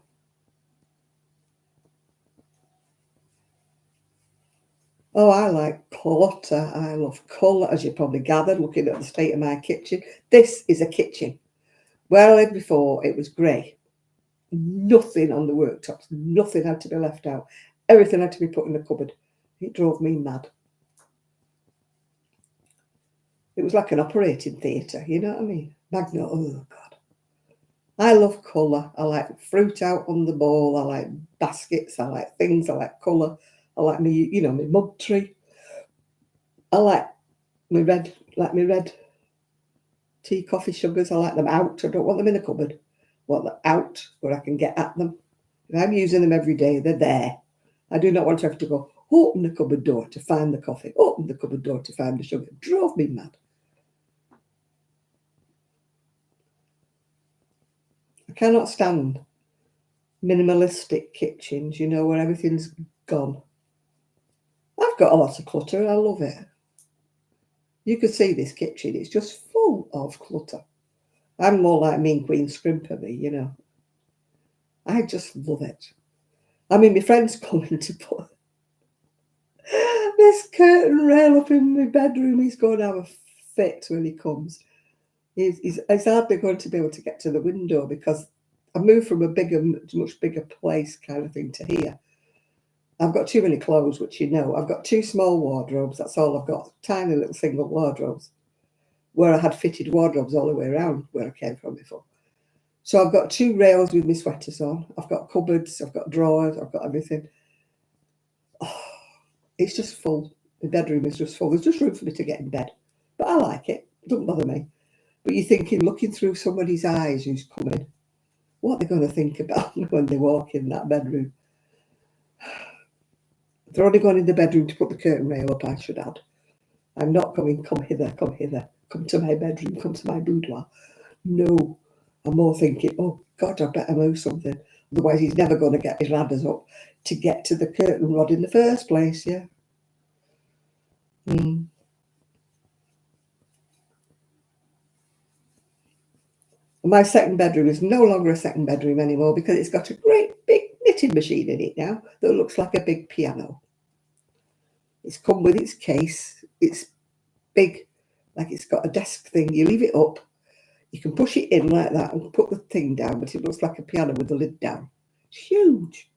Oh, I like clutter. I love colour, as you probably gathered, looking at the state of my kitchen. This is a kitchen. Where I lived before, it was grey. Nothing on the worktops. Nothing had to be left out. Everything had to be put in the cupboard. It drove me mad. It was like an operating theatre, you know what I mean? Magno, oh God. I love colour. I like fruit out on the bowl. I like baskets. I like things. I like colour. I like me, you know, my mug tree. I like my red tea, coffee, sugars. I like them out. I don't want them in a cupboard. I want them out where I can get at them. If I'm using them every day, they're there. I do not want to have to go open the cupboard door to find the coffee, open the cupboard door to find the sugar. It drove me mad. I cannot stand minimalistic kitchens, you know, where everything's gone. I've got a lot of clutter and I love it. You could see this kitchen, it's just full of clutter. I'm more like Mean Queen Scrimperby, you know. I just love it. I mean, my friend's coming to put this curtain rail up in my bedroom. He's going to have a fit when he comes. He's hardly going to be able to get to the window because I moved from a bigger, much bigger place kind of thing to here. I've got too many clothes, which you know. I've got 2 small wardrobes. That's all I've got. Tiny little single wardrobes where I had fitted wardrobes all the way around where I came from before. So I've got 2 rails with my sweaters on. I've got cupboards. I've got drawers. I've got everything. Oh, it's just full. The bedroom is just full. There's just room for me to get in bed. But I like it. It doesn't bother me. But you're thinking, looking through somebody's eyes who's coming, what are they going to think about when they walk in that bedroom? They're only going in the bedroom to put the curtain rail up, I should add. I'm not going, come hither, come to my bedroom, come to my boudoir. No, I'm more thinking, oh God, I better move something. Otherwise he's never going to get his ladders up to get to the curtain rod in the first place, yeah. My second bedroom is no longer a second bedroom anymore because it's got a great big knitting machine in it now that looks like a big piano. It's come with its case. It's big, like it's got a desk thing. You leave it up, You can push it in like that and put the thing down, but it looks like a piano with the lid down. It's huge.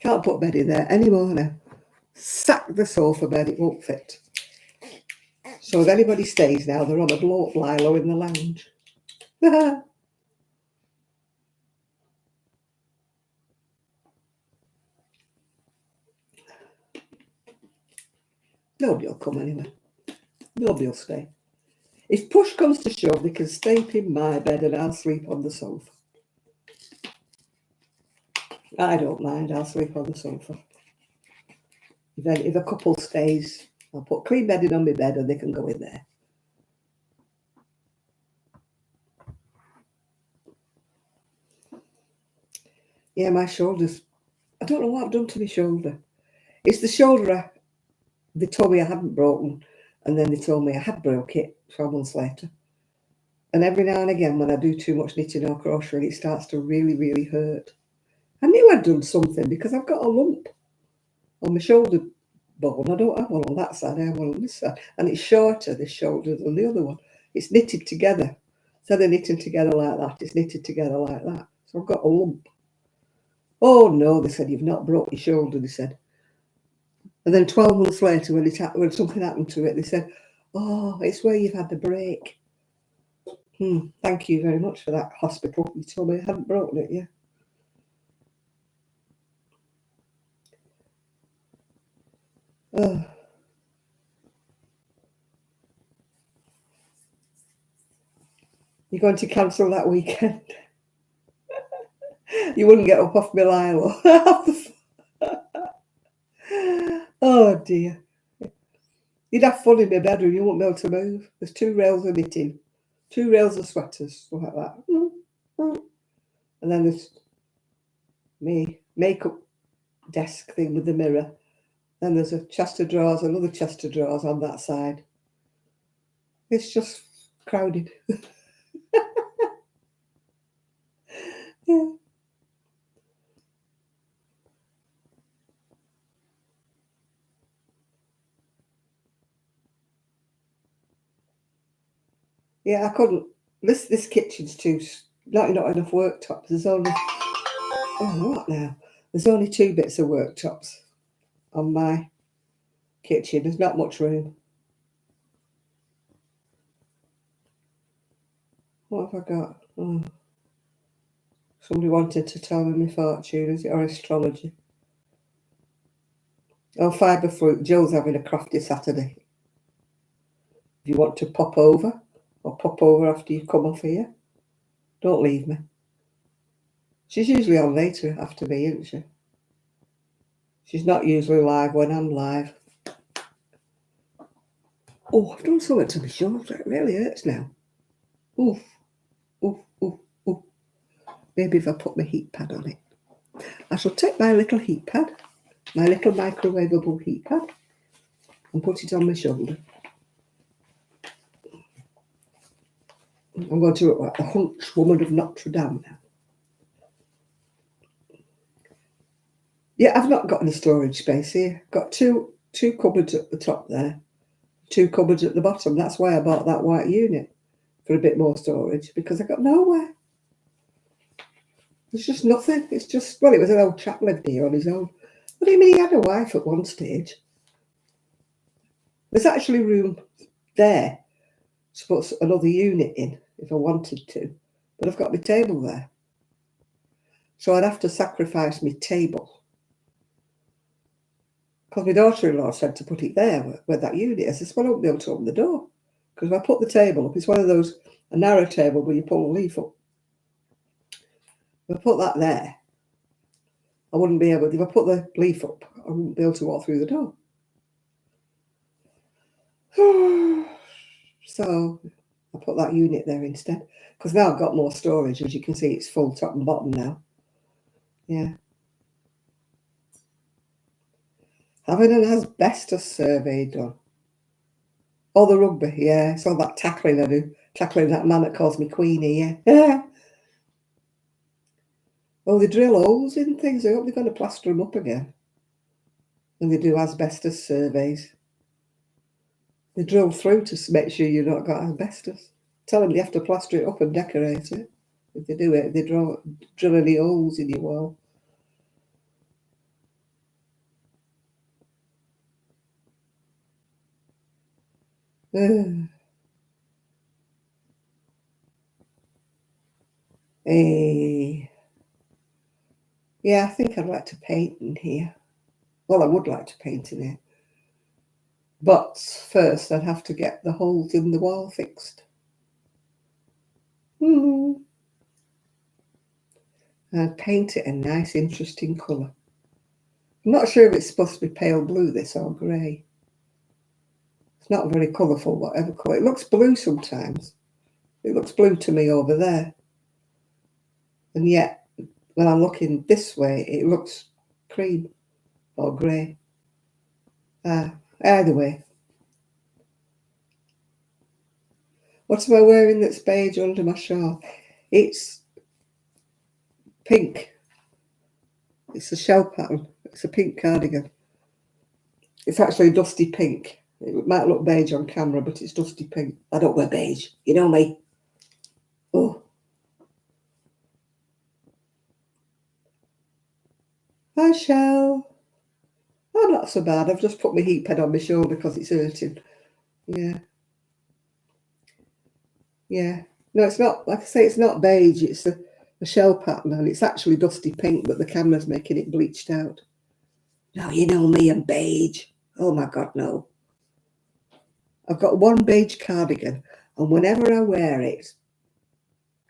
Can't put bed in there anymore now. Sack the sofa bed, it won't fit. So if anybody stays now, they're on a blow-up lilo in the lounge. Nobody will come anyway. Nobody will stay. If push comes to shove, they can sleep in my bed and I'll sleep on the sofa. I don't mind, I'll sleep on the sofa. If a couple stays, I'll put clean bedding on my bed and they can go in there. Yeah, my shoulders. I don't know what I've done to my shoulder. It's the shoulder they told me I hadn't broken, and then they told me I had broke it 12 months later. And every now and again, when I do too much knitting or crocheting, it starts to really, really hurt. I knew I'd done something because I've got a lump on my shoulder bone. I don't have one on that side, I have one on this side. And it's shorter, this shoulder, than the other one. It's knitted together. Instead of knitting together like that, it's knitted together like that. So I've got a lump. Oh no, they said, you've not broke your shoulder, they said. And then 12 months later, when something happened to it, they said, oh, it's where you've had the break. Thank you very much for that, hospital. You told me I hadn't broken it, yeah. Oh. You're going to cancel that weekend? You wouldn't get up off my lilo. Oh dear. You'd have fun in my bedroom, you wouldn't be able to move. There's 2 rails of knitting, 2 rails of sweaters, stuff like that. And then there's me makeup desk thing with the mirror. Then there's a chest of drawers, another chest of drawers on that side. It's just crowded. Yeah. Yeah, I couldn't. This kitchen's not enough worktops. There's only what now? There's only 2 bits of worktops on my kitchen. There's not much room. What have I got? Oh. Somebody wanted to tell me my fortune, is it, or astrology? Oh, fibre fruit. Jill's having a crafty Saturday. If you want to pop over, or pop over after you come off here, don't leave me. She's usually on later after me, isn't she? She's not usually live when I'm live. Oh, I've done something to my shoulder. It really hurts now. Oof, oof, oof, oof. Maybe if I put my heat pad on it. I shall take my little heat pad, my little microwavable heat pad, and put it on my shoulder. I'm going to look like the hunchwoman of Notre Dame now. Yeah, I've not got any storage space here. Got two cupboards at the top there, 2 cupboards at the bottom. That's why I bought that white unit, for a bit more storage, because I got nowhere. There's just nothing. It's just, well, it was an old chap lived here on his own. What do you mean he had a wife at one stage? There's actually room there to put another unit in if I wanted to, but I've got my table there. So I'd have to sacrifice my table. Because my daughter-in-law said to put it there where that unit is. I said, well, I won't be able to open the door. Because if I put the table up, it's one of those, a narrow table where you pull a leaf up. If I put that there, I wouldn't be able, if I put the leaf up, I wouldn't be able to walk through the door. So I put that unit there instead. Because now I've got more storage. As you can see, it's full top and bottom now. Yeah. Having an asbestos survey done. Oh, the rugby, yeah. It's all that tackling I do. Tackling that man that calls me Queenie, yeah. Oh, they drill holes in things. I hope they're going to plaster them up again. And they do asbestos surveys. They drill through to make sure you've not got asbestos. Tell them you have to plaster it up and decorate it. If they do it, they drill any holes in your wall. Hey. Yeah, I think I'd like to paint in here. Well, I would like to paint in here. But first, I'd have to get the holes in the wall fixed. I'd paint it a nice, interesting colour. I'm not sure if it's supposed to be pale blue, this, or grey. It's not very colourful, whatever colour. It looks blue sometimes. It looks blue to me over there. And yet, when I'm looking this way, it looks cream or grey. Either way. What am I wearing that's beige under my shawl? It's pink. It's a shell pattern. It's a pink cardigan. It's actually dusty pink. It might look beige on camera, but it's dusty pink. I don't wear beige. You know me. Oh. Hi, Shell. I'm not so bad. I've just put my heat pad on my shoulder because it's hurting. Yeah. Yeah. No, it's not. Like I say, it's not beige. It's a shell pattern, and it's actually dusty pink, but the camera's making it bleached out. No, you know me and beige. Oh, my God, no. I've got one beige cardigan, and whenever I wear it,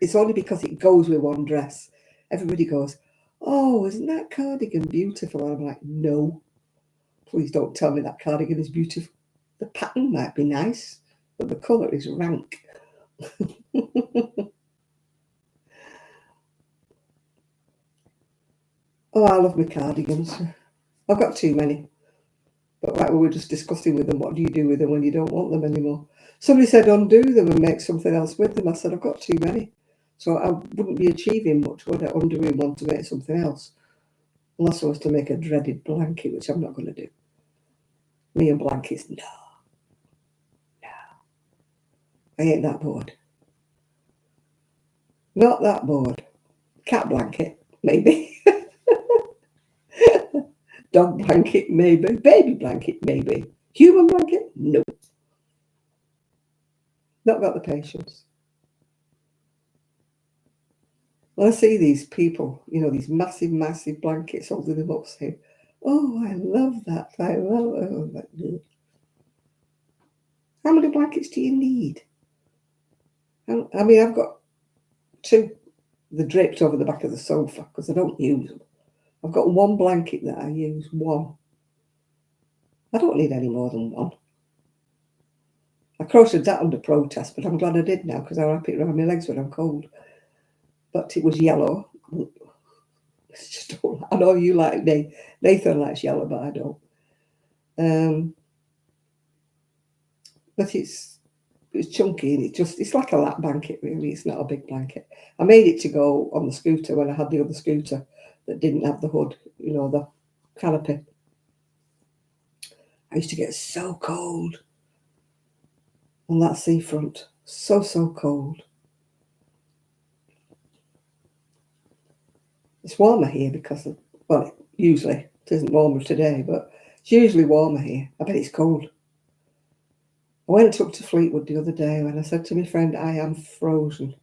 it's only because it goes with one dress. Everybody goes, oh, isn't that cardigan beautiful? And I'm like, no, please don't tell me that cardigan is beautiful. The pattern might be nice, but the colour is rank. Oh, I love my cardigans. I've got too many. But like we were just discussing with them, what do you do with them when you don't want them anymore? Somebody said undo them and make something else with them. I said, I've got too many. So I wouldn't be achieving much, would I, undoing one to make something else? Unless I was to make a dreaded blanket, which I'm not going to do. Me and blankets, no. I ain't that bored. Not that bored. Cat blanket, maybe. Dog blanket, maybe. Baby blanket, maybe. Human blanket, no. Not got the patience. When I see these people, you know, these massive, massive blankets holding them up saying, oh, I love that. I love that. How many blankets do you need? I mean, I've got two. They're draped over the back of the sofa because I don't use them. I've got one blanket that I use, one. I don't need any more than one. I crocheted that under protest, but I'm glad I did now because I wrap it around my legs when I'm cold. But it was yellow. I know you like Nathan likes yellow, but I don't. But it's chunky and it's like a lap blanket really. It's not a big blanket. I made it to go on the scooter when I had the other scooter that didn't have the hood, you know, the canopy. I used to get so cold on that seafront. So cold. It's warmer here because of, well, usually it isn't warmer today, but it's usually warmer here. I bet it's cold. I went up to Fleetwood the other day and I said to my friend, I am frozen.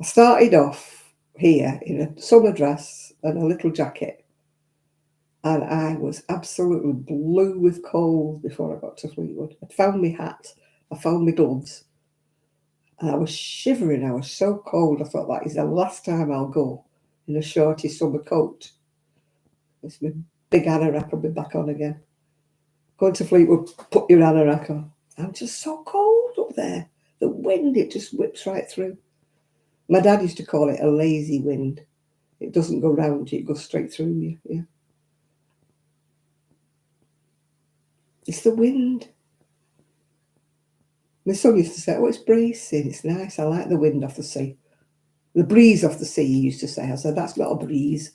I started off here in a summer dress and a little jacket, and I was absolutely blue with cold before I got to Fleetwood. I found my hat, I found my gloves, and I was shivering. I was so cold. I thought that is the last time I'll go in a shorty summer coat. It's my big anorak will be back on again. Going to Fleetwood, put your anorak on. I'm just so cold up there. The wind, it just whips right through. My dad used to call it a lazy wind. It doesn't go round you, it goes straight through you. Yeah. It's the wind. My son used to say, oh, it's bracing, it's nice. I like the wind off the sea. The breeze off the sea, he used to say. I said, that's not a breeze.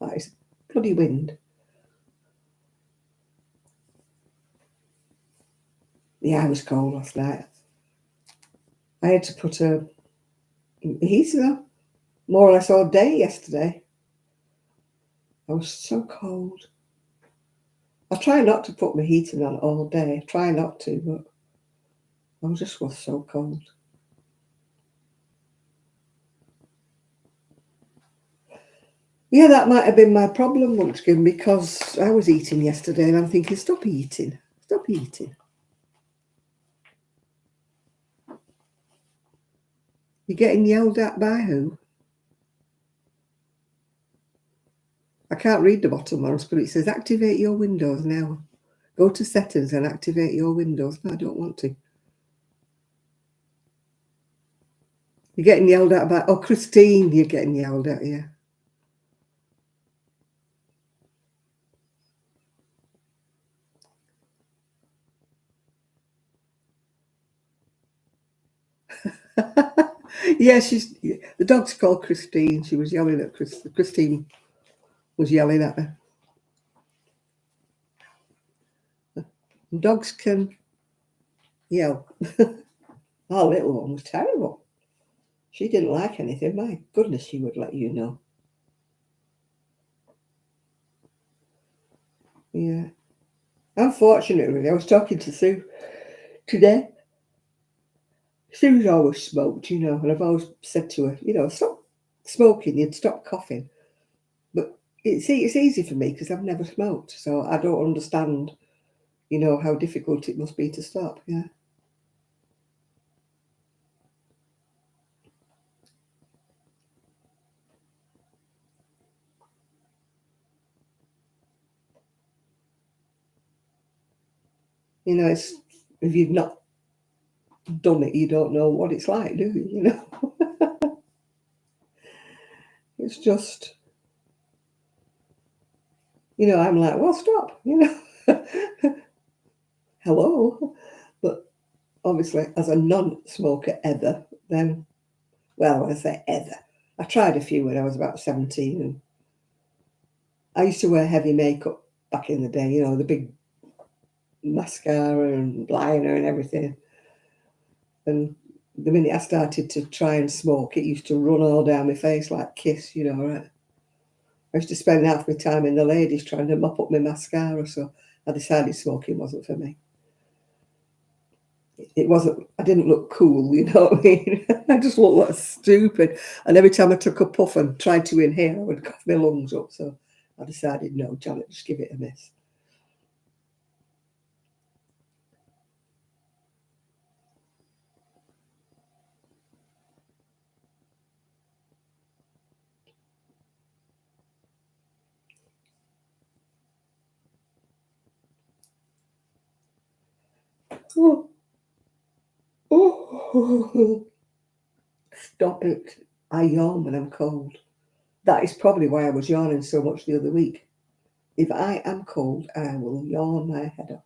That is bloody wind. Yeah, I was cold last night. I had to put a heater on more or less all day yesterday. I was so cold. I try not to put my heating on all day. I try not to, but I just was so cold. Yeah, that might have been my problem, Munchkin, because I was eating yesterday and I'm thinking, stop eating. Stop eating. You're getting yelled at by who? I can't read the bottom ones, but it says activate your windows now. Go to settings and activate your windows. No, I don't want to. You're getting yelled at by, oh, Christine, you're getting yelled at, yeah. Yeah, the dog's called Christine. She was yelling at Christine was yelling at her. Dogs can yell. Our little one was terrible. She didn't like anything. My goodness, she would let you know. Yeah. Unfortunately, I was talking to Sue today. Sue's always smoked, and I've always said to her, stop smoking, you'd stop coughing. But it's easy for me because I've never smoked, so I don't understand, how difficult it must be to stop. Yeah. It's if you've not done it, you don't know what it's like, do you? It's just, I'm like, well, stop, hello. But obviously, as a non-smoker ever, then, well, I say ever, I tried a few when I was about 17, and I used to wear heavy makeup back in the day, the big mascara and liner and everything. And the minute I started to try and smoke, it used to run all down my face like Kiss, right? I used to spend half my time in the ladies trying to mop up my mascara, so I decided smoking wasn't for me. It wasn't, I didn't look cool, you know what I mean? I just looked like stupid. And every time I took a puff and tried to inhale, I would cough my lungs up. So I decided, no, Janet, just give it a miss. Oh, oh. Stop it. I yawn when I'm cold. That is probably why I was yawning so much the other week. If I am cold, I will yawn my head off.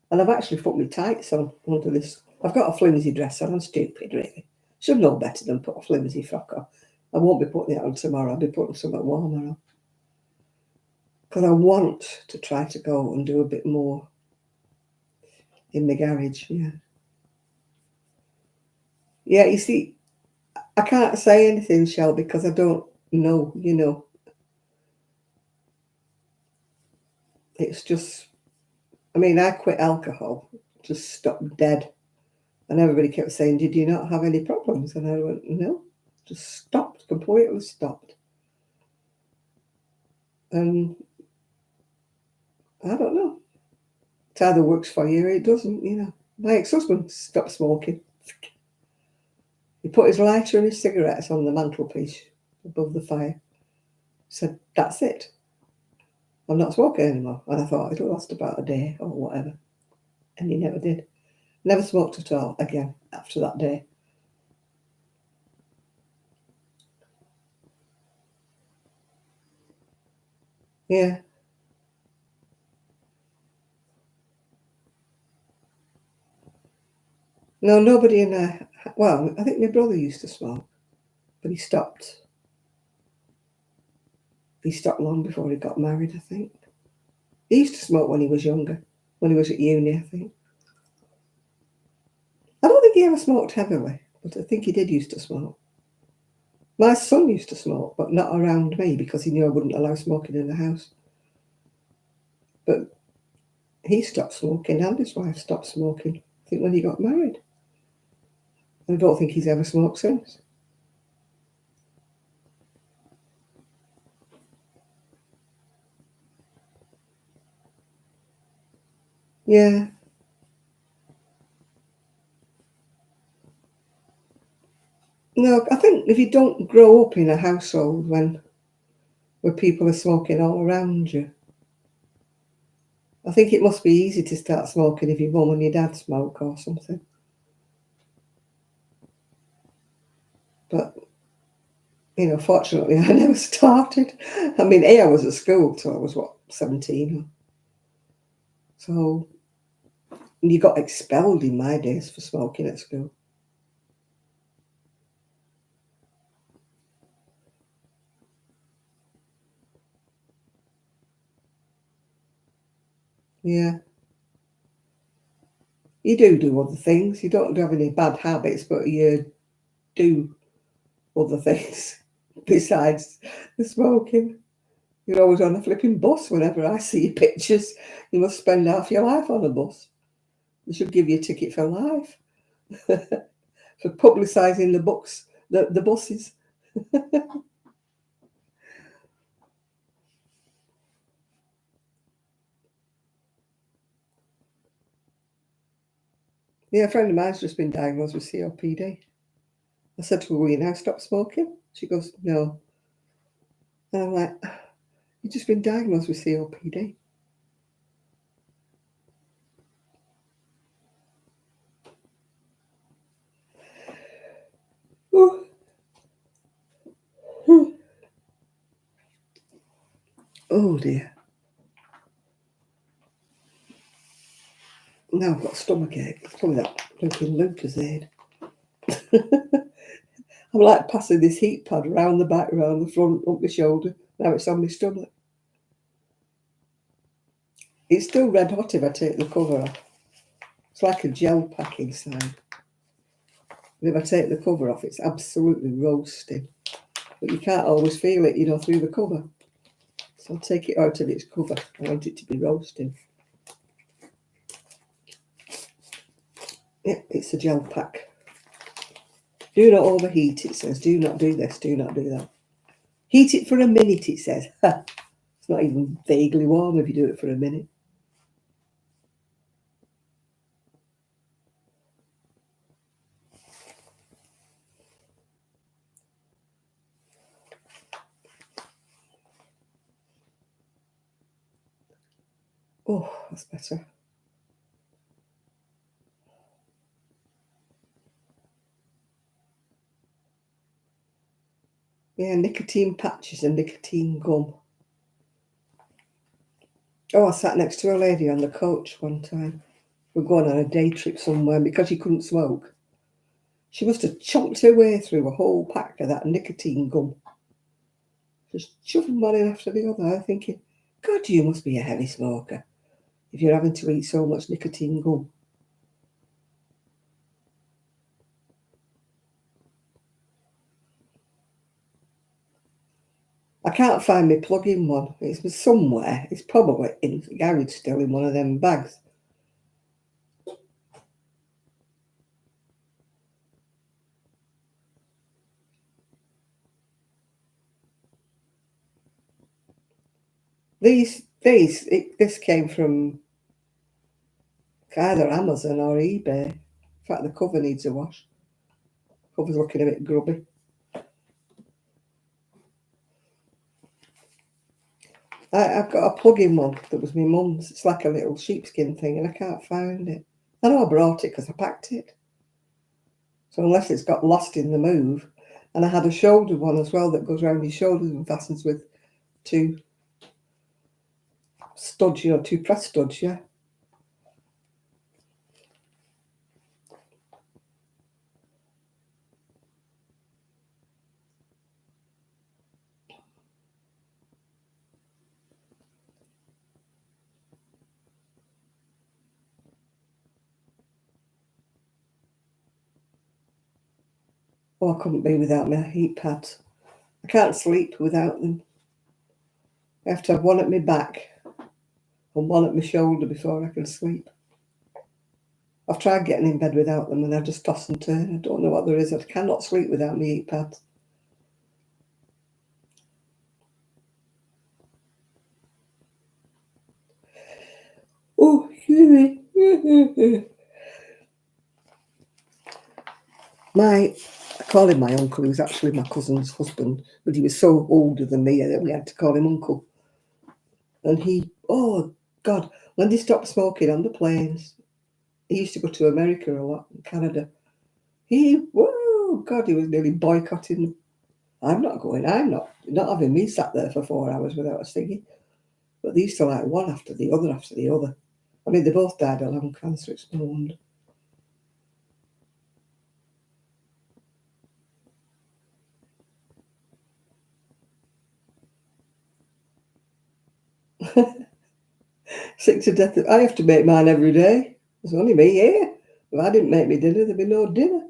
And I've actually put my tights on under this. I've got a flimsy dress on. I'm stupid, really. Should know better than put a flimsy frock on. I won't be putting it on tomorrow. I'll be putting something warmer on. Because I want to try to go and do a bit more in the garage. Yeah. Yeah, you see, I can't say anything, Shell, because I don't know, It's just, I quit alcohol, just stopped dead. And everybody kept saying, did you not have any problems? And I went, no, just stopped, completely stopped. And I don't know. It either works for you or it doesn't. My ex-husband stopped smoking. He put his lighter and his cigarettes on the mantelpiece above the fire. Said, that's it. I'm not smoking anymore. And I thought it'll last about a day or whatever. And he never did. Never smoked at all again after that day. Yeah. No, nobody in there. Well, I think my brother used to smoke, but he stopped. He stopped long before he got married, I think. He used to smoke when he was younger, when he was at uni, I think. he ever smoked heavily, but I think he did used to smoke. My son used to smoke, but not around me because he knew I wouldn't allow smoking in the house. But he stopped smoking and his wife stopped smoking, I think, when he got married. And I don't think he's ever smoked since. Yeah. No, I think if you don't grow up in a household where people are smoking all around you, I think it must be easy to start smoking if your mum and your dad smoke or something. But, fortunately, I never started. I mean, I was at school till I was, 17? So you got expelled in my days for smoking at school. Yeah. You do other things. You don't have any bad habits, but you do other things besides the smoking. You're always on a flipping bus whenever I see your pictures. You must spend half your life on a bus. They should give you a ticket for life for publicising the books, the buses. Yeah, a friend of mine's just been diagnosed with COPD. I said to her, will you now stop smoking? She goes, no. And I'm like, you've just been diagnosed with COPD. Oh, oh dear. Now I've got a stomach ache. It's probably that drinking Lucozade. I'm like passing this heat pad around the back, around the front, up my shoulder. Now it's on my stomach. It's still red hot if I take the cover off. It's like a gel pack inside. And if I take the cover off, it's absolutely roasting. But you can't always feel it, through the cover. So I'll take it out of its cover. I want it to be roasting. Yeah, it's a gel pack. Do not overheat, it says. Do not do this, do not do that. Heat it for a minute, it says. It's not even vaguely warm if you do it for a minute. Oh, that's better. Yeah, nicotine patches and nicotine gum. Oh, I sat next to a lady on the coach one time. We're going on a day trip somewhere because she couldn't smoke. She must have chomped her way through a whole pack of that nicotine gum. Just shoving one in after the other. I'm thinking, God, you must be a heavy smoker if you're having to eat so much nicotine gum. I can't find my plug-in one. It's somewhere. It's probably in the garage still in one of them bags. This came from either Amazon or eBay. In fact, the cover needs a wash. Cover's looking a bit grubby. I've got a plug-in one that was my mum's. It's like a little sheepskin thing, and I can't find it. I know I brought it because I packed it. So unless it's got lost in the move, and I had a shoulder one as well that goes around your shoulders and fastens with two studs, two press studs, yeah. Oh, I couldn't be without my heat pads. I can't sleep without them. I have to have one at my back and one at my shoulder before I can sleep. I've tried getting in bed without them and I just toss and turn. I don't know what there is. I cannot sleep without my heat pads. Oh, excuse me. I call him my uncle. He was actually my cousin's husband, but he was so older than me that we had to call him uncle. And oh God, when they stopped smoking on the planes, he used to go to America a lot, Canada. Whoa, God, he was nearly boycotting them. I'm not going. I'm not having me sat there for 4 hours without a ciggy. But they used to like one after the other after the other. I mean, they both died of lung cancer. It's no wonder. Sick to death. I have to make mine every day. There's only me here. If I didn't make me dinner, there'd be no dinner.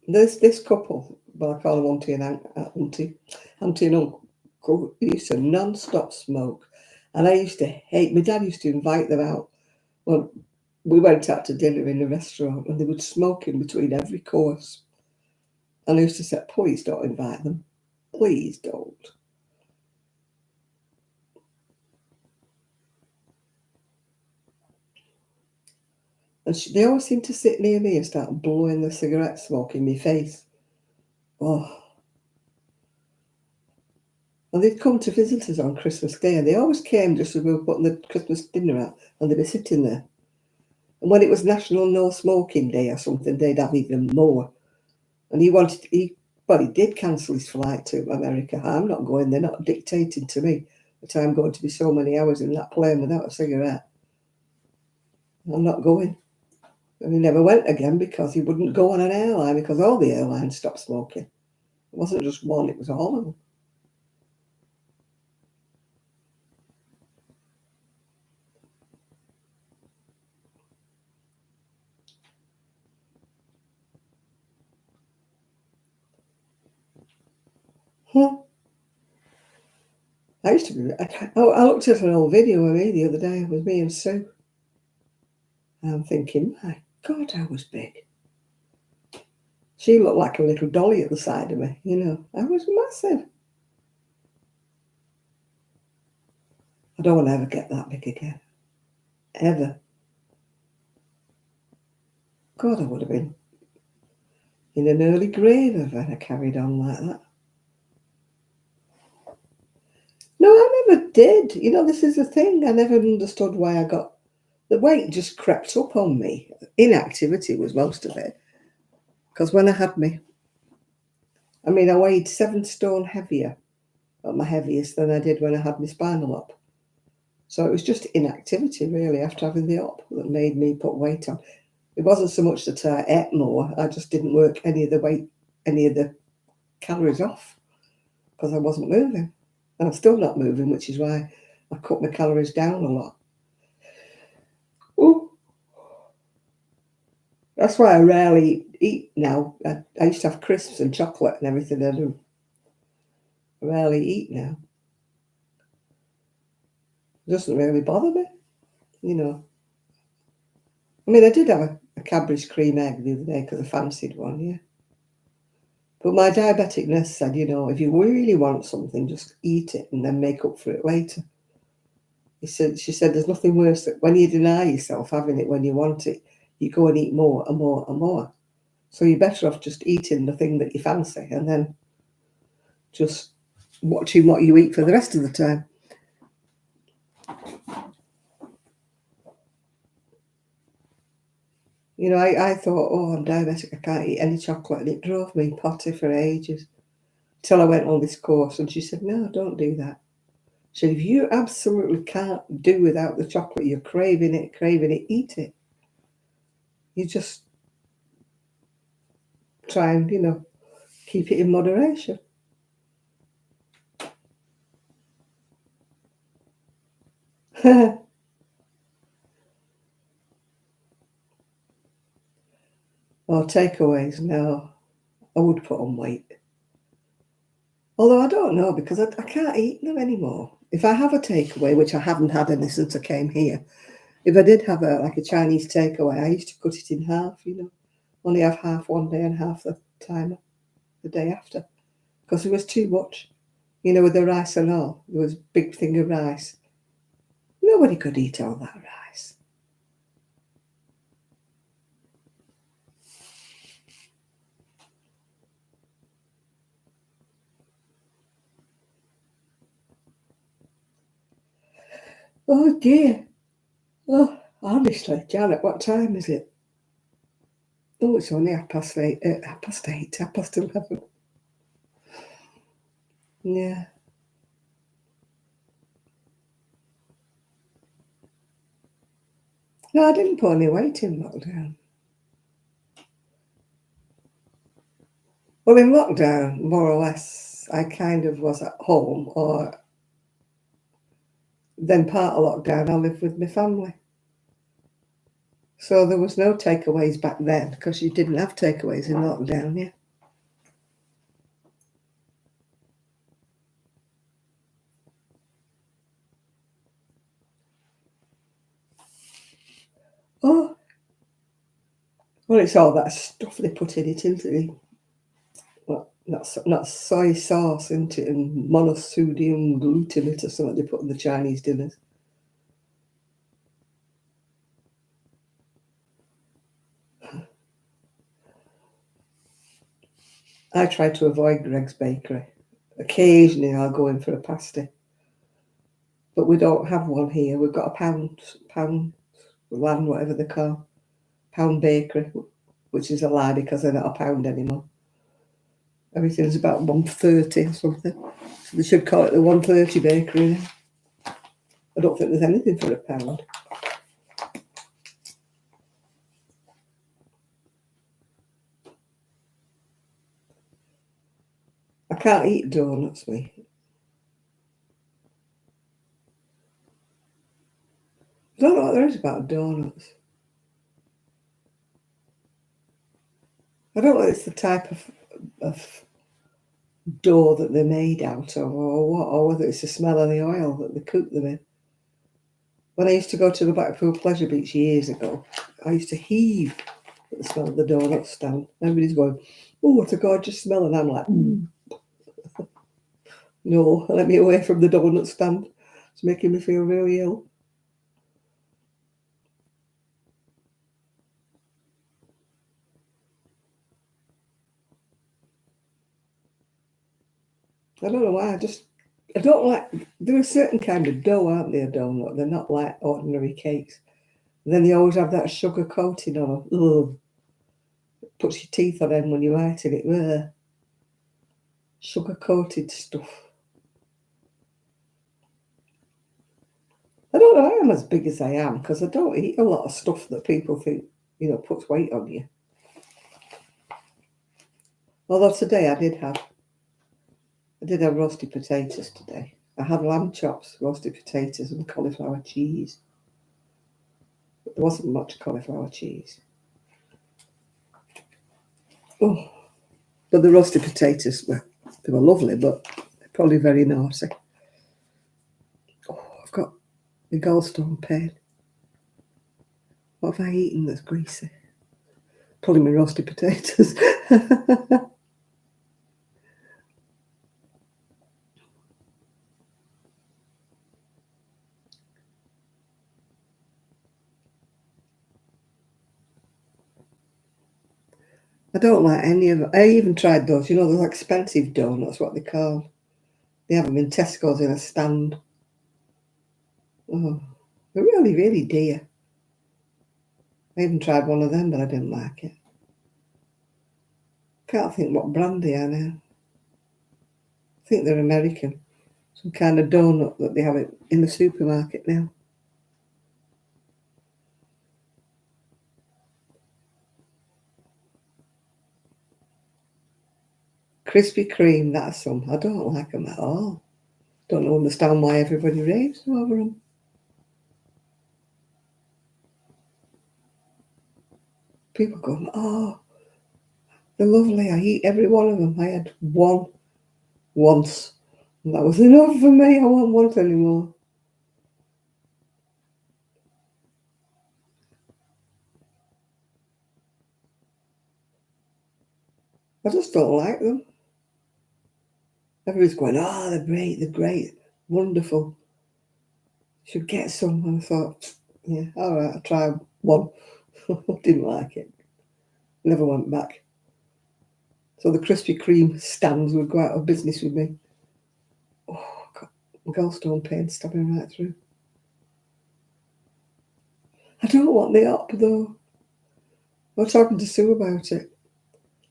This couple, well, I call them auntie and uncle, used to non-stop smoke. And I used to hate, my dad used to invite them out. Well, we went out to dinner in a restaurant and they would smoke in between every course. And I used to say, please don't invite them. Please don't. And they always seemed to sit near me and start blowing the cigarette smoke in my face. Oh. And they'd come to visit us on Christmas Day, and they always came just as we were putting the Christmas dinner out, and they'd be sitting there. And when it was National No Smoking Day or something, they'd have even more. And he did cancel his flight to America. I'm not going, they're not dictating to me that I'm going to be so many hours in that plane without a cigarette. I'm not going. And he never went again because he wouldn't go on an airline because all the airlines stopped smoking. It wasn't just one, it was all of them. Huh. I used to be. I looked at an old video of me the other day. It was me and Sue. And I'm thinking, my God, I was big. She looked like a little dolly at the side of me. I was massive. I don't want to ever get that big again. Ever. God, I would have been in an early grave if I had carried on like that. No, I never did. This is the thing. I never understood why I got the weight just crept up on me. Inactivity was most of it. Because when I had me, I weighed 7 stone heavier at my heaviest than I did when I had my spinal op. So it was just inactivity, really, after having the op that made me put weight on. It wasn't so much that I ate more, I just didn't work any of the calories off because I wasn't moving. And I'm still not moving, which is why I cut my calories down a lot. Ooh. That's why I rarely eat now. I used to have crisps and chocolate and everything. I do. I rarely eat now. It doesn't really bother me, I did have a Cadbury's cream egg the other day because I fancied one, yeah. But my diabetic nurse said, if you really want something, just eat it and then make up for it later. She said, there's nothing worse than when you deny yourself having it when you want it, you go and eat more and more and more. So you're better off just eating the thing that you fancy and then just watching what you eat for the rest of the time. I thought, oh, I'm diabetic, I can't eat any chocolate. And it drove me potty for ages till I went on this course. And she said, no, don't do that. She said, if you absolutely can't do without the chocolate, you're craving it, eat it. You just try and, keep it in moderation. Or takeaways, no. I would put on weight. Although I don't know, because I can't eat them anymore. If I have a takeaway, which I haven't had any since I came here, if I did have a Chinese takeaway, I used to cut it in half, only have half one day and half the time the day after, because it was too much, with the rice and all. There was a big thing of rice. Nobody could eat all that rice. Oh dear. Oh, honestly, Janet, what time is it? Oh, it's only 8:30, 8:30, 11:30. Yeah. No, I didn't put any weight in lockdown. Well, in lockdown, more or less, I kind of was at home, or then part of lockdown, I lived with my family. So there was no takeaways back then, because you didn't have takeaways in lockdown, yeah. Oh, well, it's all that stuff they put in it, isn't it? Well, not soy sauce, isn't it? And monosodium glutamate or something they put in the Chinese dinners. I try to avoid Greg's Bakery. Occasionally I'll go in for a pasty. But we don't have one here. We've got a pound land, whatever they call, pound bakery, which is a lie because they're not a pound anymore. Everything's about 130 or something. So they should call it the 130 bakery now. I don't think there's anything for a pound. I can't eat donuts, me. I don't know what there is about donuts. I don't know if it's the type of dough that they're made out of, or what, or whether it's the smell of the oil that they cook them in. When I used to go to the Blackpool Pleasure Beach years ago, I used to heave at the smell of the donut stand. Everybody's going, "Oh, what a gorgeous smell," and I'm like, "No, let me away from the donut stand. It's making me feel really ill." I don't know why. I don't like. There are certain kind of dough, aren't there? A donut. They're not like ordinary cakes. And then they always have that sugar coating on them. Ugh. Puts your teeth on them when you're eating it. Ugh. Sugar coated stuff. I don't know. I am as big as I am because I don't eat a lot of stuff that people think puts weight on you. Although today I did have roasted potatoes today. I had lamb chops, roasted potatoes, and cauliflower cheese. But there wasn't much cauliflower cheese. Oh, but the roasted potatoes they were lovely, but they're probably very naughty. Oh, I've got the gallstone pain. What have I eaten that's greasy? Probably my roasted potatoes. I don't like any of them. I even tried those expensive donuts, what they call. They have them in Tesco's in a stand. Oh, they're really, really dear. I even tried one of them, but I didn't like it. Can't think what brand they are now. I think they're American. Some kind of donut that they have it in the supermarket now. Krispy Kreme, that's some. I don't like them at all. Don't understand why everybody raves over them. People go, "Oh, They're lovely. I eat every one of them. I had one once, and that was enough for me. I won't want any more. I just don't like them. Everybody's going, oh, they're great, wonderful. Should get some. And I thought, yeah, all right, I'll try one. Didn't like it. Never went back. So the Krispy Kreme stands would go out of business with me. Oh, God, gallstone pain stabbing right through. I don't want the op though. I was talking to Sue about it.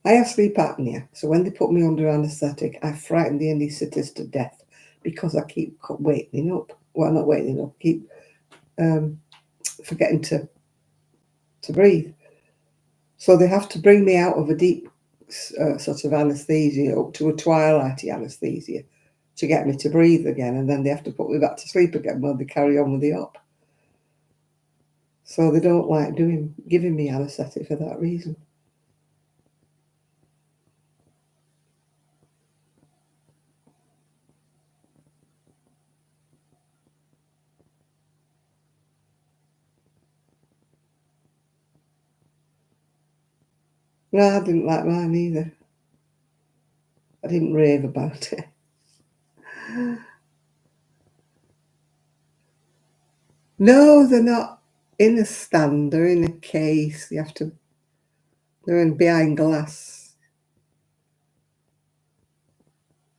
I have sleep apnea, so when they put me under anaesthetic, I frighten the anaesthetist to death because I keep waking up. Well, not waking up, keep forgetting to breathe. So they have to bring me out of a deep sort of anaesthesia up to a twilighty anaesthesia to get me to breathe again, and then they have to put me back to sleep again while they carry on with the op. So they don't like giving me anaesthetic for that reason. No, I didn't like mine either. I didn't rave about it. No, they're not in a stand. They're in a case. They're in behind glass.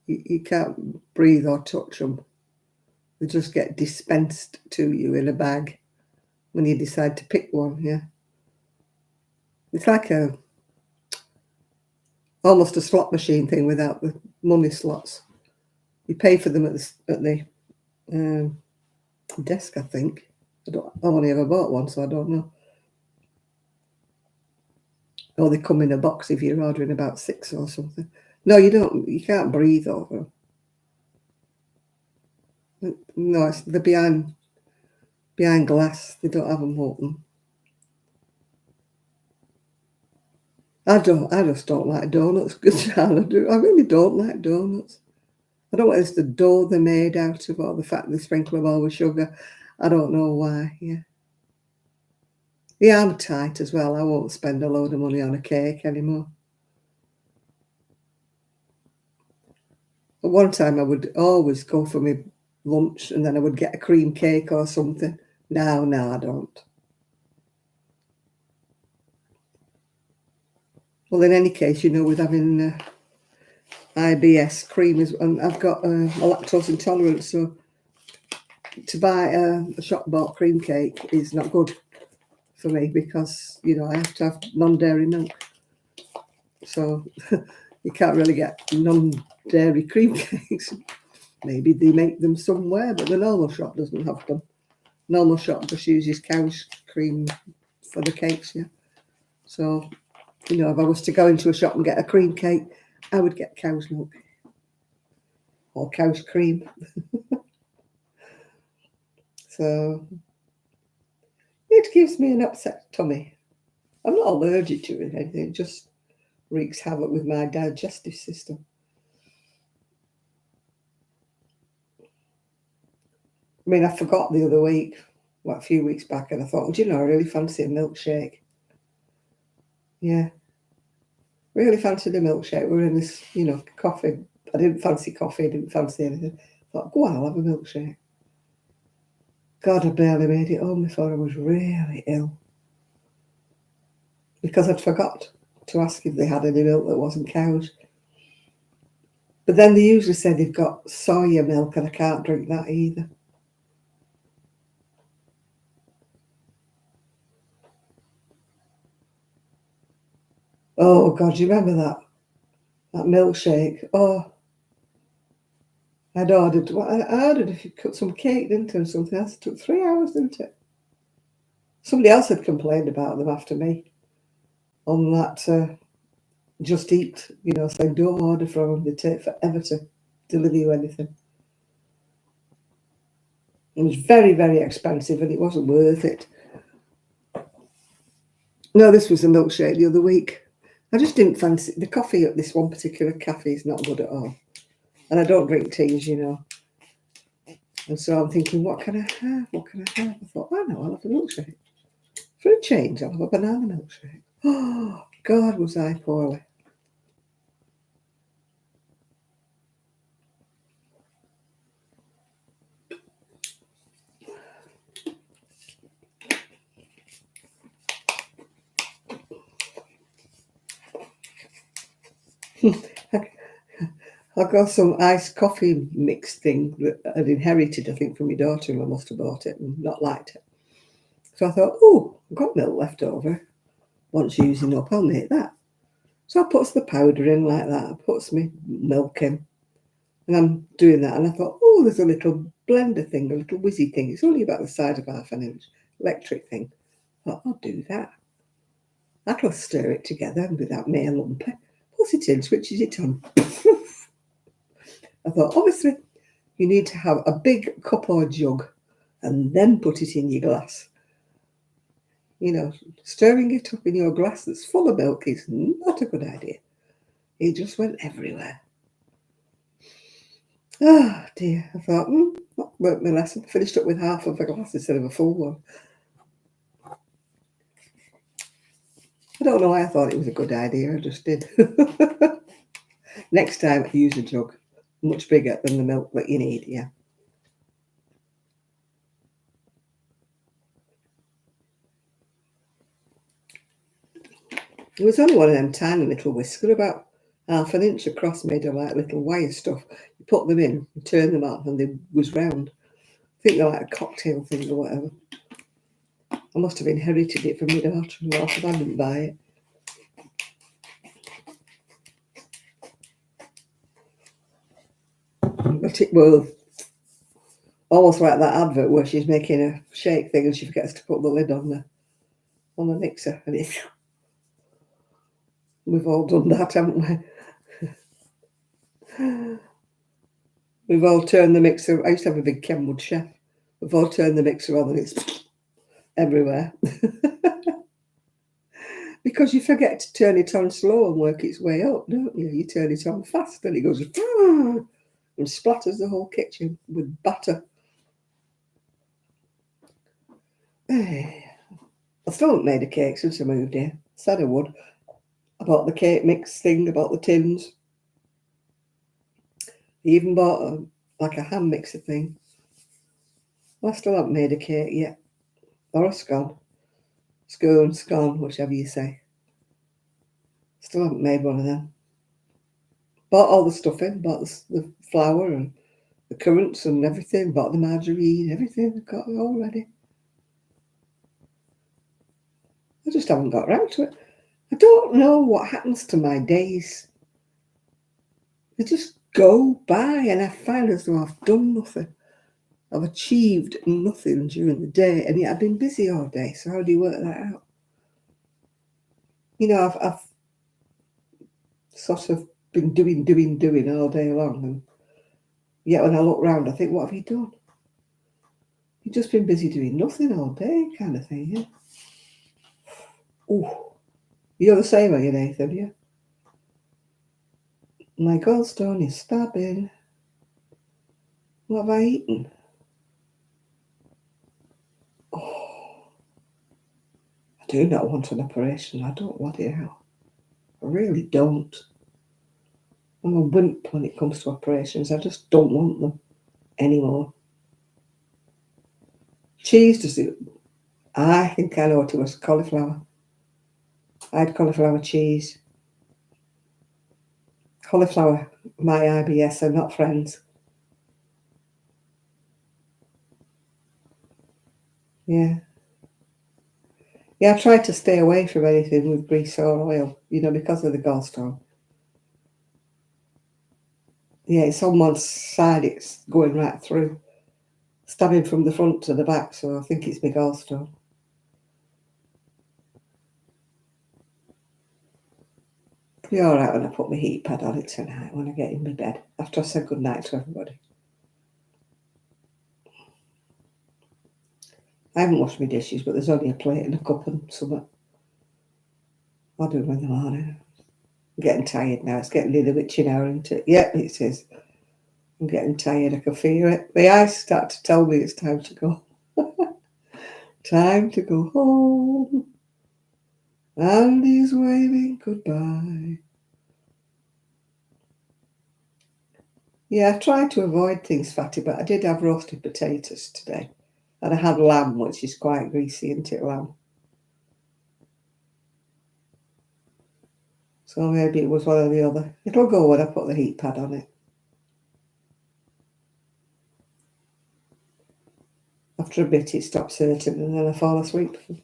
You can't breathe or touch them. They just get dispensed to you in a bag when you decide to pick one, yeah. It's like almost a slot machine thing without the money slots. You pay for them at the desk, I think. I've only ever bought one, so I don't know. Or they come in a box if you're ordering about 6 or something. No, you don't. You can't breathe over them. No, they're behind glass. They don't have them open. I just don't like donuts. I really don't like donuts. I don't know whether it's the dough they're made out of or the fact they sprinkle them all with sugar. I don't know why, yeah. Yeah, I'm tight as well. I won't spend a load of money on a cake anymore. At one time I would always go for my lunch and then I would get a cream cake or something. No, I don't. Well, in any case, with having IBS, cream is, and I've got a lactose intolerance, so to buy a shop-bought cream cake is not good for me because, I have to have non-dairy milk. So you can't really get non-dairy cream cakes. Maybe they make them somewhere, but the normal shop doesn't have them. Normal shop just uses cow's cream for the cakes, yeah. So, if I was to go into a shop and get a cream cake, I would get cow's milk or cow's cream. So it gives me an upset tummy. I'm not allergic to it or anything, it just wreaks havoc with my digestive system. I mean, I forgot the other week, a few weeks back, and I thought, I really fancy a milkshake. Yeah. Really fancied a milkshake. We were in this, coffee. I didn't fancy coffee, I didn't fancy anything. I thought, go on, I'll have a milkshake. God, I barely made it home before I was really ill. Because I'd forgot to ask if they had any milk that wasn't cow's. But then they usually say they've got soya milk, and I can't drink that either. Oh, God, do you remember that? That milkshake? Oh, I ordered if you cut some cake, didn't I, or something else. It took 3 hours, didn't it? Somebody else had complained about them after me on that Just Eat, saying don't order from them. They take forever to deliver you anything. It was very, very expensive and it wasn't worth it. No, this was a milkshake the other week. I just didn't fancy the coffee at this one particular cafe is not good at all. And I don't drink teas, you know. And so I'm thinking, what can I have? What can I have? I thought, oh no, I'll have a milkshake. For a change, I'll have a banana milkshake. Oh, God, was I poorly. I got some iced coffee mix thing that I'd inherited, I think, from my daughter, and I must have bought it and not liked it. So I thought, oh, I've got milk left over. Once using up, I'll make that. So I puts the powder in like that. I puts my milk in, and I'm doing that. And I thought, oh, there's a little blender thing, a little whizzy thing. It's only about the size of half an inch, electric thing. I thought, I'll do that. That'll stir it together without me a lumpy. Puts it in, switches it on. I thought, obviously, you need to have a big cup or jug and then put it in your glass. You know, stirring it up in your glass that's full of milk is not a good idea. It just went everywhere. Oh dear, I thought, that worked my lesson. Finished up with half of a glass instead of a full one. I don't know why I thought it was a good idea, I just did. Next time, use a jug. Much bigger than the milk that you need, yeah. It was only one of them tiny little whiskers, about half an inch across, made of like little wire stuff. You put them in, you turn them up, and they was round. I think they're like a cocktail thing or whatever. I must have inherited it from my daughter-in-law because I didn't buy it. But it was almost like that advert where she's making a shake thing and she forgets to put the lid on the mixer, and it's we've all done that, haven't we? We've all turned the mixer. I used to have a big Kenwood chef. We've all turned the mixer on and it's everywhere. Because you forget to turn it on slow and work its way up, don't you? You turn it on fast and it goes and splatters the whole kitchen with batter. I still haven't made a cake since I moved here. Said I would. I bought the cake mix thing, I bought the tins. I even bought like a hand mixer thing. Well, I still haven't made a cake yet. Or a scone. Scone, whichever you say. Still haven't made one of them. Bought all the stuff in, bought the flour and the currants and everything, bought the margarine, everything. I've got it all ready. I just haven't got round to it. I don't know what happens to my days. They just go by and I find as though I've done nothing. I've achieved nothing during the day, and yet I've been busy all day. So how do you work that out? You know, I've sort of been doing all day long, and yet when I look round, I think, what have you done? You've just been busy doing nothing all day, kind of thing, yeah. Oh, you're the same, are you, Nathan? Yeah. My gallstone is stabbing. What have I eaten? Oh, I do not want an operation. I don't want it out. I really don't. I'm a wimp when it comes to operations. I just don't want them anymore. Cheese, does it? I think I know what it was. Cauliflower. I had cauliflower cheese. Cauliflower, my IBS are not friends. Yeah. Yeah, I try to stay away from anything with grease or oil, you know, because of the gallstone. Yeah, it's on one side, it's going right through. Stabbing from the front to the back, so I think it's my gallstone. It'll be alright when I put my heat pad on it tonight when I get in my bed, after I said goodnight to everybody. I haven't washed my dishes, but there's only a plate and a cup and something. I'll do them in the morning. I'm getting tired now. It's getting near the witching hour, isn't it? Yep, it is. I'm getting tired. I can feel it. The eyes start to tell me it's time to go. Time to go home. And he's waving goodbye. Yeah, I tried to avoid things fatty, but I did have roasted potatoes today. And I had lamb, which is quite greasy, isn't it, lamb? So maybe it was one or the other. It'll go when I put the heat pad on it. After a bit, it stops hurting, and then I fall asleep. And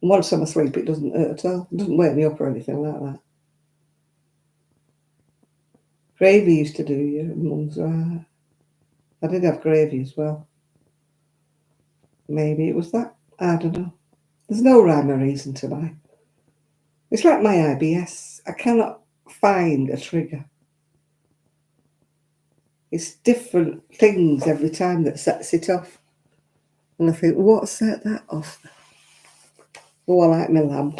once I'm asleep, it doesn't hurt at all. It doesn't wake me up or anything like that. Gravy used to do your mum's. I did have gravy as well. Maybe it was that. I don't know. There's no rhyme or reason to my. It's like my IBS. I cannot find a trigger. It's different things every time that sets it off. And I think, what set that off? Oh, I like my lamb.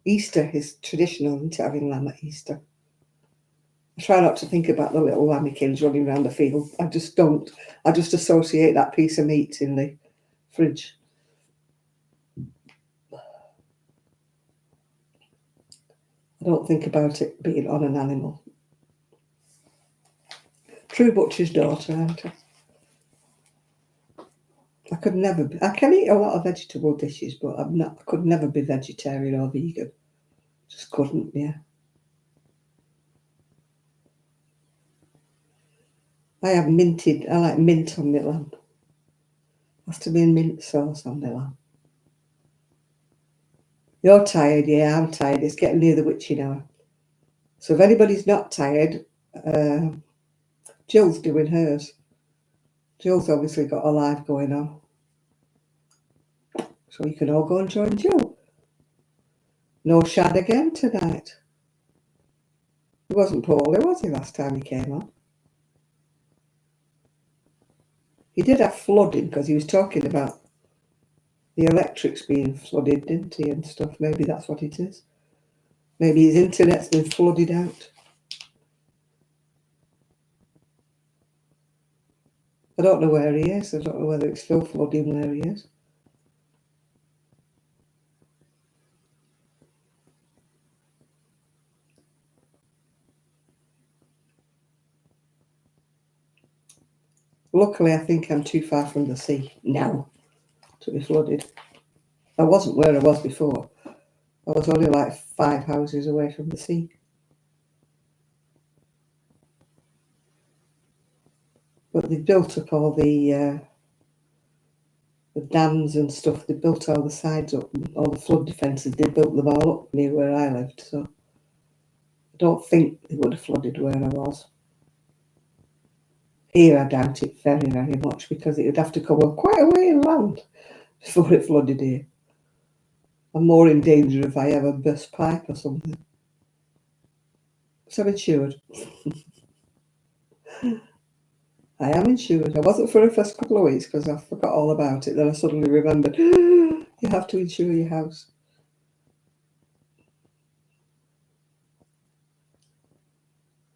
Easter is traditional, isn't it, having lamb at Easter? I try not to think about the little lambikins running around the field. I just don't. I just associate that piece of meat in the fridge. I don't think about it being on an animal. True butcher's daughter, aren't I? I could never be. I can eat a lot of vegetable dishes, but I'm not. I could never be vegetarian or vegan. Just couldn't, yeah. I have minted. I like mint on my lamb. Has to be mint sauce on my lamb. You're tired, yeah. I'm tired. It's getting near the witching hour. So if anybody's not tired, Jill's doing hers. Jill's obviously got a live going on. So you can all go and join Jill. No Shad again tonight. He wasn't poorly, was he, last time he came on? He did have flooding because he was talking about the electrics being flooded, didn't he, and stuff. Maybe that's what it is. Maybe his internet's been flooded out. I don't know where he is. I don't know whether it's still flooding where he is. Luckily, I think I'm too far from the sea now to be flooded. I wasn't where I was before. I was only like 5 houses away from the sea. But they built up all the dams and stuff. They built all the sides up, all the flood defences. They built them all up near where I lived. So I don't think they would have flooded where I was. Here, I doubt it very, very much because it would have to come up quite a way inland before it flooded here. I'm more in danger if I have a burst pipe or something. So I'm insured. I am insured. I wasn't for the first couple of weeks because I forgot all about it. Then I suddenly remembered, you have to insure your house.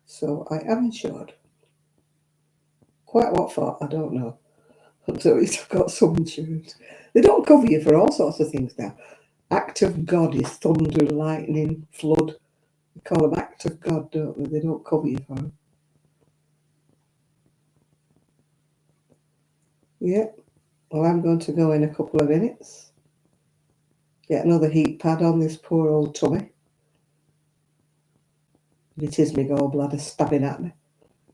So I am insured. Quite what for, I don't know. So at least I've got some insurance. They don't cover you for all sorts of things now. Act of God is thunder, lightning, flood. They call them act of God, don't they? They don't cover you for them. Yeah. Well, I'm going to go in a couple of minutes. Get another heat pad on this poor old tummy. It is my gallbladder stabbing at me.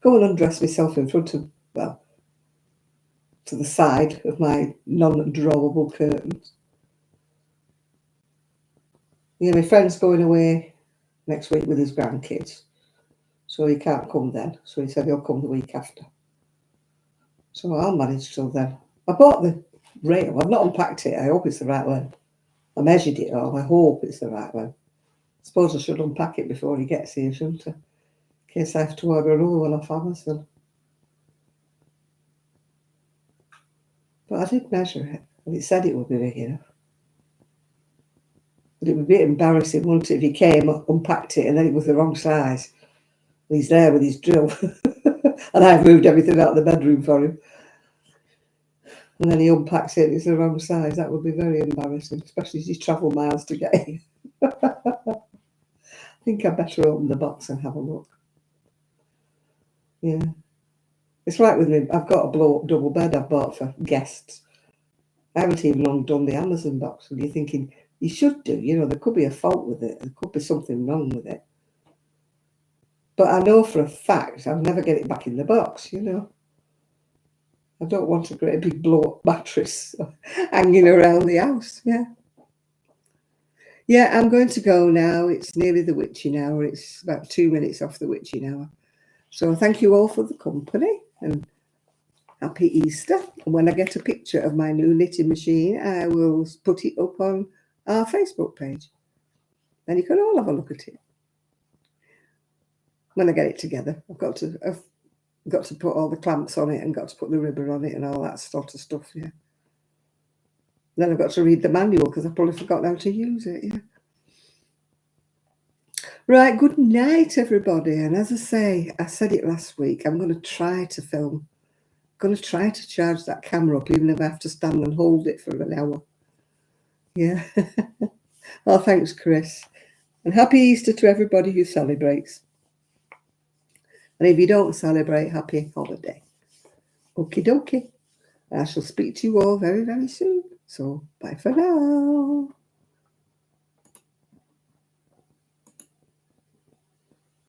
Go and undress myself in front of, well, to the side of my non-drawable curtains. Yeah, my friend's going away next week with his grandkids. So he can't come then. So he said he'll come the week after. So I'll manage till then. I bought the rail. I've not unpacked it. I hope it's the right one. I measured it all. I hope it's the right one. I suppose I should unpack it before he gets here, shouldn't I? In case I have to order another one off Amazon. But I did measure it, and it said it would be big enough. But it would be a bit embarrassing, wouldn't it, if he came, unpacked it, and then it was the wrong size. And he's there with his drill. And I've moved everything out of the bedroom for him. And then he unpacks it and it's the wrong size. That would be very embarrassing, especially as he's travelled miles to get it. I think I'd better open the box and have a look. Yeah. It's like with me, I've got a blow-up double bed I've bought for guests. I haven't even undone the Amazon box. And you're thinking, you should do, you know, there could be a fault with it. There could be something wrong with it. But I know for a fact I'll never get it back in the box, you know. I don't want a great big blow-up mattress hanging around the house, yeah. Yeah, I'm going to go now. It's nearly the witching hour. It's about 2 minutes off the witching hour. So thank you all for the company and happy Easter. And when I get a picture of my new knitting machine, I will put it up on our Facebook page. Then you can all have a look at it. When I get it together, I've got to put all the clamps on it and got to put the ribbon on it and all that sort of stuff, yeah. Then I've got to read the manual because I probably forgot how to use it, yeah. Right, good night, everybody. And as I say, I said it last week, I'm going to try to film. I'm going to try to charge that camera up, even if I have to stand and hold it for an hour. Yeah. Oh, thanks, Chris. And happy Easter to everybody who celebrates. And if you don't celebrate, happy holiday. Okie dokie. I shall speak to you all very, very soon. So, bye for now.